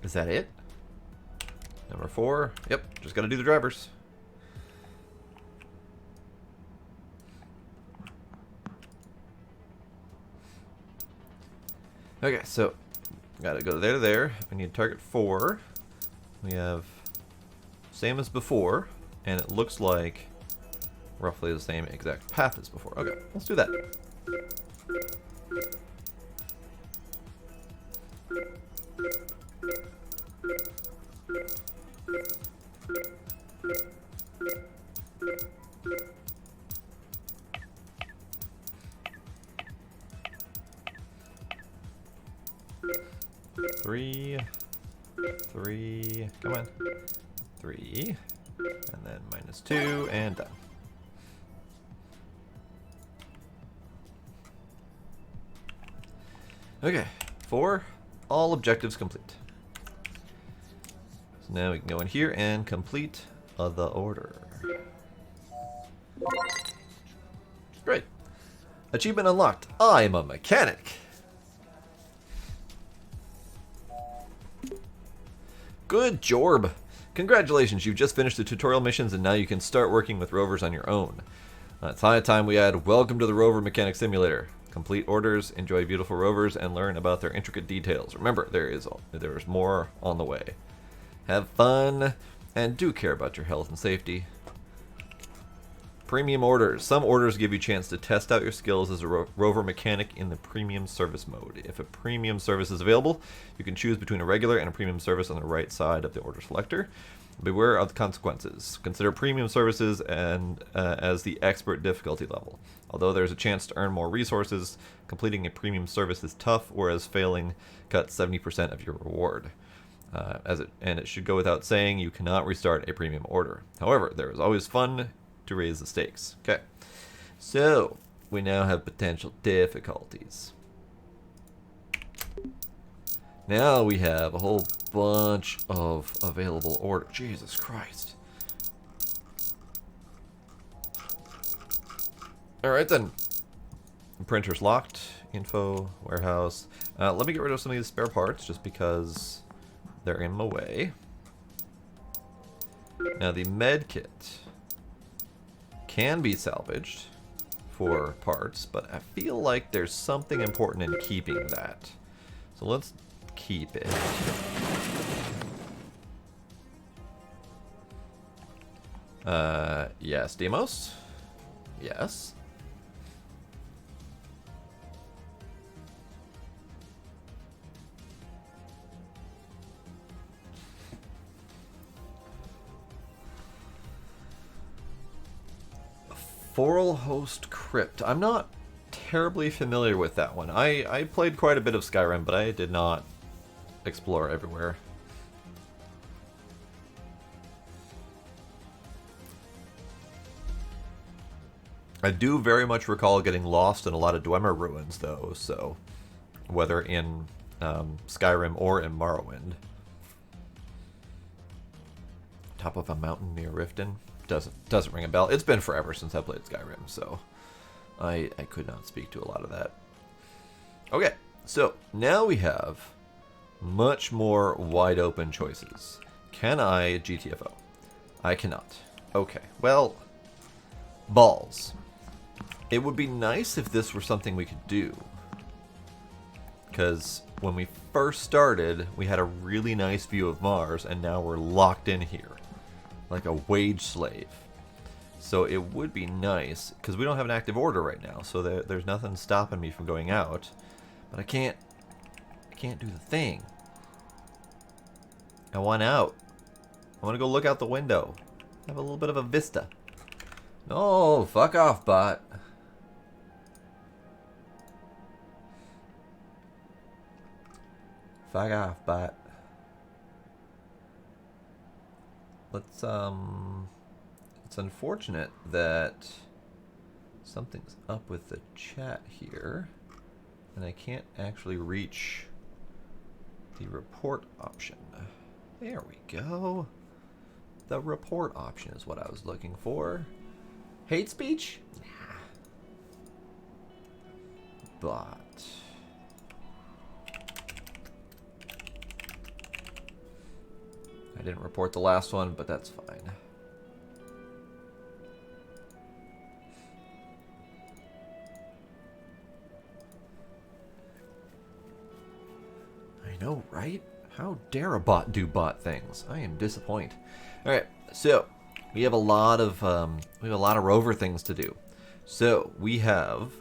Is that it? Number 4. Yep, just gotta do the drivers. Okay, so gotta go there to there. We need target 4. We have same as before, and it looks like roughly the same exact path as before. Okay, let's do that. Three, come on. 3, and then -2, and done. Okay, 4, all objectives complete. So now we can go in here and complete the order. Great. Achievement unlocked. I'm a mechanic. Good job. Congratulations, you've just finished the tutorial missions and now you can start working with rovers on your own. It's high time we add welcome to the Rover Mechanic Simulator. Complete orders, enjoy beautiful rovers, and learn about their intricate details. Remember, there is more on the way. Have fun, and do care about your health and safety. Premium orders. Some orders give you a chance to test out your skills as a rover mechanic in the premium service mode. If a premium service is available, you can choose between a regular and a premium service on the right side of the order selector. Beware of the consequences. Consider premium services and as the expert difficulty level. Although there's a chance to earn more resources, completing a premium service is tough, whereas failing cuts 70% of your reward. And it should go without saying, you cannot restart a premium order. However, there is always fun to raise the stakes. Okay, so we now have potential difficulties. Now we have a whole bunch of available orders. Jesus Christ. Alright then. The printer's locked. Info, warehouse. Let me get rid of some of these spare parts just because they're in my way. Now the med kit can be salvaged for parts, but I feel like there's something important in keeping that. So let's keep it. Yes, Demos? Yes. Foral Host Crypt. I'm not terribly familiar with that one. I played quite a bit of Skyrim, but I did not explore everywhere. I do very much recall getting lost in a lot of Dwemer ruins, though, so whether in Skyrim or in Morrowind. Top of a mountain near Riften. doesn't ring a bell. It's been forever since I played Skyrim, so I could not speak to a lot of that. Okay, so now we have much more wide open choices. Can I GTFO? I cannot. Okay, well, balls. It would be nice if this were something we could do. Because when we first started, we had a really nice view of Mars, and now we're locked in here. Like a wage slave. So it would be nice, because we don't have an active order right now, so there's nothing stopping me from going out. But I can't do the thing. I want out. I want to go look out the window. Have a little bit of a vista. No, fuck off, bot. Fuck off, bot. Let's, it's unfortunate that something's up with the chat here, and I can't actually reach the report option. There we go. The report option is what I was looking for. Hate speech? Nah. But I didn't report the last one, but that's fine. I know, right? How dare a bot do bot things? I am disappointed. All right, so we have a lot of rover things to do. So we have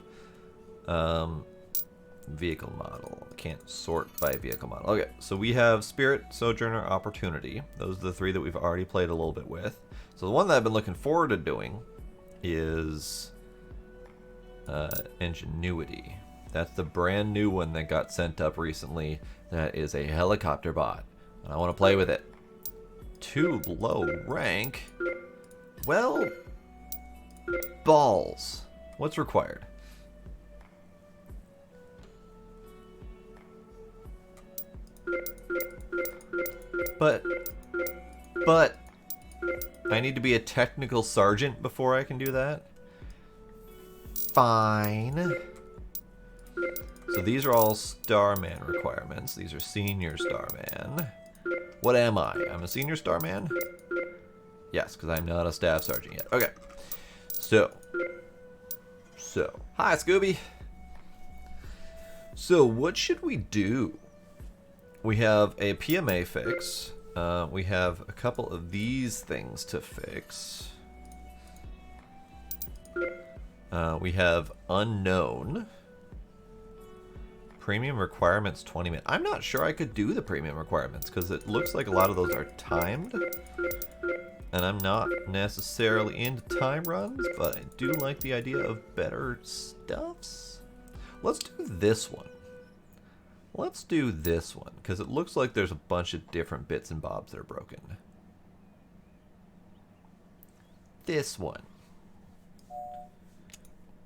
vehicle model. Can't sort by vehicle model. Okay, so we have Spirit, Sojourner, Opportunity. Those are the three that we've already played a little bit with. So the one that I've been looking forward to doing is Ingenuity. That's the brand new one that got sent up recently. That is a helicopter bot. And I want to play with it. Too low rank? Well, balls. What's required? But I need to be a technical sergeant before I can do that? Fine. So these are all Starman requirements. These are Senior Starman. What am I? I'm a Senior Starman? Yes, because I'm not a Staff Sergeant yet. Okay. So. Hi, Scooby. So, what should we do? We have a PMA fix. We have a couple of these things to fix. We have Unknown. Premium requirements 20 minutes. I'm not sure I could do the premium requirements because it looks like a lot of those are timed. And I'm not necessarily into time runs, but I do like the idea of better stuffs. Let's do this one. Let's do this one because it looks like there's a bunch of different bits and bobs that are broken. This one.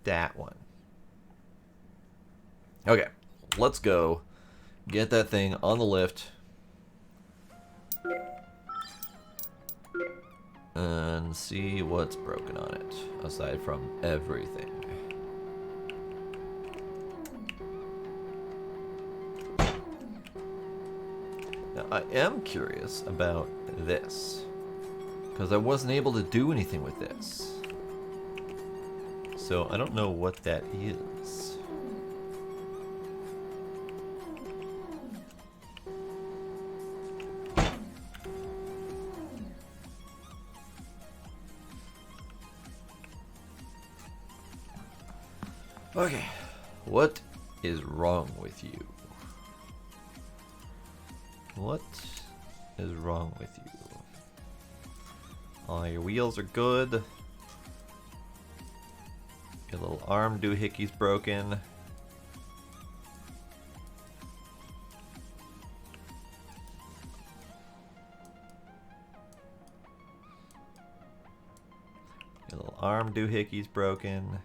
That one. Okay. Let's go get that thing on the lift and see what's broken on it, aside from everything. Now, I am curious about this, because I wasn't able to do anything with this. So I don't know what that is. Okay, what is wrong with you? What is wrong with you? All your wheels are good. Your little arm doohickey's broken. Your little arm doohickey's broken.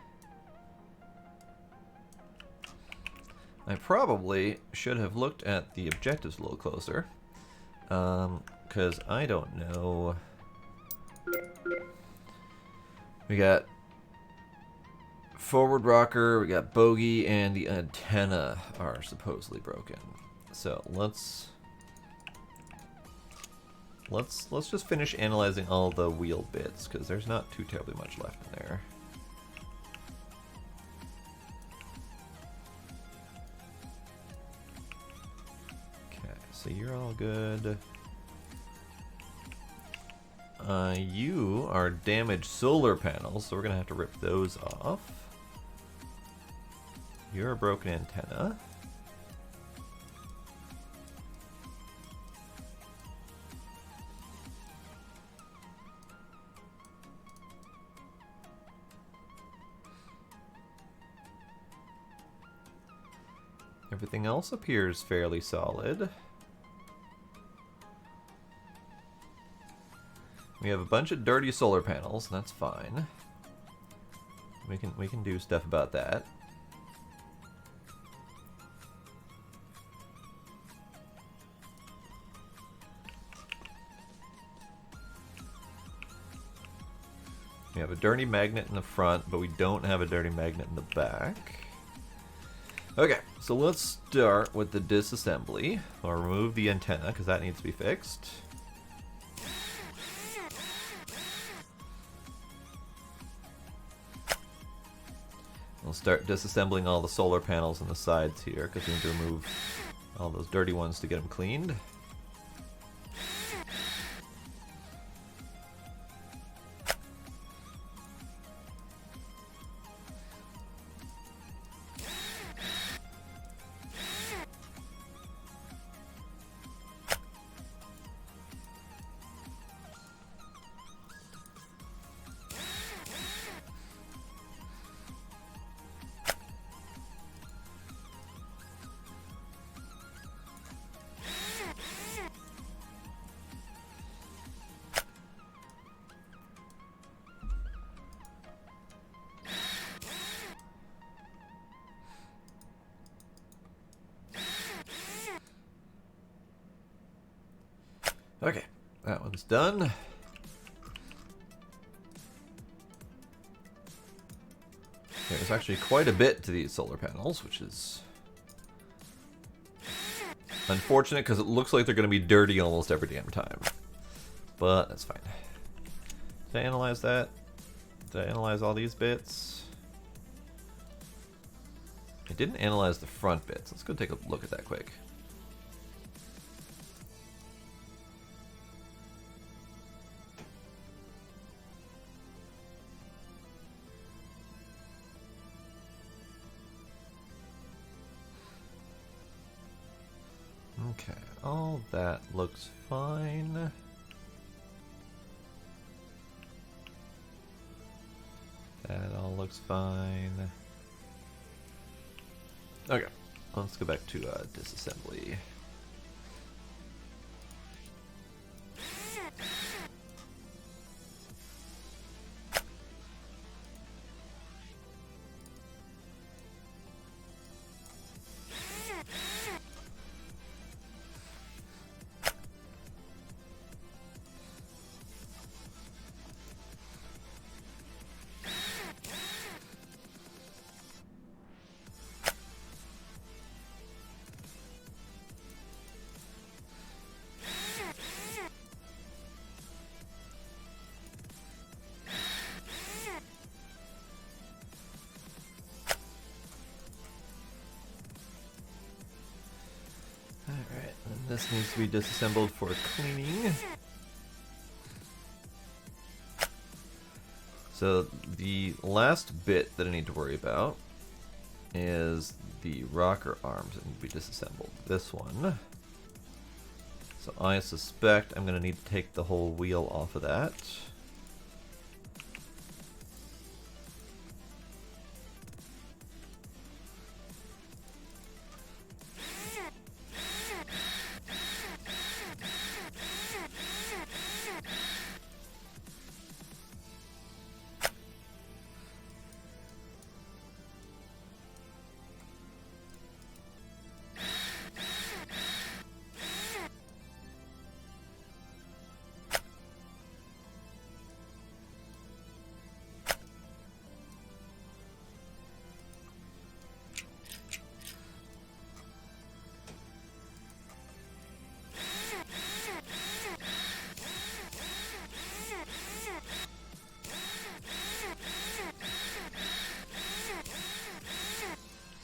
I probably should have looked at the objectives a little closer, because I don't know We got forward rocker, we got bogey, and the antenna are supposedly broken. So let's just finish analyzing all the wheel bits, because there's not too terribly much left in there. Okay, so you're all good. You are damaged solar panels, so we're gonna have to rip those off. You're a broken antenna. Everything else appears fairly solid. We have a bunch of dirty solar panels, and that's fine. We can do stuff about that. We have a dirty magnet in the front, but we don't have a dirty magnet in the back. Okay, so let's start with the disassembly. I'll remove the antenna, because that needs to be fixed. We'll start disassembling all the solar panels on the sides here, because we need to remove all those dirty ones to get them cleaned. Okay, that one's done. There's actually quite a bit to these solar panels, which is unfortunate because it looks like they're going to be dirty almost every damn time. But that's fine. Did I analyze that? Did I analyze all these bits? I didn't analyze the front bits. Let's go take a look at that quick. Okay, all that looks fine. That all looks fine. Okay, let's go back to disassembly. Alright, and this needs to be disassembled for cleaning. So the last bit that I need to worry about is the rocker arms that need to be disassembled. This one. So I suspect I'm going to need to take the whole wheel off of that.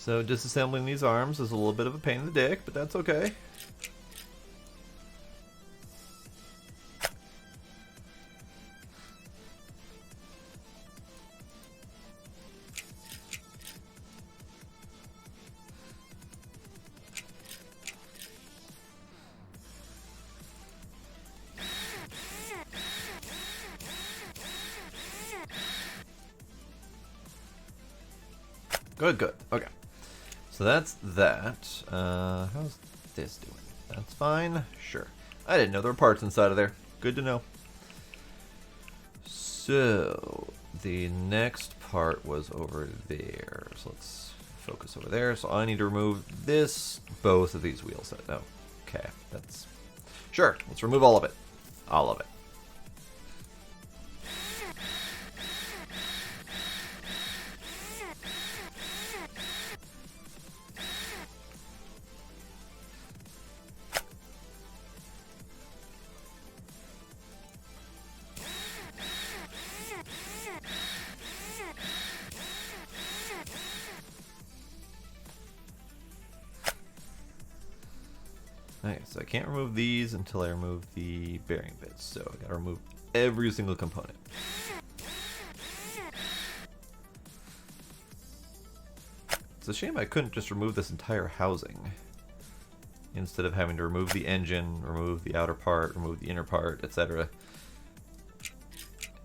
So disassembling these arms is a little bit of a pain in the dick, but that's okay. Good, good. Okay. So that's that. How's this doing? That's fine. Sure. I didn't know there were parts inside of there. Good to know. So the next part was over there. So let's focus over there. So I need to remove this, both of these wheels. No. Okay. That's sure. Let's remove all of it. All of it. Okay, so I can't remove these until I remove the bearing bits, so I gotta remove every single component. It's a shame I couldn't just remove this entire housing instead of having to remove the engine, remove the outer part, remove the inner part, etc.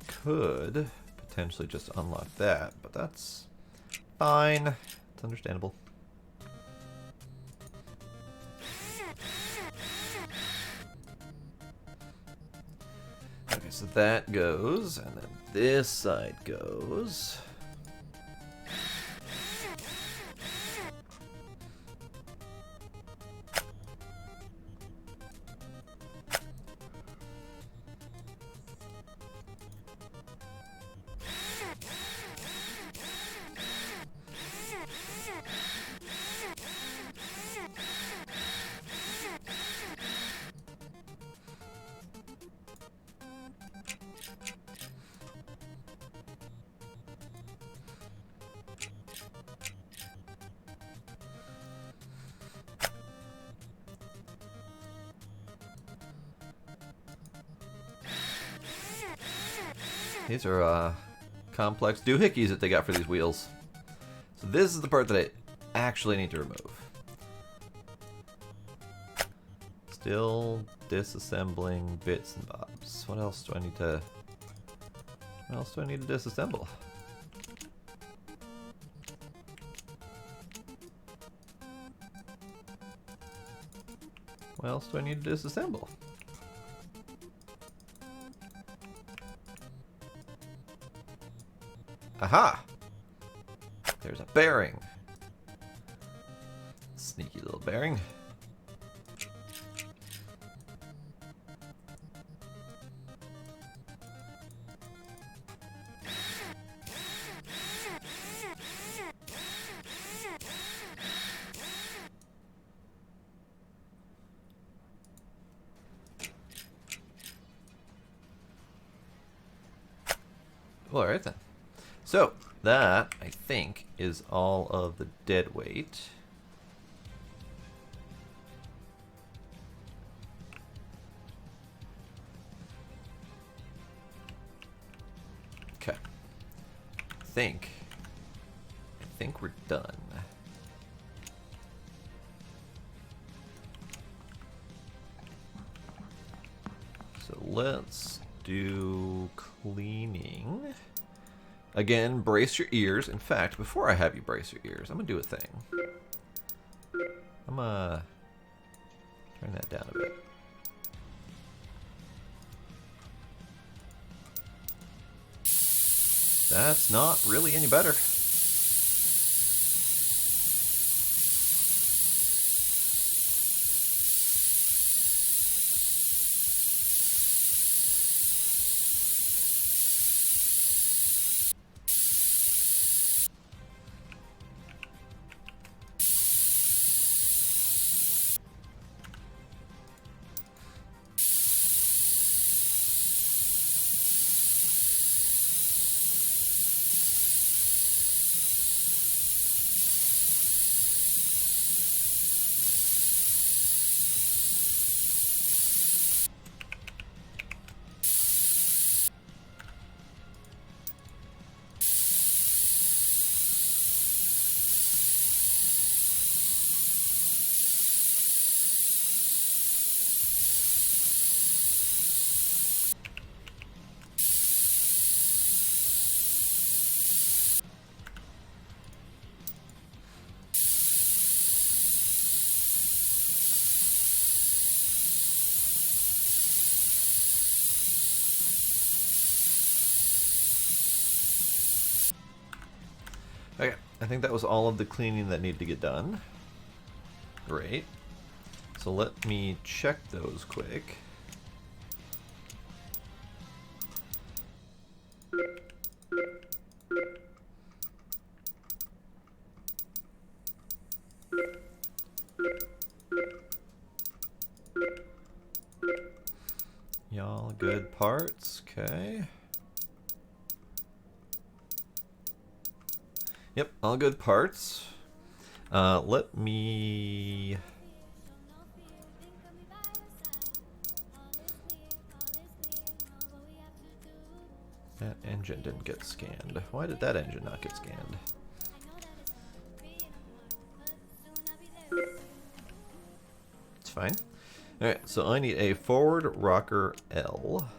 Could potentially just unlock that, but that's fine. It's understandable. Okay, so that goes, and then this side goes. These are complex doohickeys that they got for these wheels. So this is the part that I actually need to remove. Still disassembling bits and bobs. What else do I need to... What else do I need to disassemble? What else do I need to disassemble? Aha! There's a bearing. Sneaky little bearing. Well, alright then. So, that, I think, is all of the dead weight. Okay. I think we're done. So let's do cleaning. Again, brace your ears. In fact, before I have you brace your ears, I'm gonna do a thing. I'm gonna turn that down a bit. That's not really any better. I think that was all of the cleaning that needed to get done. Great. So let me check those quick. Y'all good parts, okay. Yep, all good parts. Let me... That engine didn't get scanned. Why did that engine not get scanned? It's fine. Alright, so I need a forward rocker L.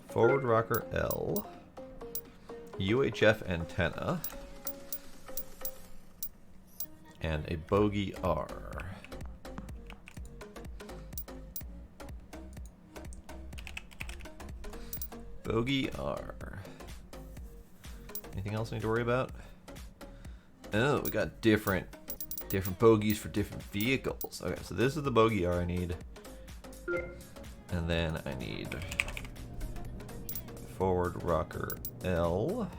Forward rocker L. UHF antenna. And a bogey R. Bogey R. Anything else I need to worry about? Oh, we got different bogies for different vehicles. Okay, so this is the bogey R I need. And then I need forward rocker L.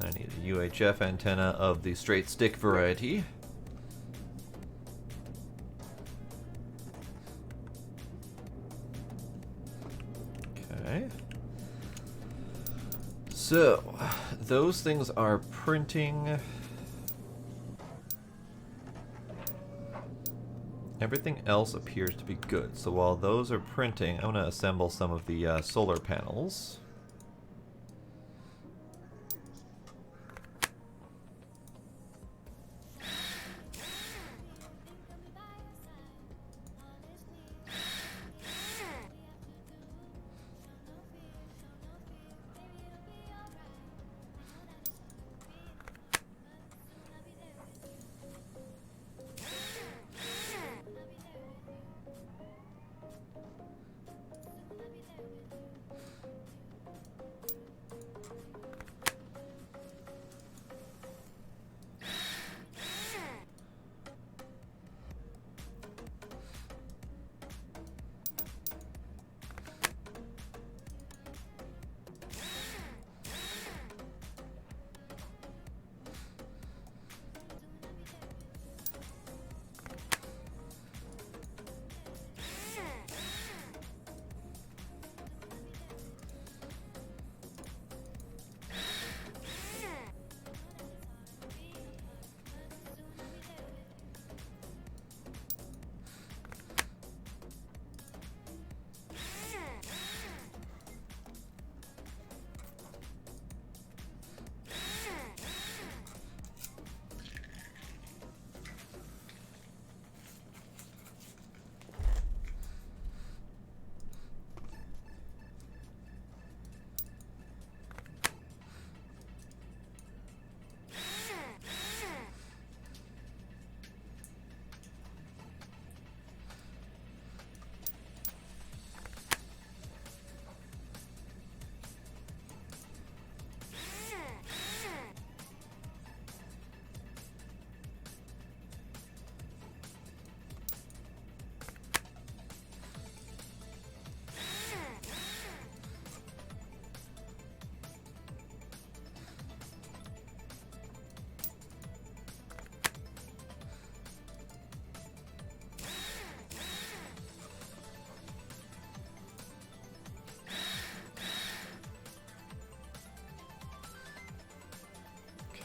I need a UHF antenna of the straight stick variety. Okay. So, those things are printing. Everything else appears to be good. So while those are printing, I'm going to assemble some of the solar panels.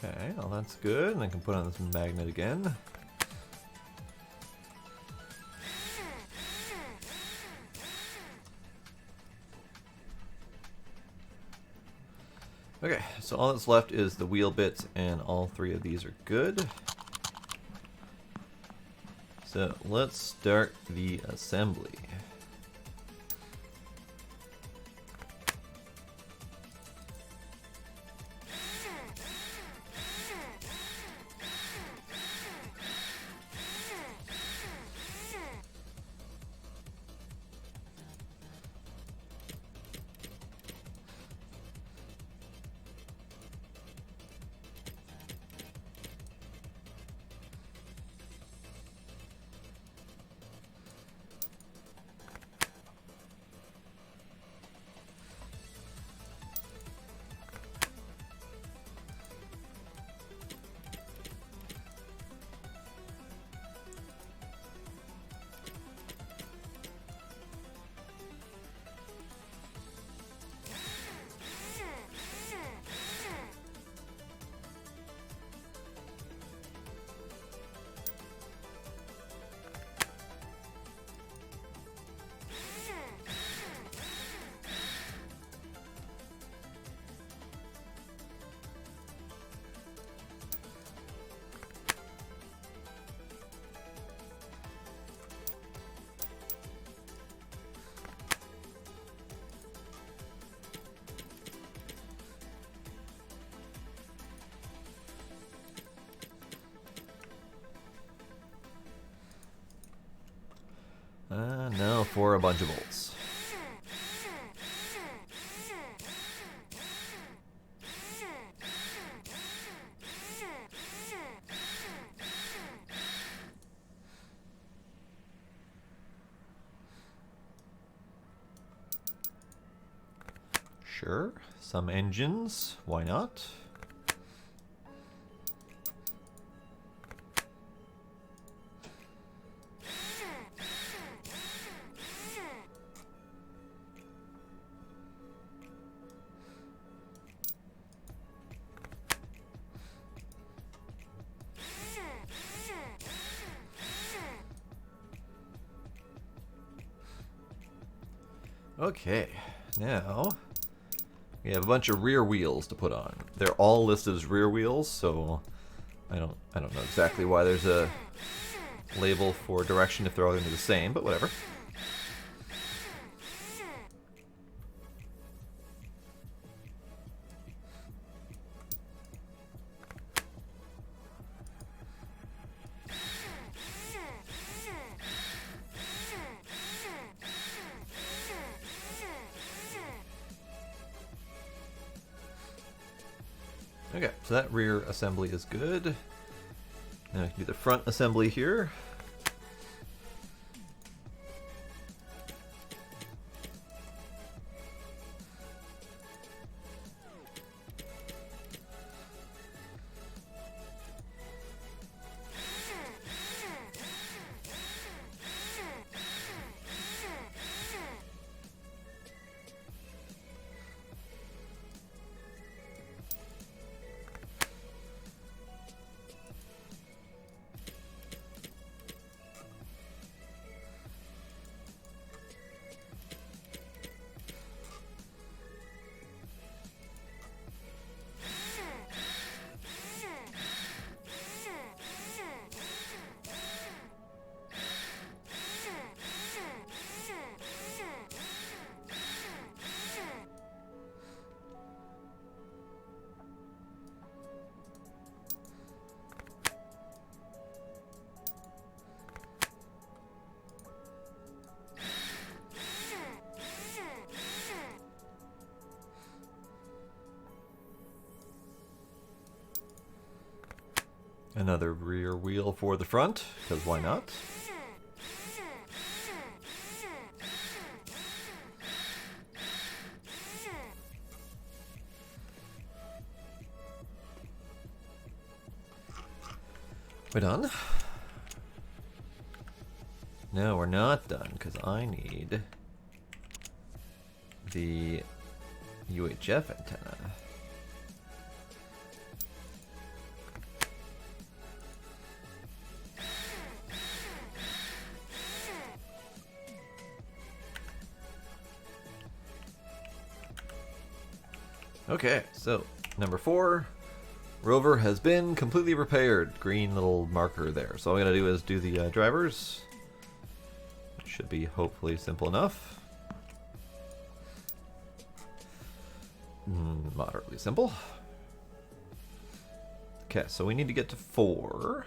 Okay, well that's good, and I can put on this magnet again. Okay, so all that's left is the wheel bits, and all three of these are good. So let's start the assembly. Now for a bunch of bolts. Sure, some engines, why not? Okay, now we have a bunch of rear wheels to put on. They're all listed as rear wheels, so I don't know exactly why there's a label for direction if they're all going to be the same, but whatever. Okay, so that rear assembly is good. Now I can do the front assembly here. Another rear wheel for the front, because why not? We're done. No, we're not done, because I need the UHF antenna. Okay, so number 4, Rover has been completely repaired. Green little marker there. So all I'm gonna do is do the drivers. It should be hopefully simple enough. Moderately simple. Okay, so we need to get to 4.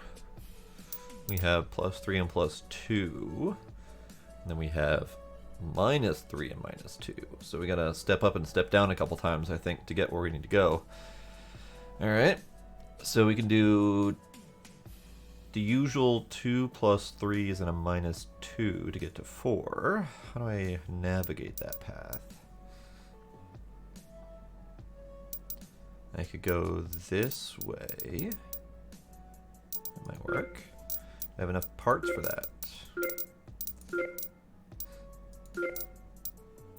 We have +3 and +2. And then we have -3 and -2. So we gotta step up and step down a couple times, I think, to get where we need to go. Alright, so we can do the usual 2 +3s and a -2 to get to 4. How do I navigate that path? I could go this way. That might work. I have enough parts for that.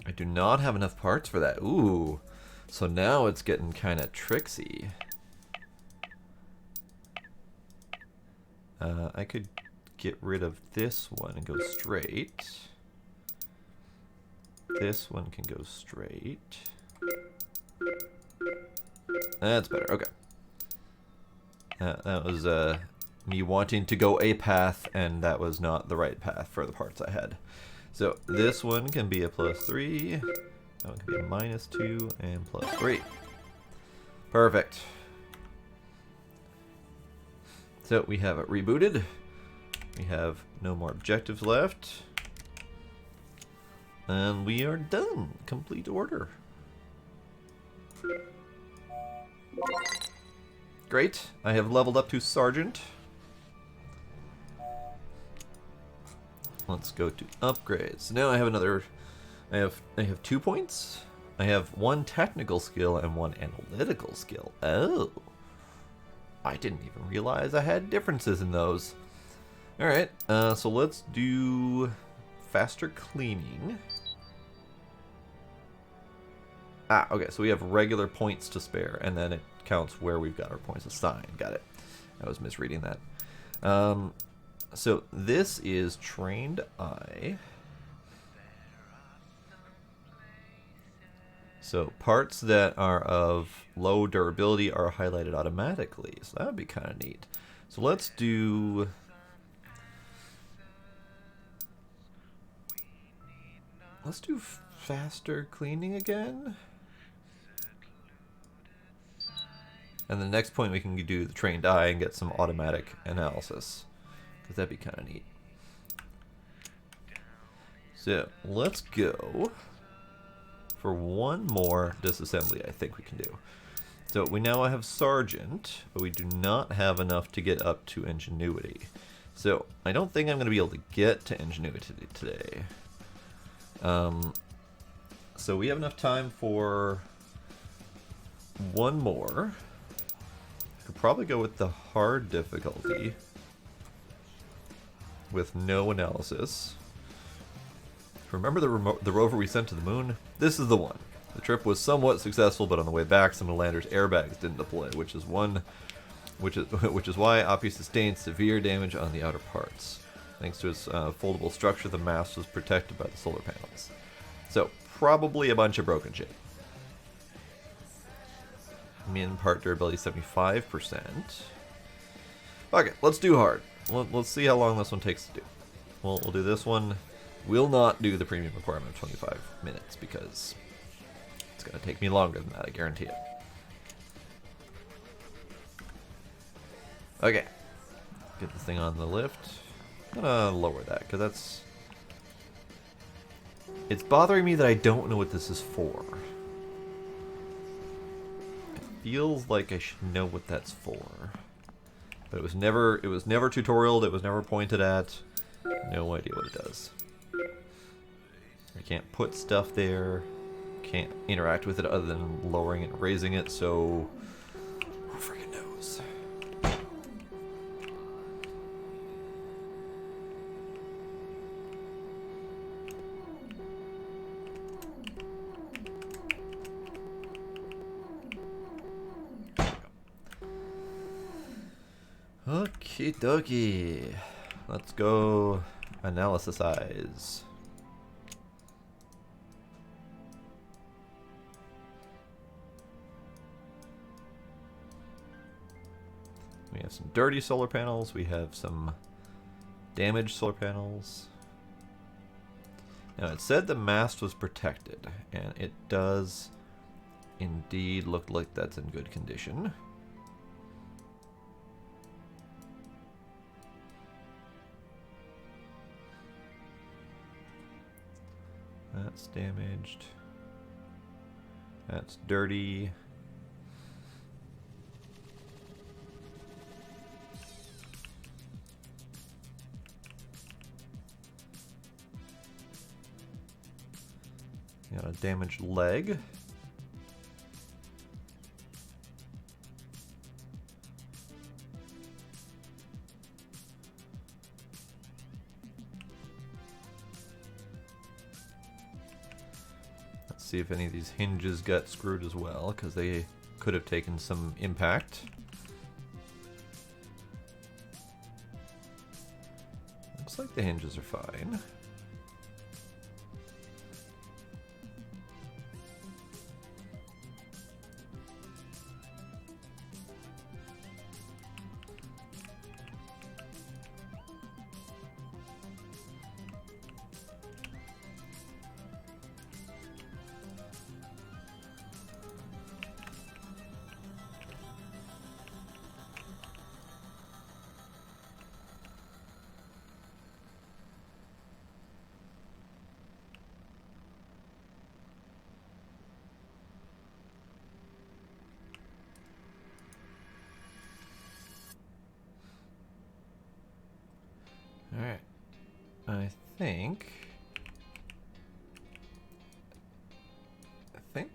I do not have enough parts for that. Ooh. So now it's getting kind of tricksy. I could get rid of this one and go straight. This one can go straight. That's better. Okay. That was me wanting to go a path, and that was not the right path for the parts I had. So this one can be a +3, that one can be a -2, and +3. Perfect. So we have it rebooted. We have no more objectives left. And we are done. Complete order. Great. I have leveled up to Sergeant. Let's go to upgrades. So now I have another. I have 2 points. I have 1 technical skill and 1 analytical skill. Oh. I didn't even realize I had differences in those. Alright, so let's do faster cleaning. Ah, okay, so we have regular points to spare, and then it counts where we've got our points assigned. Got it. I was misreading that. So this is Trained Eye. So parts that are of low durability are highlighted automatically. So that would be kind of neat. So let's do... Let's do faster cleaning again. And the next point we can do the Trained Eye and get some automatic analysis. Because that'd be kind of neat. So let's go for 1 more disassembly I think we can do. So we now have Sergeant, but we do not have enough to get up to Ingenuity. So I don't think I'm going to be able to get to Ingenuity today. So we have enough time for 1 more. Could probably go with the hard difficulty with no analysis. Remember the rover we sent to the moon? This is the one. The trip was somewhat successful, but on the way back, some of the lander's airbags didn't deploy, which is why Oppie sustained severe damage on the outer parts. Thanks to its foldable structure, the mast was protected by the solar panels. So probably a bunch of broken shit. Min part durability 75%. Okay, let's do hard. Let's see how long this one takes to do. We'll do this one. We'll not do the premium requirement of 25 minutes because it's going to take me longer than that, I guarantee it. Okay. Get this thing on the lift. I'm going to lower that because that's... It's bothering me that I don't know what this is for. It feels like I should know what that's for. But it was never tutorialed, it was never pointed at. No idea what it does. I can't put stuff there. Can't interact with it other than lowering it and raising it, so who freaking knows? Okie dokie. Let's go analysize. We have some dirty solar panels. We have some damaged solar panels. Now it said the mast was protected, and it does indeed look like that's in good condition. That's damaged. That's dirty. Got a damaged leg. Let's see if any of these hinges got screwed as well, because they could have taken some impact. Looks like the hinges are fine. think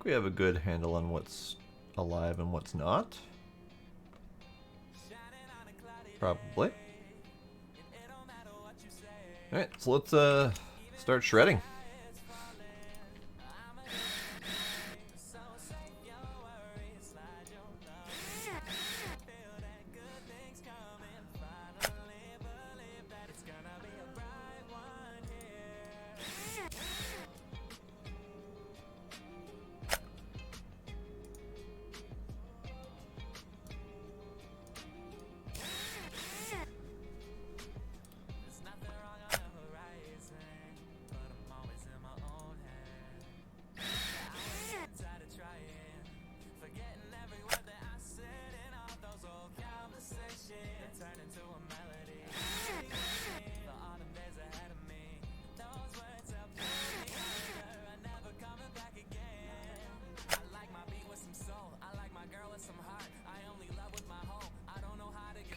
we have a good handle on what's alive and what's not. Probably. Alright, so let's start shredding.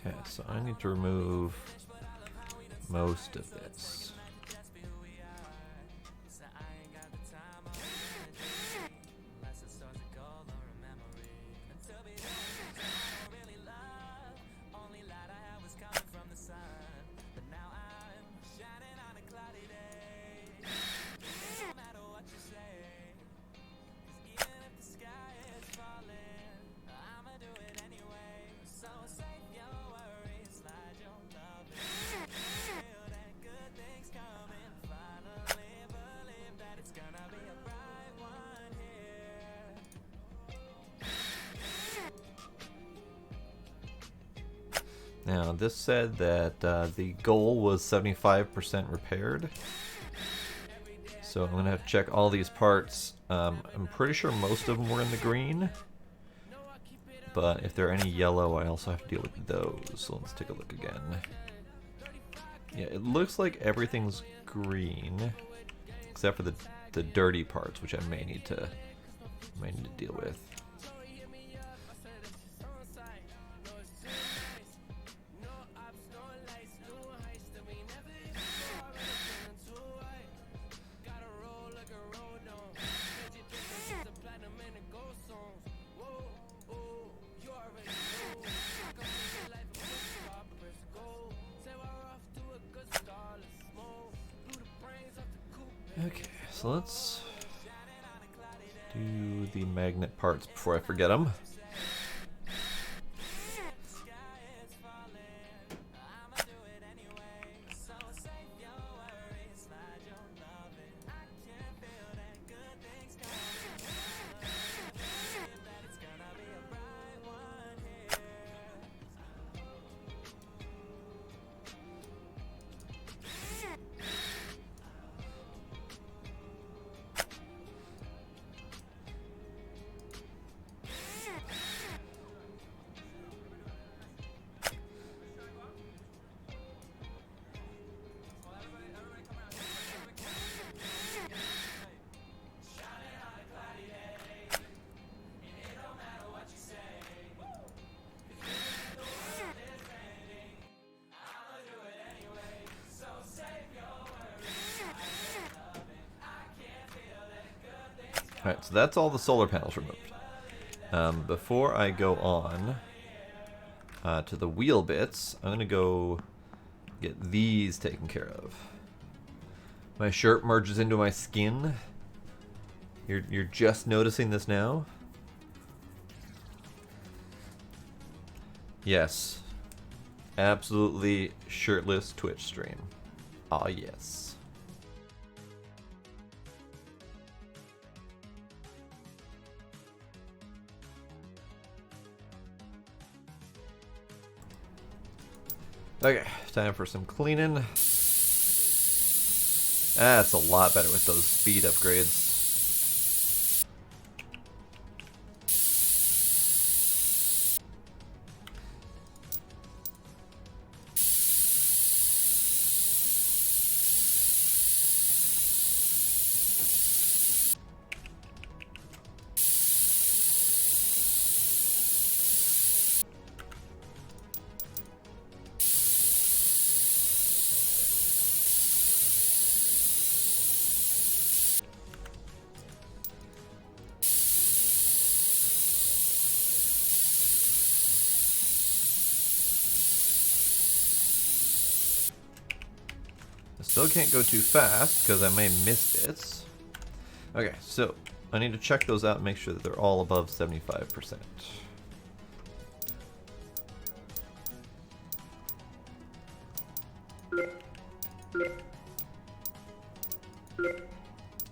Okay, so I need to remove most of this. Now, this said that the goal was 75% repaired. So I'm going to have to check all these parts. I'm pretty sure most of them were in the green. But if there are any yellow, I also have to deal with those. So let's take a look again. Yeah, it looks like everything's green. Except for the dirty parts, which I may need to deal with. Okay, so let's do the magnet parts before I forget them. Alright, so that's all the solar panels removed. Before I go on to the wheel bits, I'm going to go get these taken care of. My shirt merges into my skin. You're just noticing this now? Yes. Absolutely shirtless Twitch stream. Ah, yes. Okay, time for some cleaning. That's a lot better with those speed upgrades. Still can't go too fast because I may have missed it. Okay, so I need to check those out and make sure that they're all above 75%.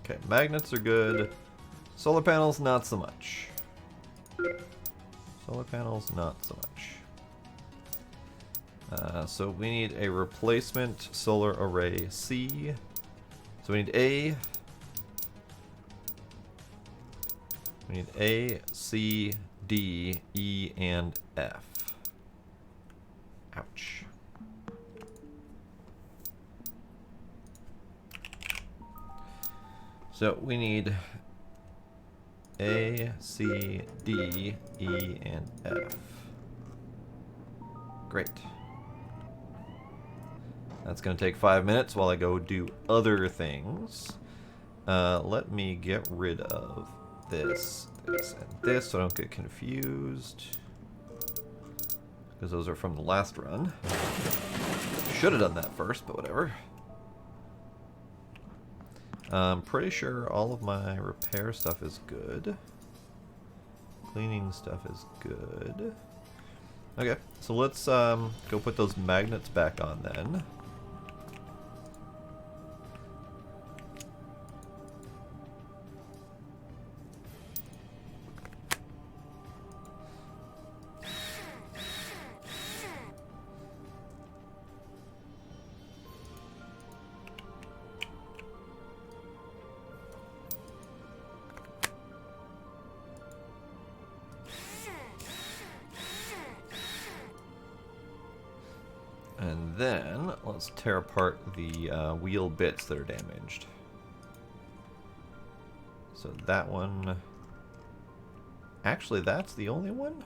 Okay, magnets are good. Solar panels, not so much. Solar panels, not so much. So we need a replacement solar array C. So we need A. We need A, C, D, E, and F. Ouch. So we need A, C, D, E, and F. Great. That's going to take 5 minutes while I go do other things. Let me get rid of this, this, and this so I don't get confused. Because those are from the last run. Should have done that first, but whatever. I'm pretty sure all of my repair stuff is good. Cleaning stuff is good. Okay, so let's go put those magnets back on then. And then let's tear apart the wheel bits that are damaged. So that one... Actually, that's the only one?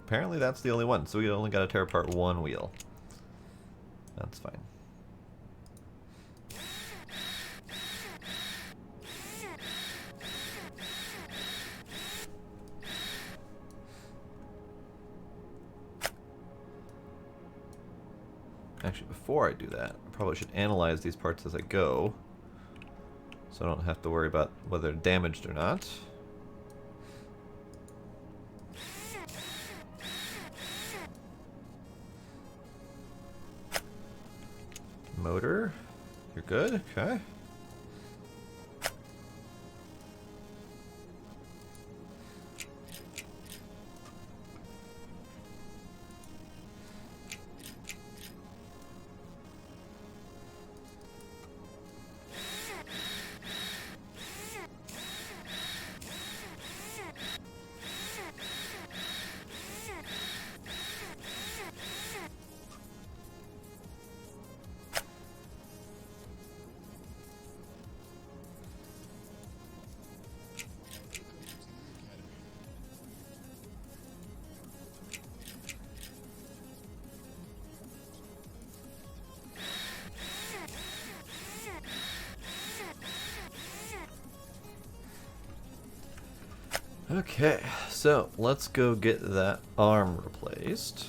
Apparently that's the only one, so we only got to tear apart one wheel. That's fine. Actually, before I do that, I probably should analyze these parts as I go, so I don't have to worry about whether they're damaged or not. Motor, you're good, okay. Okay, so let's go get that arm replaced.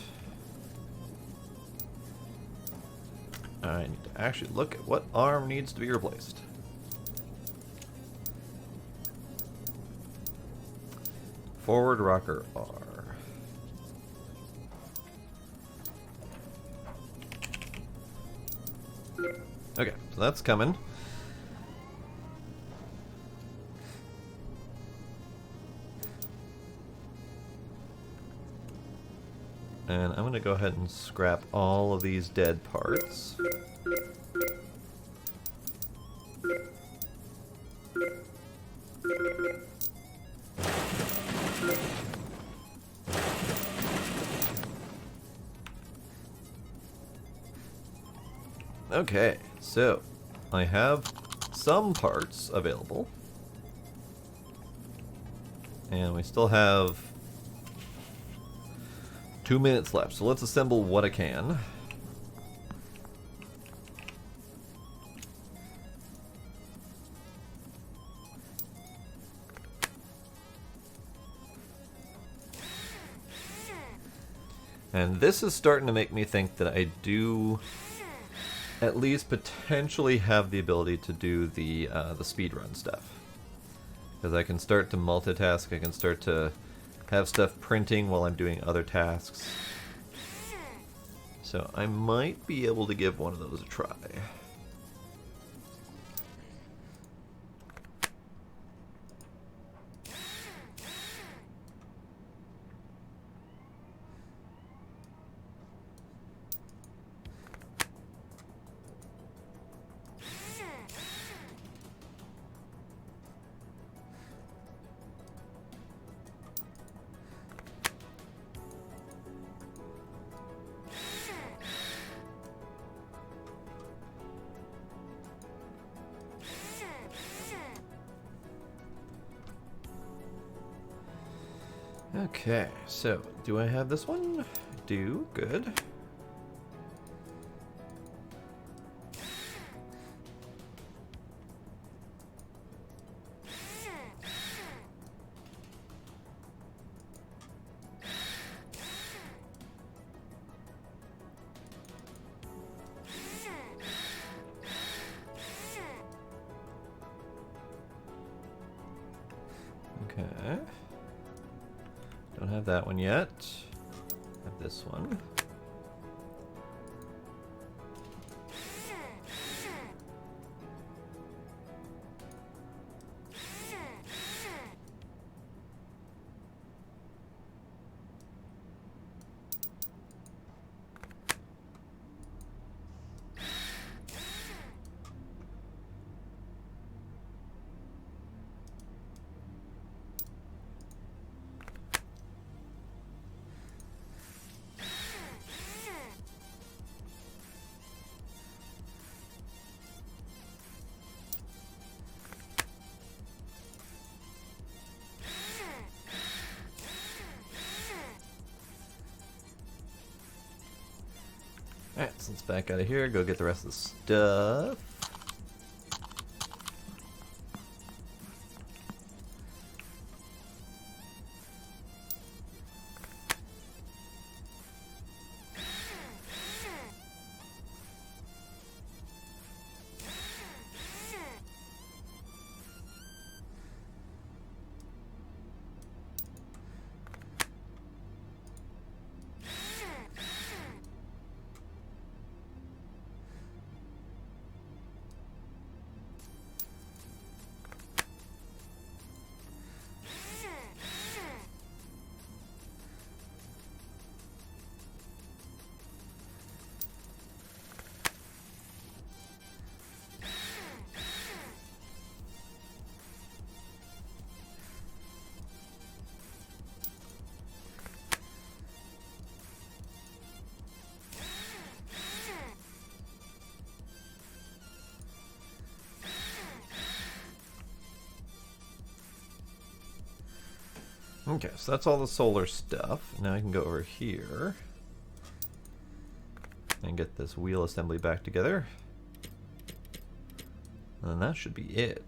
I need to actually look at what arm needs to be replaced. Forward rocker R. Okay, so that's coming. And I'm going to go ahead and scrap all of these dead parts. Okay, so I have some parts available. And we still have 2 minutes left, so let's assemble what I can. And this is starting to make me think that I do at least potentially have the ability to do the speedrun stuff. Because I can start to multitask, I can start to have stuff printing while I'm doing other tasks. So I might be able to give one of those a try. Okay, so do I have this one? I do, good. Okay. Don't have that one yet. Have this one. Alright, so let's back out of here, go get the rest of the stuff. Okay, so that's all the solar stuff. Now I can go over here and get this wheel assembly back together. And that should be it.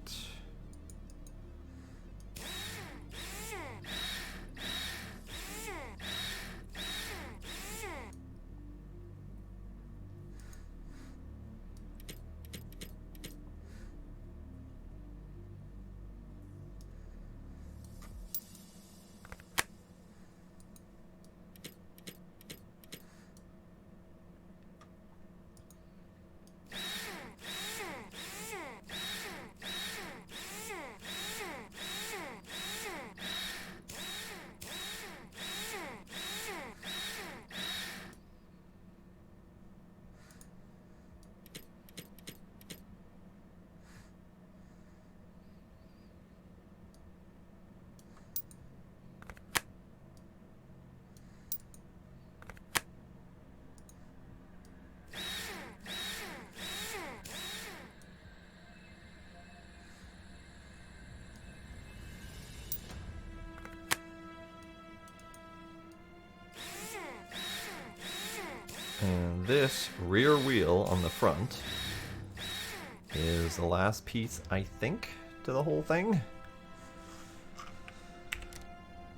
And this rear wheel on the front is the last piece, I think, to the whole thing.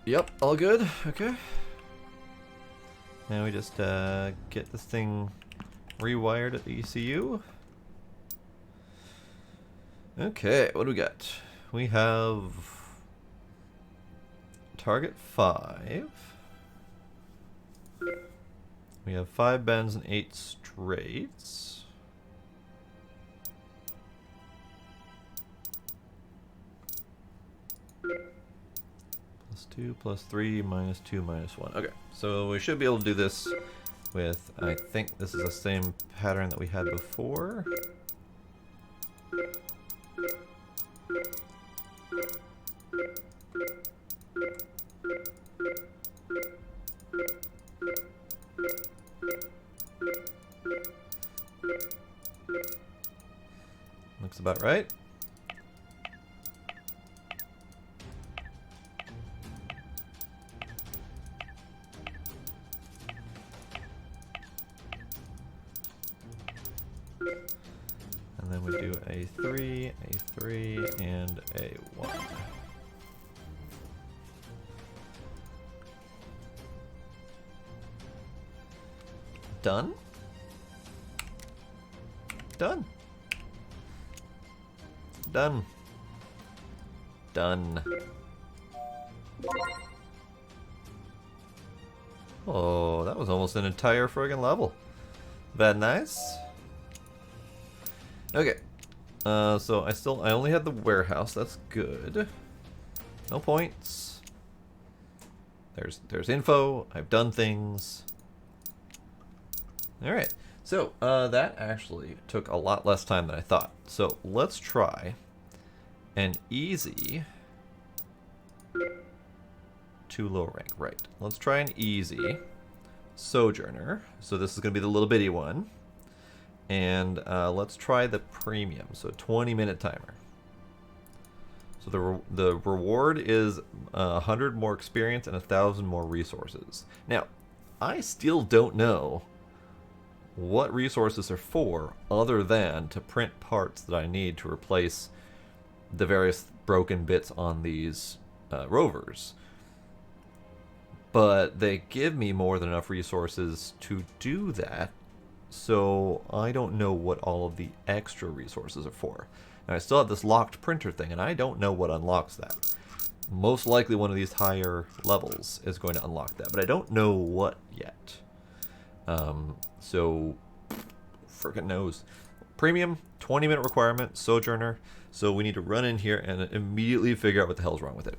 Yep, all good. Okay. Now we just get this thing rewired at the ECU. Okay, what do we got? We have target 5. We have 5 bends and 8 straights. +2, +3, -2, -1. Okay, so we should be able to do this with, I think this is the same pattern that we had before. Looks about right. And then we do a 3, and a 1. Done? Done. Done. Done. Oh, that was almost an entire friggin' level. That nice? Okay. So I only had the warehouse. That's good. No points. There's info. I've done things. All right. So that actually took a lot less time than I thought. So let's try an easy to low rank. Right. Let's try an easy Sojourner. So this is going to be the little bitty one. And let's try the premium. So 20-minute timer. So the reward is 100 more experience and 1,000 more resources. Now, I still don't know what resources are for other than to print parts that I need to replace the various broken bits on these rovers. But they give me more than enough resources to do that, so I don't know what all of the extra resources are for. Now I still have this locked printer thing, and I don't know what unlocks that. Most likely one of these higher levels is going to unlock that, but I don't know what yet. So, frickin' knows. Premium, 20-minute requirement, Sojourner, so we need to run in here and immediately figure out what the hell's wrong with it.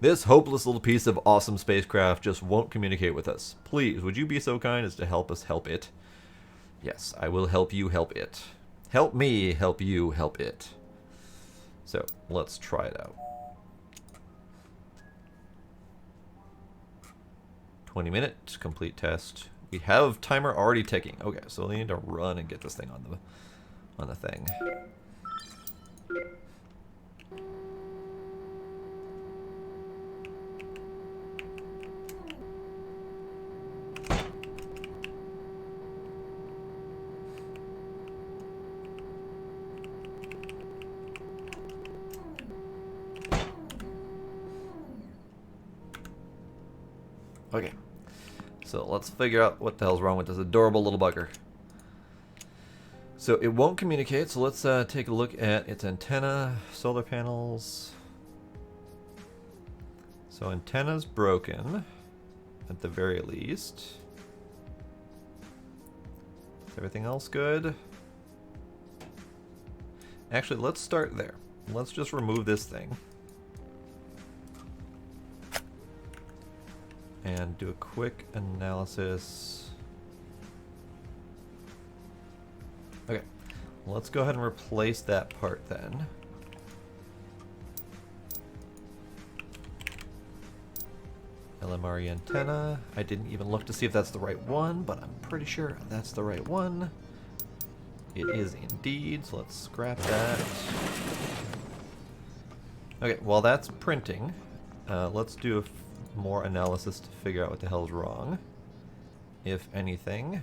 This hopeless little piece of awesome spacecraft just won't communicate with us. Please, would you be so kind as to help us help it? Yes, I will help you help it. Help me help you help it. So, let's try it out. 20-minute complete test. We have timer already ticking. Okay, so we need to run and get this thing on the thing. Okay, so let's figure out what the hell's wrong with this adorable little bugger. So it won't communicate, so let's take a look at its antenna, solar panels. So antenna's broken, at the very least. Is everything else good? Actually, let's start there. Let's just remove this thing. And do a quick analysis. Okay, let's go ahead and replace that part then. LMRE antenna. I didn't even look to see if that's the right one, but I'm pretty sure that's the right one. It is indeed, so let's scrap that. Okay, while that's printing, let's do more analysis to figure out what the hell's wrong, if anything.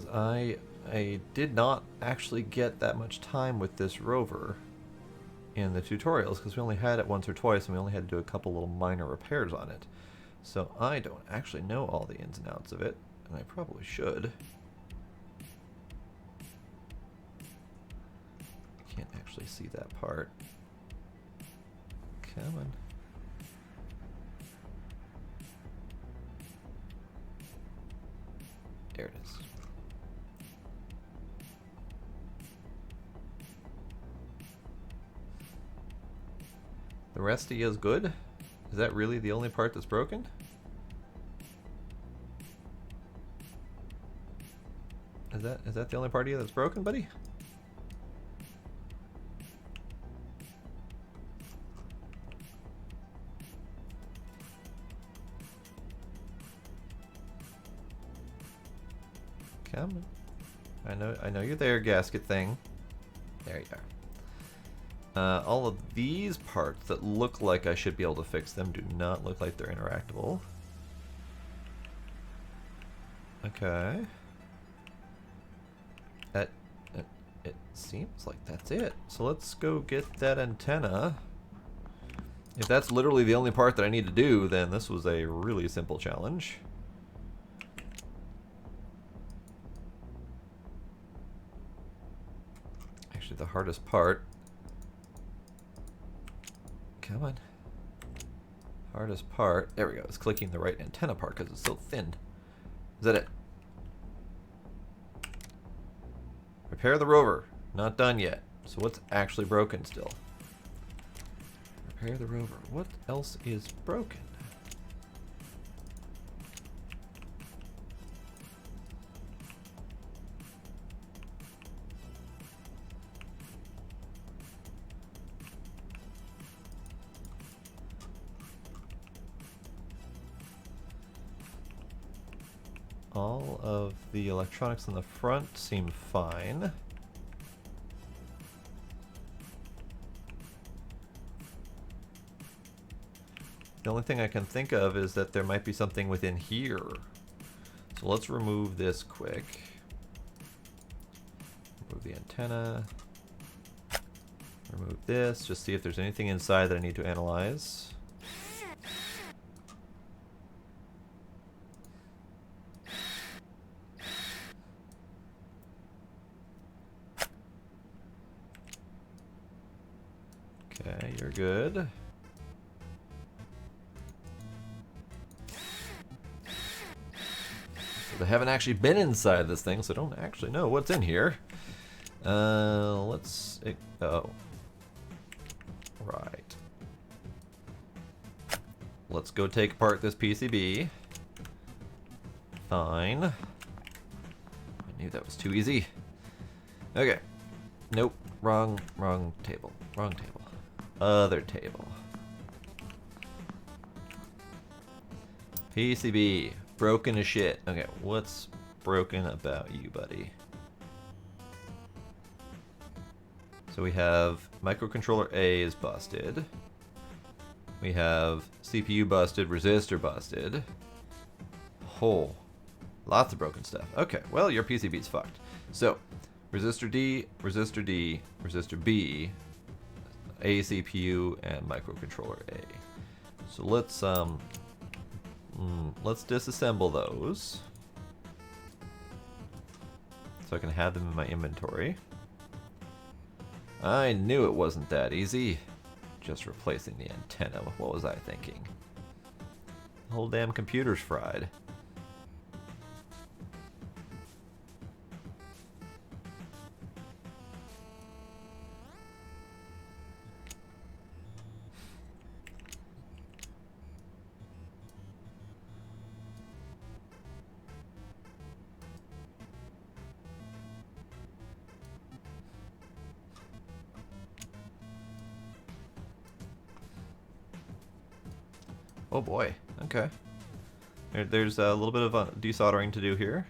because I did not actually get that much time with this rover in the tutorials because we only had it once or twice and we only had to do a couple little minor repairs on it. So I don't actually know all the ins and outs of it, and I probably should. Can't actually see that part. Come on. There it is. The resty is good? Is that really the only part that's broken? Is that the only part of you that's broken, buddy? Come on. I know you're there, gasket thing. There you are. All of these parts that look like I should be able to fix them do not look like they're interactable. Okay. It seems like that's it. So let's go get that antenna. If that's literally the only part that I need to do, then this was a really simple challenge. Actually, the hardest part... Come on. Hardest part... There we go. It's clicking the right antenna part because it's so thin. Is that it? Repair the rover. Not done yet. So what's actually broken still? Repair the rover. What else is broken? All of the electronics in the front seem fine. The only thing I can think of is that there might be something within here. So let's remove this quick. Remove the antenna. Remove this, just see if there's anything inside that I need to analyze. Okay, you're good. They haven't actually been inside this thing, so I don't actually know what's in here. Let's... Oh. Right. Let's go take apart this PCB. Fine. I knew that was too easy. Okay. Nope. Wrong table. Wrong table. Other table. PCB. Broken as shit. Okay, what's broken about you, buddy? So we have microcontroller A is busted. We have CPU busted, resistor busted. Oh, lots of broken stuff. Okay, well, your PCB's fucked. So, resistor D, resistor D, resistor B, A CPU, and microcontroller A. So let's disassemble those so I can have them in my inventory. I knew it wasn't that easy. Just replacing the antenna. What was I thinking? The whole damn computer's fried. Oh boy, okay. There's a little bit of desoldering to do here.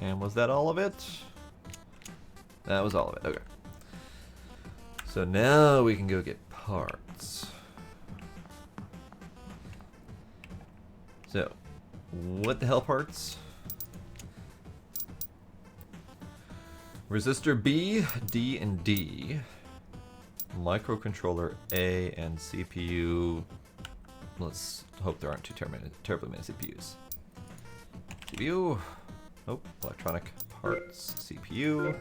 And was that all of it? That was all of it, okay. So now we can go get parts. So, what the hell parts? Resistor B, D, and D. Microcontroller A, and CPU. Let's hope there aren't too terribly many CPUs. CPU. Oh, electronic parts. CPU.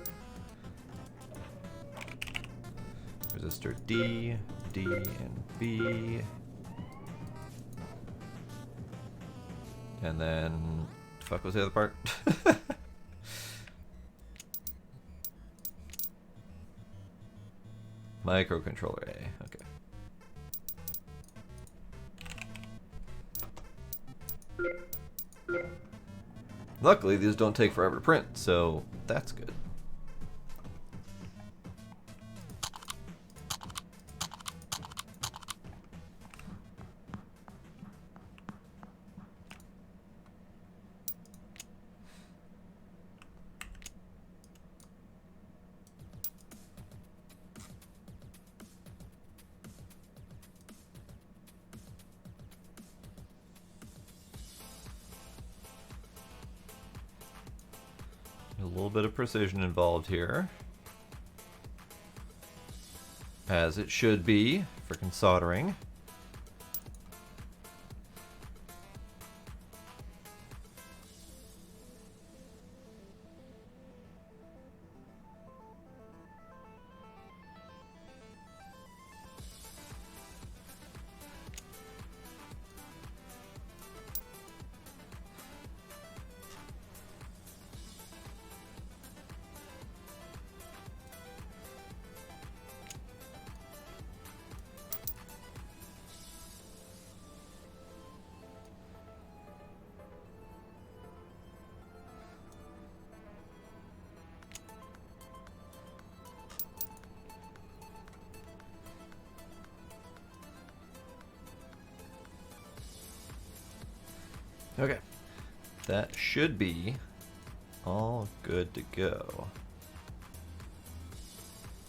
Resistor D, D, and B. And then, fuck was the other part? Microcontroller A, okay. Luckily, these don't take forever to print, so that's good. A little bit of precision involved here. As it should be, frickin' soldering. Okay, that should be all good to go.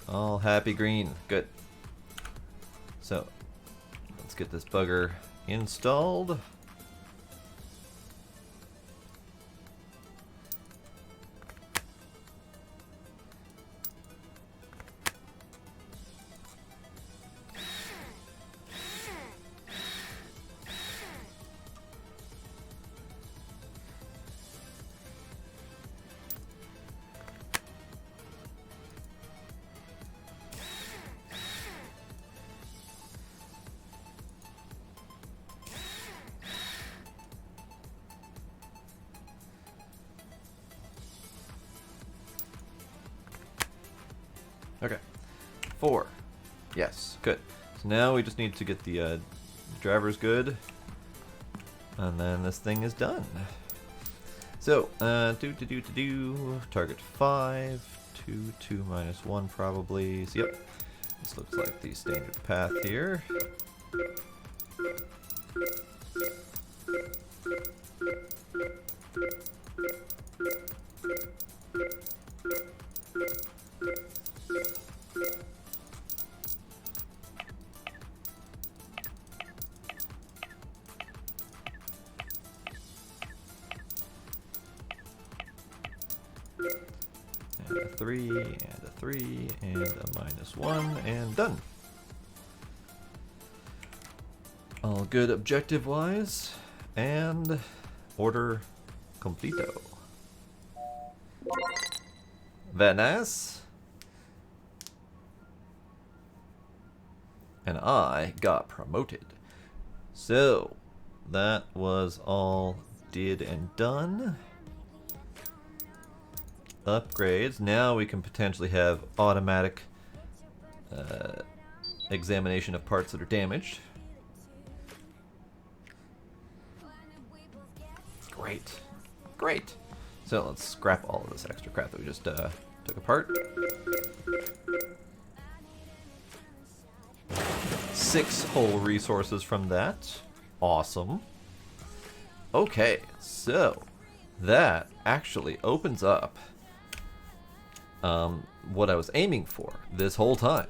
All happy green, good. So, let's get this bugger installed. Okay, 4. Yes, good. So now we just need to get the drivers good, and then this thing is done. So, target 5, 2, 2 minus 1 probably. So, yep, this looks like the standard path here. And a 3, and a 3, and a -1, and done. All good objective-wise, and order completo. Very nice. And I got promoted. So, that was all did and done. Upgrades. Now we can potentially have automatic examination of parts that are damaged. Great. Great. So let's scrap all of this extra crap that we just took apart. 6 whole resources from that. Awesome. Okay, so that actually opens up what I was aiming for this whole time.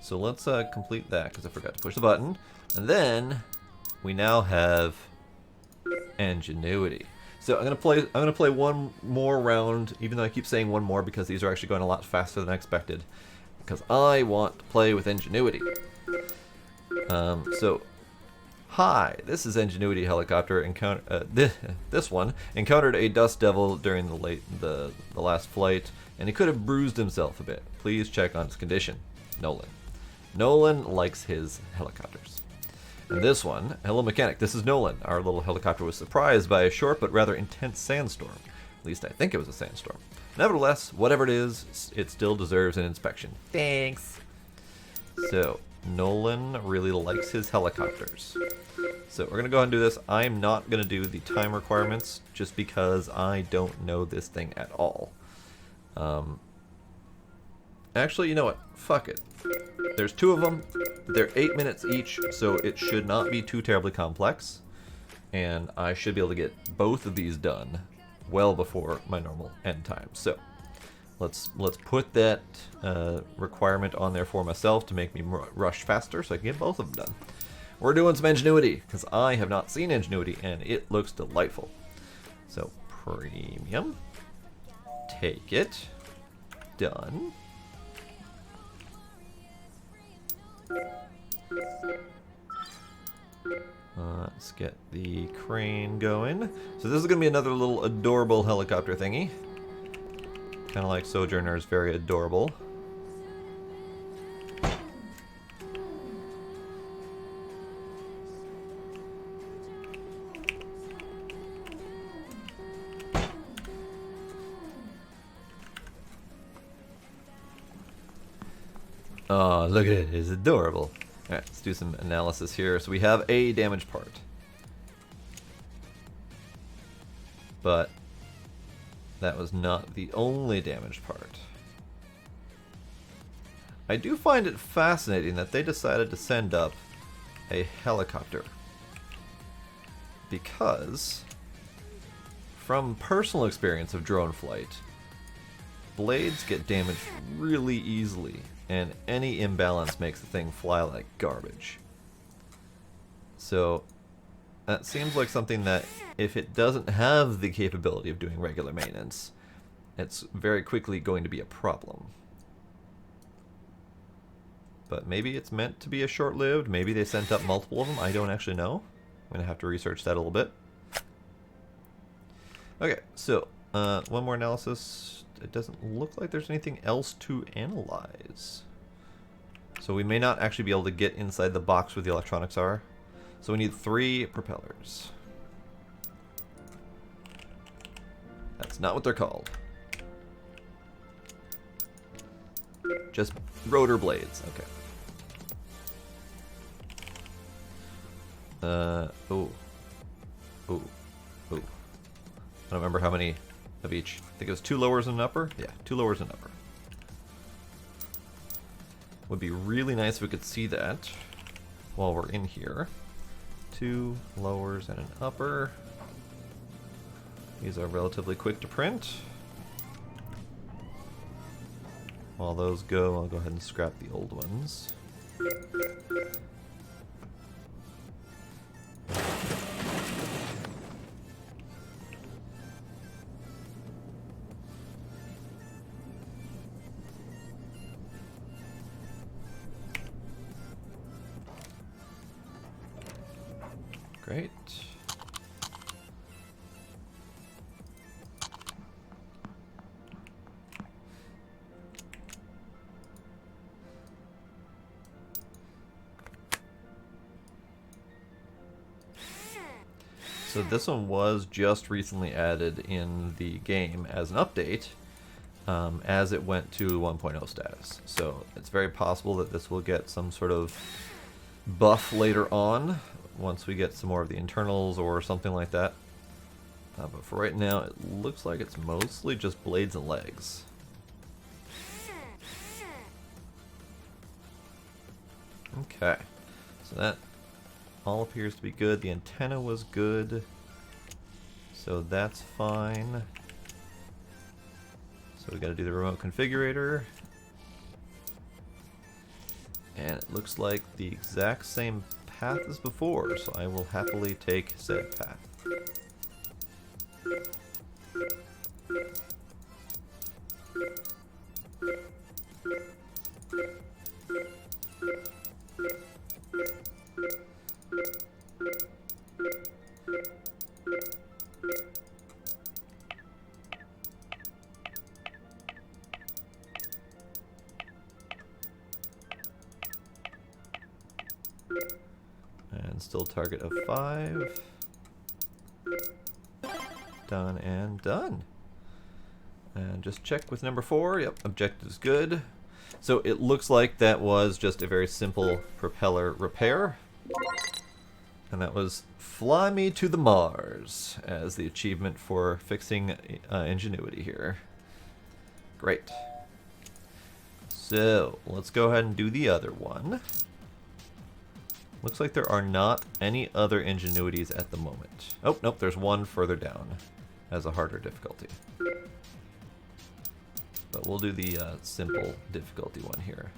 So let's complete that because I forgot to push the button. And then we now have ingenuity. So I'm gonna play one more round, even though I keep saying one more because these are actually going a lot faster than I expected. Because I want to play with ingenuity. So, hi, this is Ingenuity Helicopter. This one encountered a dust devil during the last flight, and he could have bruised himself a bit. Please check on his condition. Nolan. Nolan likes his helicopters. And this one, hello mechanic, this is Nolan. Our little helicopter was surprised by a short but rather intense sandstorm. At least I think it was a sandstorm. Nevertheless, whatever it is, it still deserves an inspection. Thanks. So, Nolan really likes his helicopters. So we're going to go ahead and do this. I'm not going to do the time requirements just because I don't know this thing at all. Actually, you know what? Fuck it. There's two of them. They're 8 minutes each, so it should not be too terribly complex. And I should be able to get both of these done well before my normal end time. So let's put that requirement on there for myself to make me rush faster so I can get both of them done. We're doing some ingenuity because I have not seen ingenuity and it looks delightful. So premium, take it, done. Let's get the crane going. So this is going to be another little adorable helicopter thingy. Kind of like Sojourner's very adorable. Oh, look at it. It's adorable. Alright, let's do some analysis here. So we have a damaged part. But that was not the only damaged part. I do find it fascinating that they decided to send up a helicopter. Because, from personal experience of drone flight, blades get damaged really easily, and any imbalance makes the thing fly like garbage. So, that seems like something that, if it doesn't have the capability of doing regular maintenance, it's very quickly going to be a problem. But maybe it's meant to be a short-lived, maybe they sent up multiple of them, I don't actually know. I'm going to have to research that a little bit. Okay, so, one more analysis. It doesn't look like there's anything else to analyze. So we may not actually be able to get inside the box where the electronics are. So we need 3 propellers. That's not what they're called. Just rotor blades. Okay. Oh. I don't remember how many of each. I think it was 2 lowers and an upper? Yeah, 2 lowers and an upper. Would be really nice if we could see that while we're in here. 2 lowers and an upper. These are relatively quick to print. While those go, I'll go ahead and scrap the old ones. Great. So this one was just recently added in the game as an update, as it went to 1.0 status. So it's very possible that this will get some sort of buff later on, once we get some more of the internals or something like that. But for right now, it looks like it's mostly just blades and legs. Okay, so that all appears to be good. The antenna was good. So that's fine. So we got to do the remote configurator. And it looks like the exact same path as before, so I will happily take said path. And still target of 5. Done and done. And just check with number 4. Yep, objective is good. So it looks like that was just a very simple propeller repair. And that was Fly Me to the Mars as the achievement for fixing ingenuity here. Great. So let's go ahead and do the other one. Looks like there are not any other ingenuities at the moment. Oh, nope, there's one further down as a harder difficulty. But we'll do the simple difficulty one here.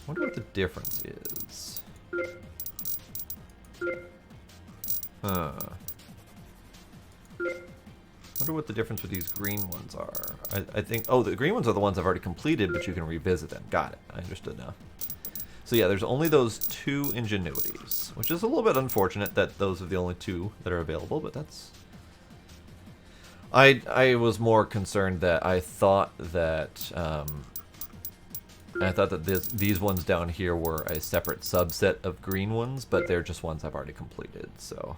Wonder what the difference is. Wonder what the difference with these green ones are. I think, oh, the green ones are the ones I've already completed, but you can revisit them. Got it, I understood now. So yeah, there's only those 2 ingenuities, which is a little bit unfortunate that those are the only 2 that are available, but that's... I was more concerned that I thought that these ones down here were a separate subset of green ones, but they're just ones I've already completed. So,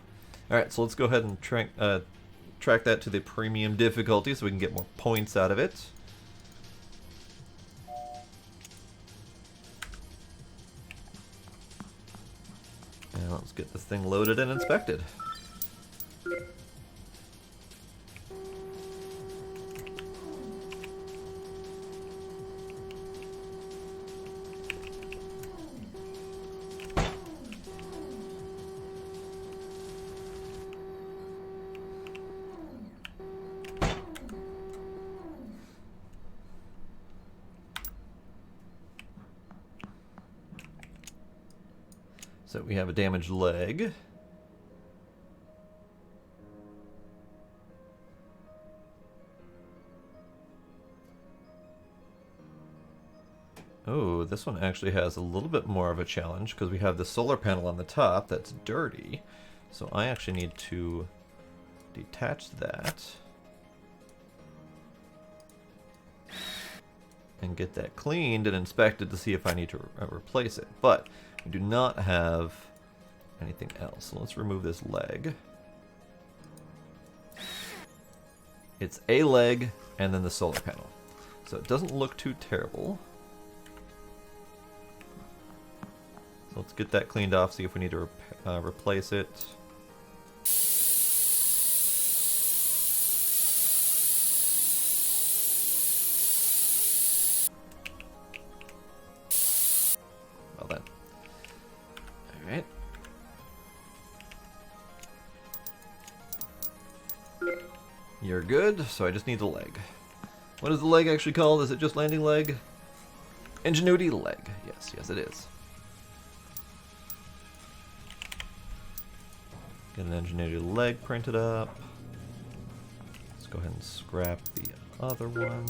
all right, so let's go ahead and track that to the premium difficulty so we can get more points out of it. And let's get this thing loaded and inspected. So we have a damaged leg. Oh, this one actually has a little bit more of a challenge because we have the solar panel on the top that's dirty. So I actually need to detach that and get that cleaned and inspected to see if I need to replace it. But we do not have anything else. So let's remove this leg. It's a leg and then the solar panel. So it doesn't look too terrible. So let's get that cleaned off, see if we need to replace it. Well then. Alright. You're good, so I just need the leg. What is the leg actually called? Is it just landing leg? Ingenuity leg. Yes, yes it is. Get an ingenuity leg printed up. Let's go ahead and scrap the other one.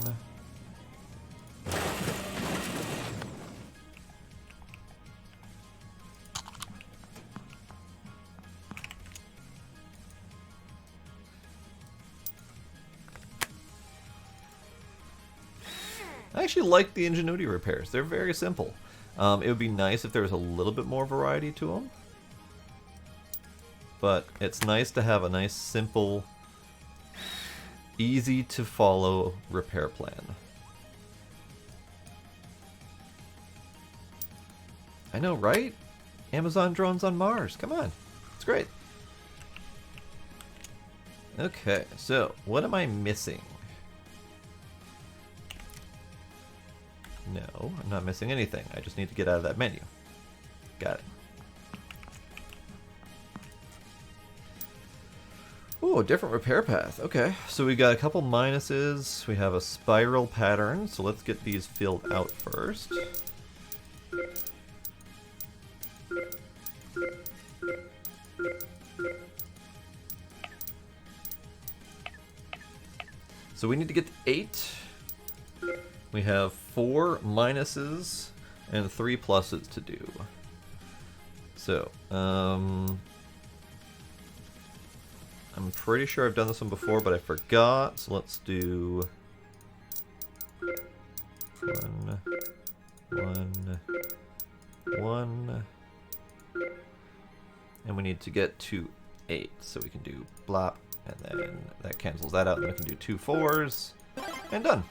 I actually like the ingenuity repairs. They're very simple. It would be nice if there was a little bit more variety to them. But it's nice to have a nice, simple, easy to follow repair plan. I know, right? Amazon drones on Mars. Come on. It's great. Okay, so what am I missing? No, I'm not missing anything. I just need to get out of that menu. Got it. Ooh, a different repair path. Okay, so we got a couple minuses. We have a spiral pattern, so let's get these filled out first. So we need to get to 8. We have 4 minuses and 3 pluses to do. So, I'm pretty sure I've done this one before, but I forgot. So let's do 1, 1, 1, and we need to get to 8. So we can do blop, and then that cancels that out, and we can do 2 4s, and done.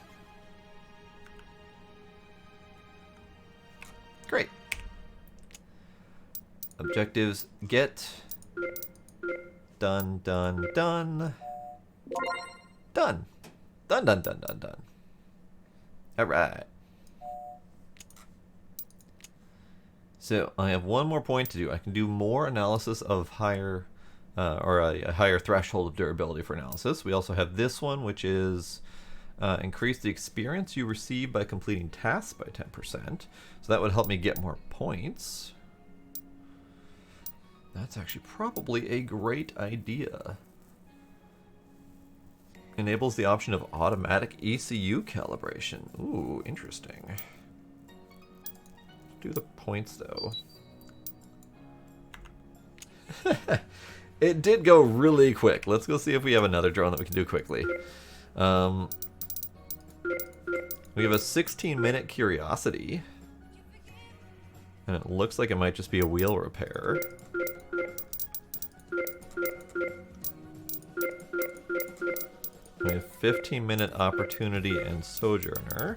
Great. Objectives get done, done, done. Done. Done, done, done, done, done. Alright. So I have one more point to do. I can do more analysis of higher, or a higher threshold of durability for analysis. We also have this one, which is increase the experience you receive by completing tasks by 10%. So that would help me get more points. That's actually probably a great idea. Enables the option of automatic ECU calibration. Ooh, interesting. Do the points though. It did go really quick. Let's go see if we have another drone that we can do quickly. We have a 16-minute curiosity. And it looks like it might just be a wheel repair. We have 15-minute opportunity and sojourner.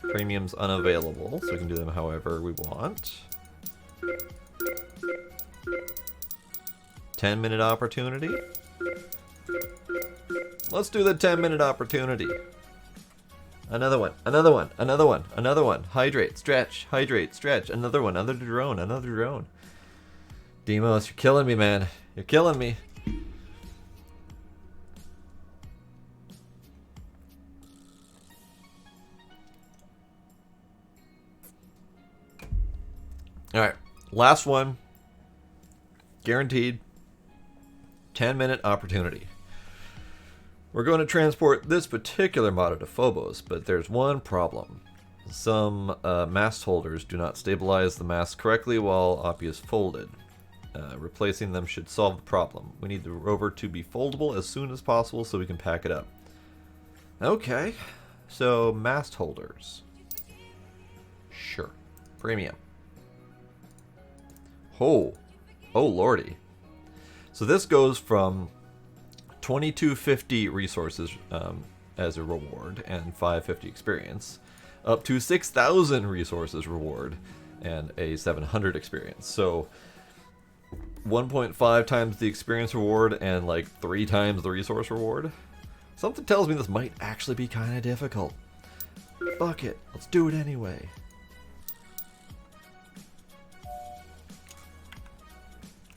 Premiums unavailable, so we can do them however we want. 10-minute opportunity. Let's do the 10-minute opportunity. Another one, another one, another one, another one. Hydrate, stretch, hydrate, stretch. Another one, another drone, another drone. Demos, you're killing me, man. You're killing me. Alright, last one. Guaranteed. 10-minute opportunity. We're going to transport this particular model to Phobos, but there's one problem. Some mast holders do not stabilize the mast correctly while Oppie is folded. Replacing them should solve the problem. We need the rover to be foldable as soon as possible so we can pack it up. Okay, so mast holders. Sure. Premium. Oh lordy. So this goes from 2250 resources as a reward and 550 experience, up to 6,000 resources reward and a 700 experience. So 1.5 times the experience reward and like 3 times the resource reward. Something tells me this might actually be kind of difficult. Fuck it, let's do it anyway.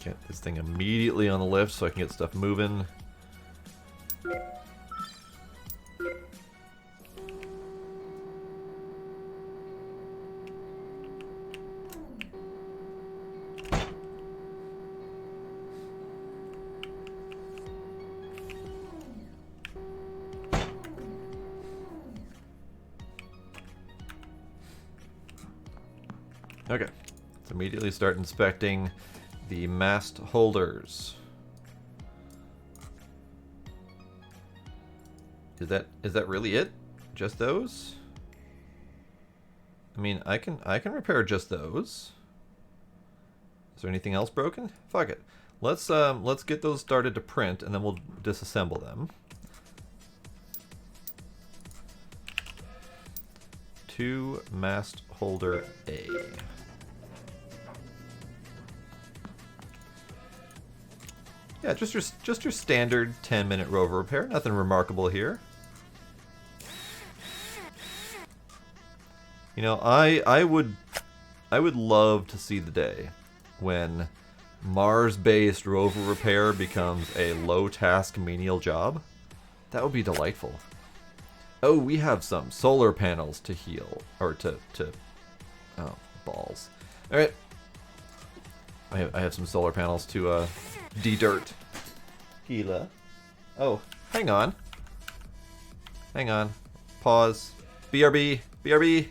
Get this thing immediately on the lift so I can get stuff moving. Okay, let's immediately start inspecting the mast holders. Is that really it? Just those? I mean, I can repair just those. Is there anything else broken? Fuck it. Let's get those started to print and then we'll disassemble them. 2 mast holder A. Yeah, just your standard 10-minute rover repair. Nothing remarkable here. You know, I would love to see the day when Mars-based rover repair becomes a low-task menial job? That would be delightful. Oh, we have some solar panels to heal. Or to oh, balls. Alright. I have some solar panels to de-dirt. Gila. Oh, hang on. Hang on. Pause. BRB. BRB.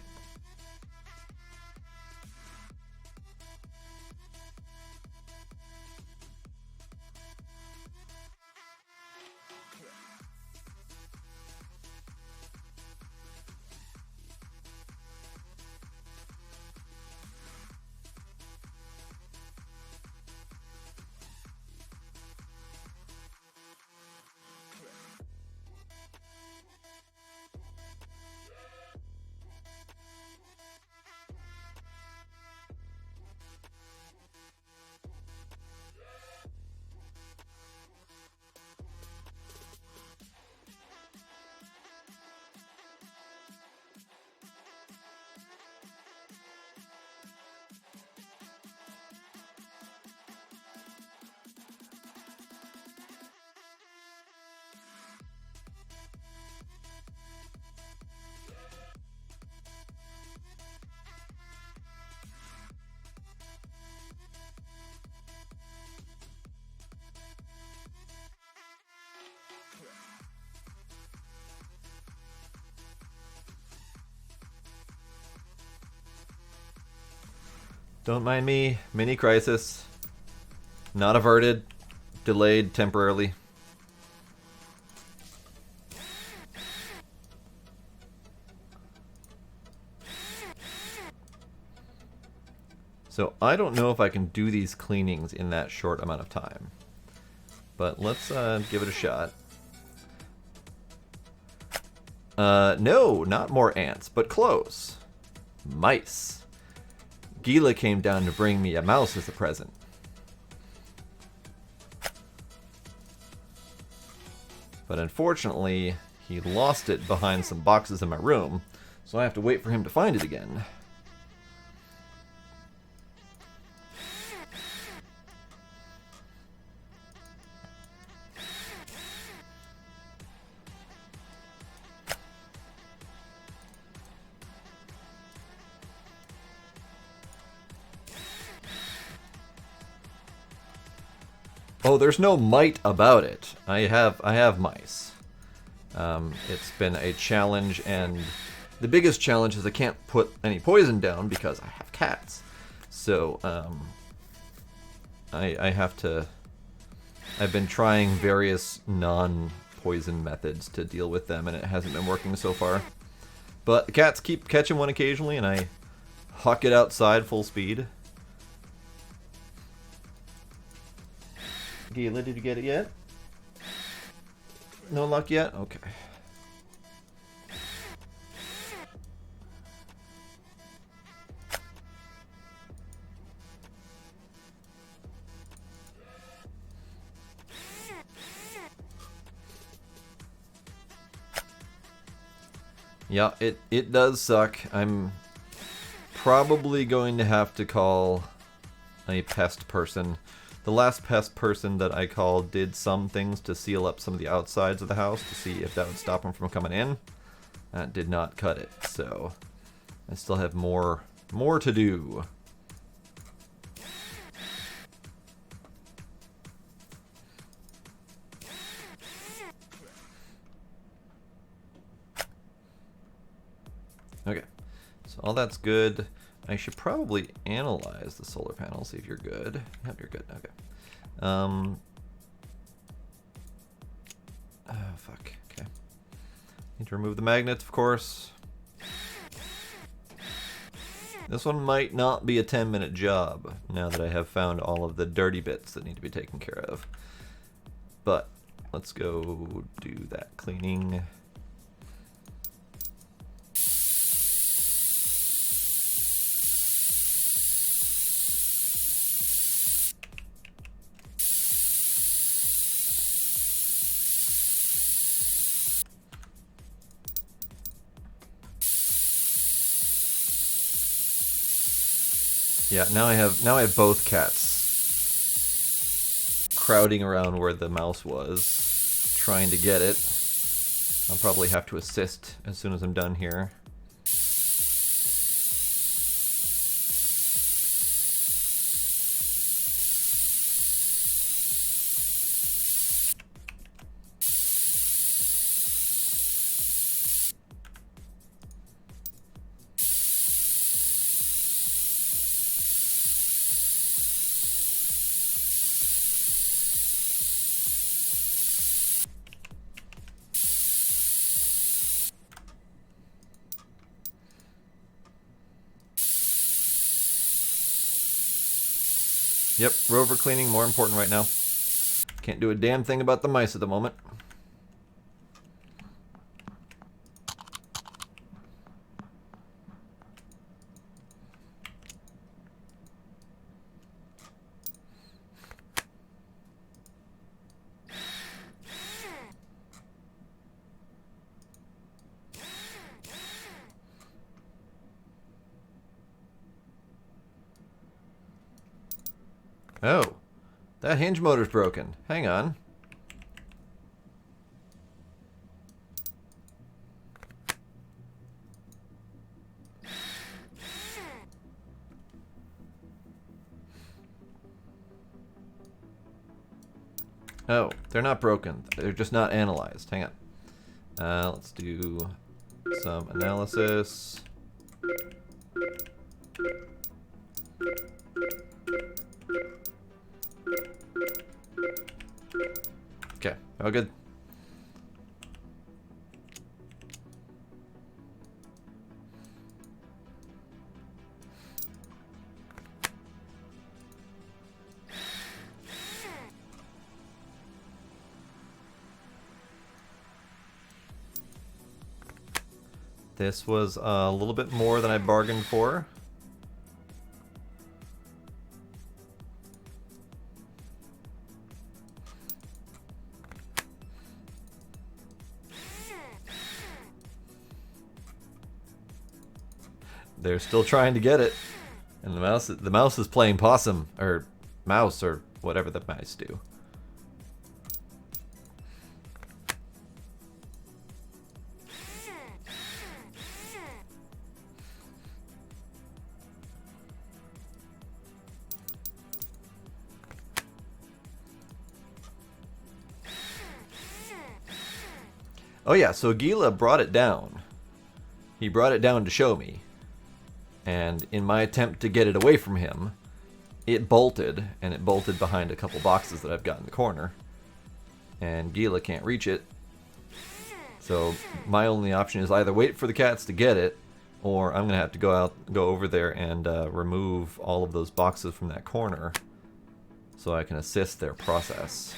Don't mind me. Mini crisis. Not averted. Delayed temporarily. So I don't know if I can do these cleanings in that short amount of time. But let's give it a shot. No, not more ants, but close. Mice. Gila came down to bring me a mouse as a present. But unfortunately, he lost it behind some boxes in my room, so I have to wait for him to find it again. Oh, there's no might about it. I have mice. It's been a challenge, and the biggest challenge is I can't put any poison down because I have cats. So I have to. I've been trying various non-poison methods to deal with them, and it hasn't been working so far. But the cats keep catching one occasionally, and I huck it outside full speed. Gila, did you get it yet? No luck yet? Okay. Yeah, it does suck. I'm probably going to have to call a pest person. The last pest person that I called did some things to seal up some of the outsides of the house to see if that would stop them from coming in. That did not cut it, so I still have more to do. Okay, so all that's good. I should probably analyze the solar panel, see if you're good. Yep, you're good. Okay. Oh, fuck. Okay. Need to remove the magnets, of course. This one might not be a 10-minute job, now that I have found all of the dirty bits that need to be taken care of. But, let's go do that cleaning. Yeah, now I have both cats crowding around where the mouse was, trying to get it. I'll probably have to assist as soon as I'm done here. Yep, rover cleaning more important right now. Can't do a damn thing about the mice at the moment. Oh, that hinge motor's broken. Hang on. Oh, they're not broken. They're just not analyzed. Hang on. Let's do some analysis. Okay, all good. This was a little bit more than I bargained for. They're still trying to get it, and the mouse is playing possum, or mouse, or whatever the mice do. Oh yeah, so Gila brought it down. He brought it down to show me. And in my attempt to get it away from him, it bolted, and it bolted behind a couple boxes that I've got in the corner. And Gila can't reach it. So my only option is either wait for the cats to get it, or I'm gonna have to go over there and remove all of those boxes from that corner so I can assist their process.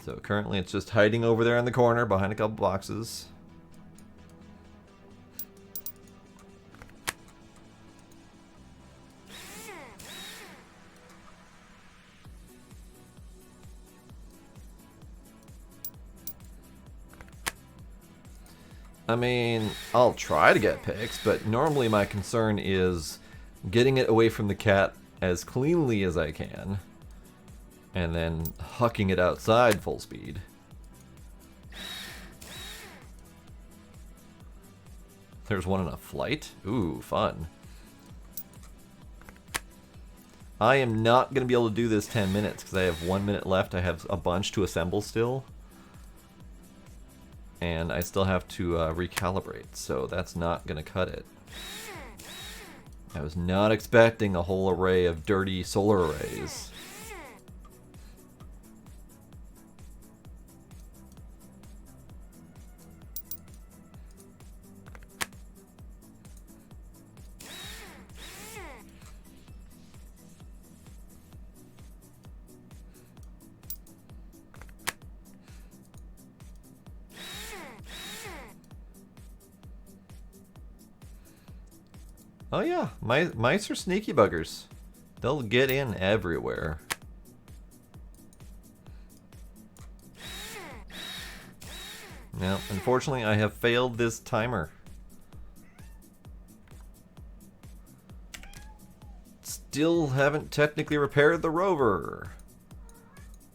So currently it's just hiding over there in the corner behind a couple boxes. I mean, I'll try to get pics, but normally my concern is getting it away from the cat as cleanly as I can, and then hucking it outside full speed. There's one in a flight. Ooh, fun. I am not going to be able to do this 10 minutes because I have 1 minute left. I have a bunch to assemble still. And I still have to recalibrate, so that's not going to cut it. I was not expecting a whole array of dirty solar arrays. Oh yeah, mice are sneaky buggers. They'll get in everywhere. Now, unfortunately, I have failed this timer. Still haven't technically repaired the rover.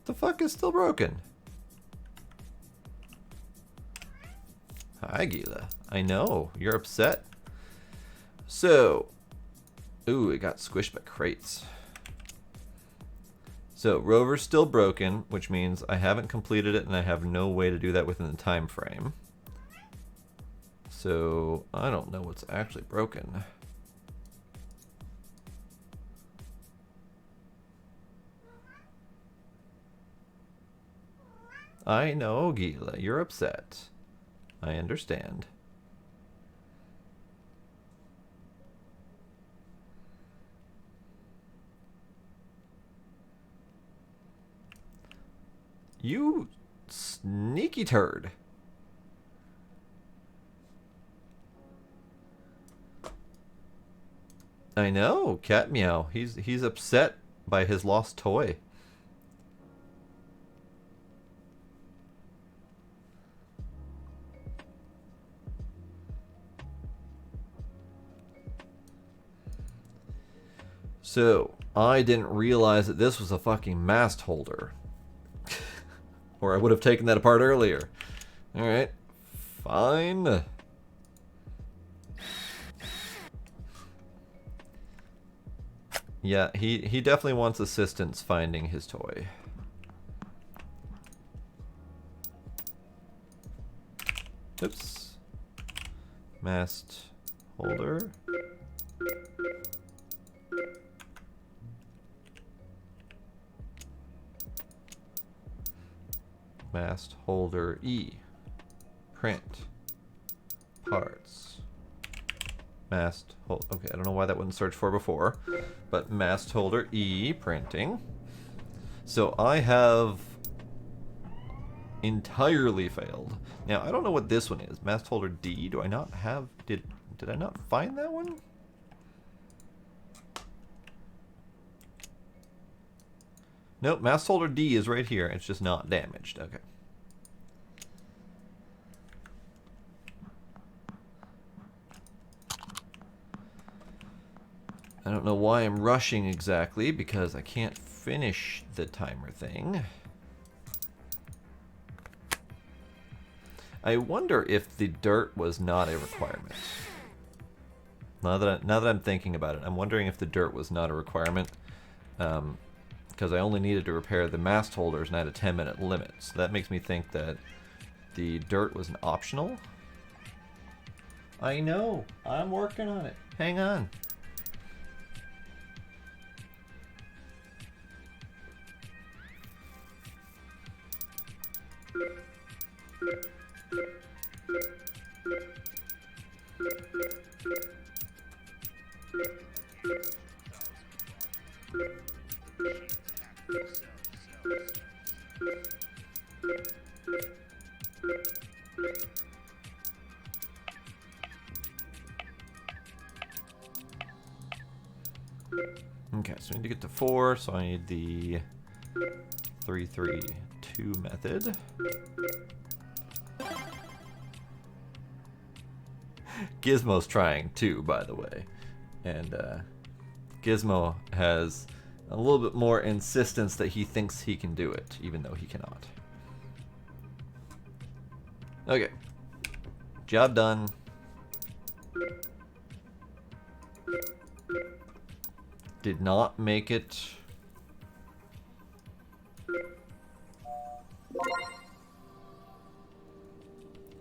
The fuck is still broken? Hi, Gila. I know, you're upset. So, ooh, it got squished by crates. So, rover's still broken, which means I haven't completed it and I have no way to do that within the time frame. So, I don't know what's actually broken. I know, Gila, you're upset. I understand. You sneaky turd. I know, Cat Meow. He's upset by his lost toy. So, I didn't realize that this was a fucking mast holder. Or I would have taken that apart earlier. Alright. Fine. Yeah, he definitely wants assistance finding his toy. Oops. Mast holder. Mast holder E. Print. Parts. Mast hold. Okay, I don't know why that wouldn't search for before, but mast holder E printing. So I have entirely failed. Now I don't know what this one is. Mast holder D. Do I not have? Did I not find that one? Nope, mast holder D is right here. It's just not damaged. Okay. I don't know why I'm rushing exactly, because I can't finish the timer thing. I wonder if the dirt was not a requirement. Now that I'm thinking about it, I'm wondering if the dirt was not a requirement. Because I only needed to repair the mast holders and I had a 10-minute limit. So that makes me think that the dirt was an optional. I know. I'm working on it. Hang on. Okay, so we need to get to 4, so I need the 3-3-2 method. Gizmo's trying too, by the way. And Gizmo has a little bit more insistence that he thinks he can do it, even though he cannot. Okay. Job done. Did not make it.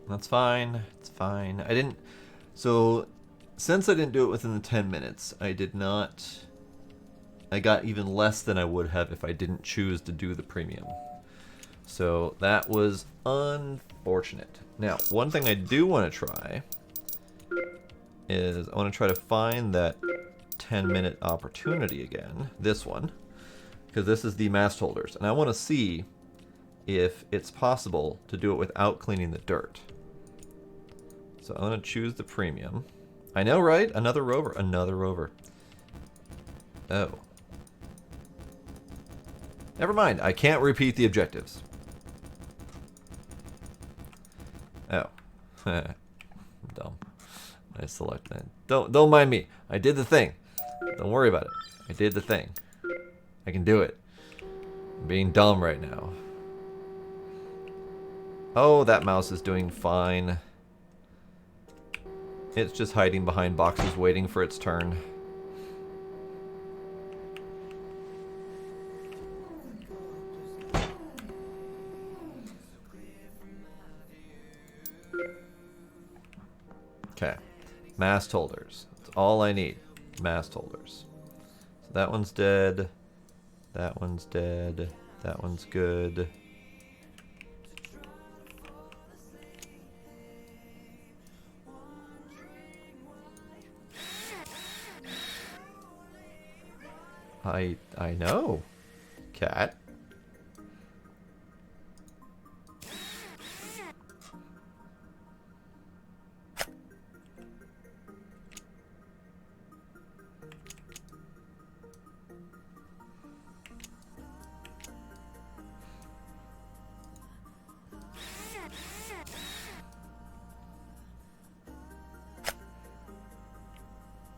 That's fine. It's fine. I didn't. So, since I didn't do it within the 10 minutes, I did not. I got even less than I would have if I didn't choose to do the premium. So, that was unfortunate. Now, one thing I do want to try is I want to try to find that 10-minute opportunity again. This one. Because this is the mast holders. And I want to see if it's possible to do it without cleaning the dirt. So I'm going to choose the premium. I know, right? Another rover. Another rover. Oh. Never mind. I can't repeat the objectives. Oh. Dumb. I select that. Don't mind me. I did the thing. Don't worry about it. I did the thing. I can do it. I'm being dumb right now. Oh, that mouse is doing fine. It's just hiding behind boxes waiting for its turn. Okay. Mast holders. That's all I need. Mast holders. So that one's dead. That one's dead. That one's good. I know, cat.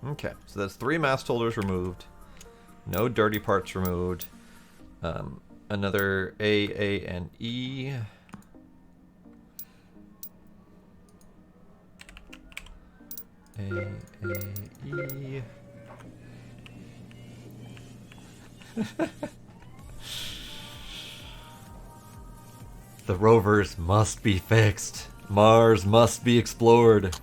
Okay, so that's 3 mast holders removed. No dirty parts removed. Another A, and E. A, E. The rovers must be fixed. Mars must be explored.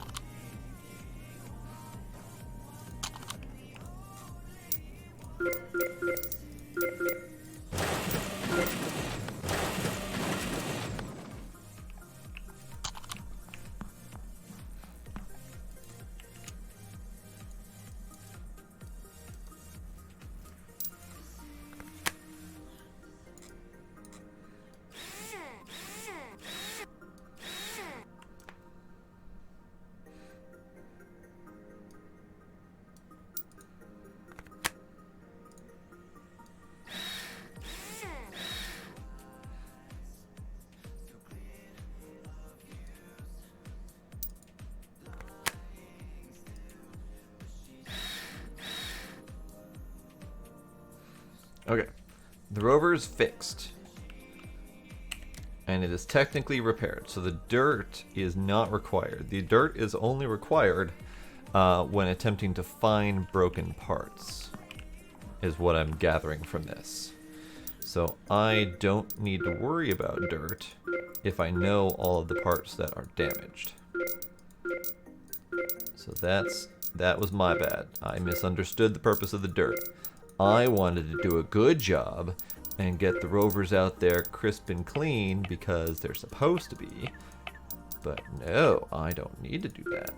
Okay, the rover's fixed, and it is technically repaired, so the dirt is not required. The dirt is only required when attempting to find broken parts, is what I'm gathering from this. So I don't need to worry about dirt if I know all of the parts that are damaged. So that was my bad. I misunderstood the purpose of the dirt. I wanted to do a good job and get the rovers out there crisp and clean because they're supposed to be. But no, I don't need to do that.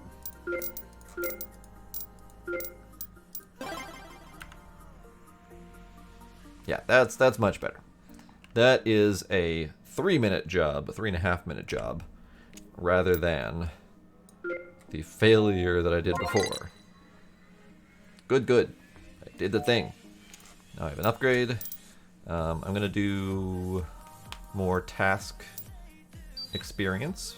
Yeah, that's much better. That is a 3-minute job, a 3.5-minute job, rather than the failure that I did before. Good, good. I did the thing. Now I have an upgrade. I'm going to do more task experience.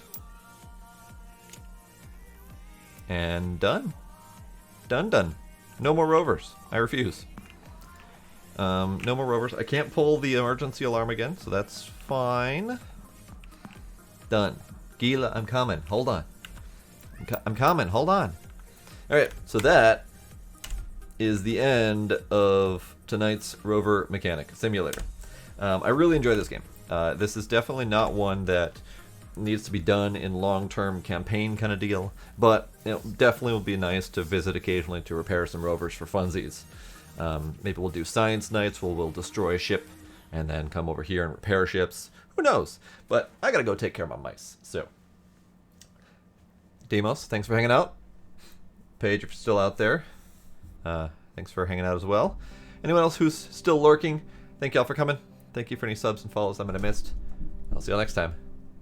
And done. Done. No more rovers. I refuse. No more rovers. I can't pull the emergency alarm again, so that's fine. Done. Gila, I'm coming. Hold on. I'm coming. Hold on. Alright, so that is the end of tonight's Rover Mechanic Simulator. I really enjoy this game. This is definitely not one that needs to be done in long-term campaign kind of deal, but it definitely will be nice to visit occasionally to repair some rovers for funsies. Maybe we'll do science nights where we'll destroy a ship and then come over here and repair ships. Who knows? But I gotta go take care of my mice. So, Demos, thanks for hanging out. Paige, if you're still out there, thanks for hanging out as well. Anyone else who's still lurking, thank y'all for coming. Thank you for any subs and follows I might have missed. I'll see y'all next time.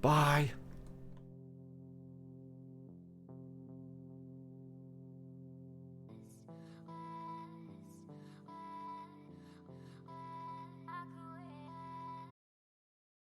Bye.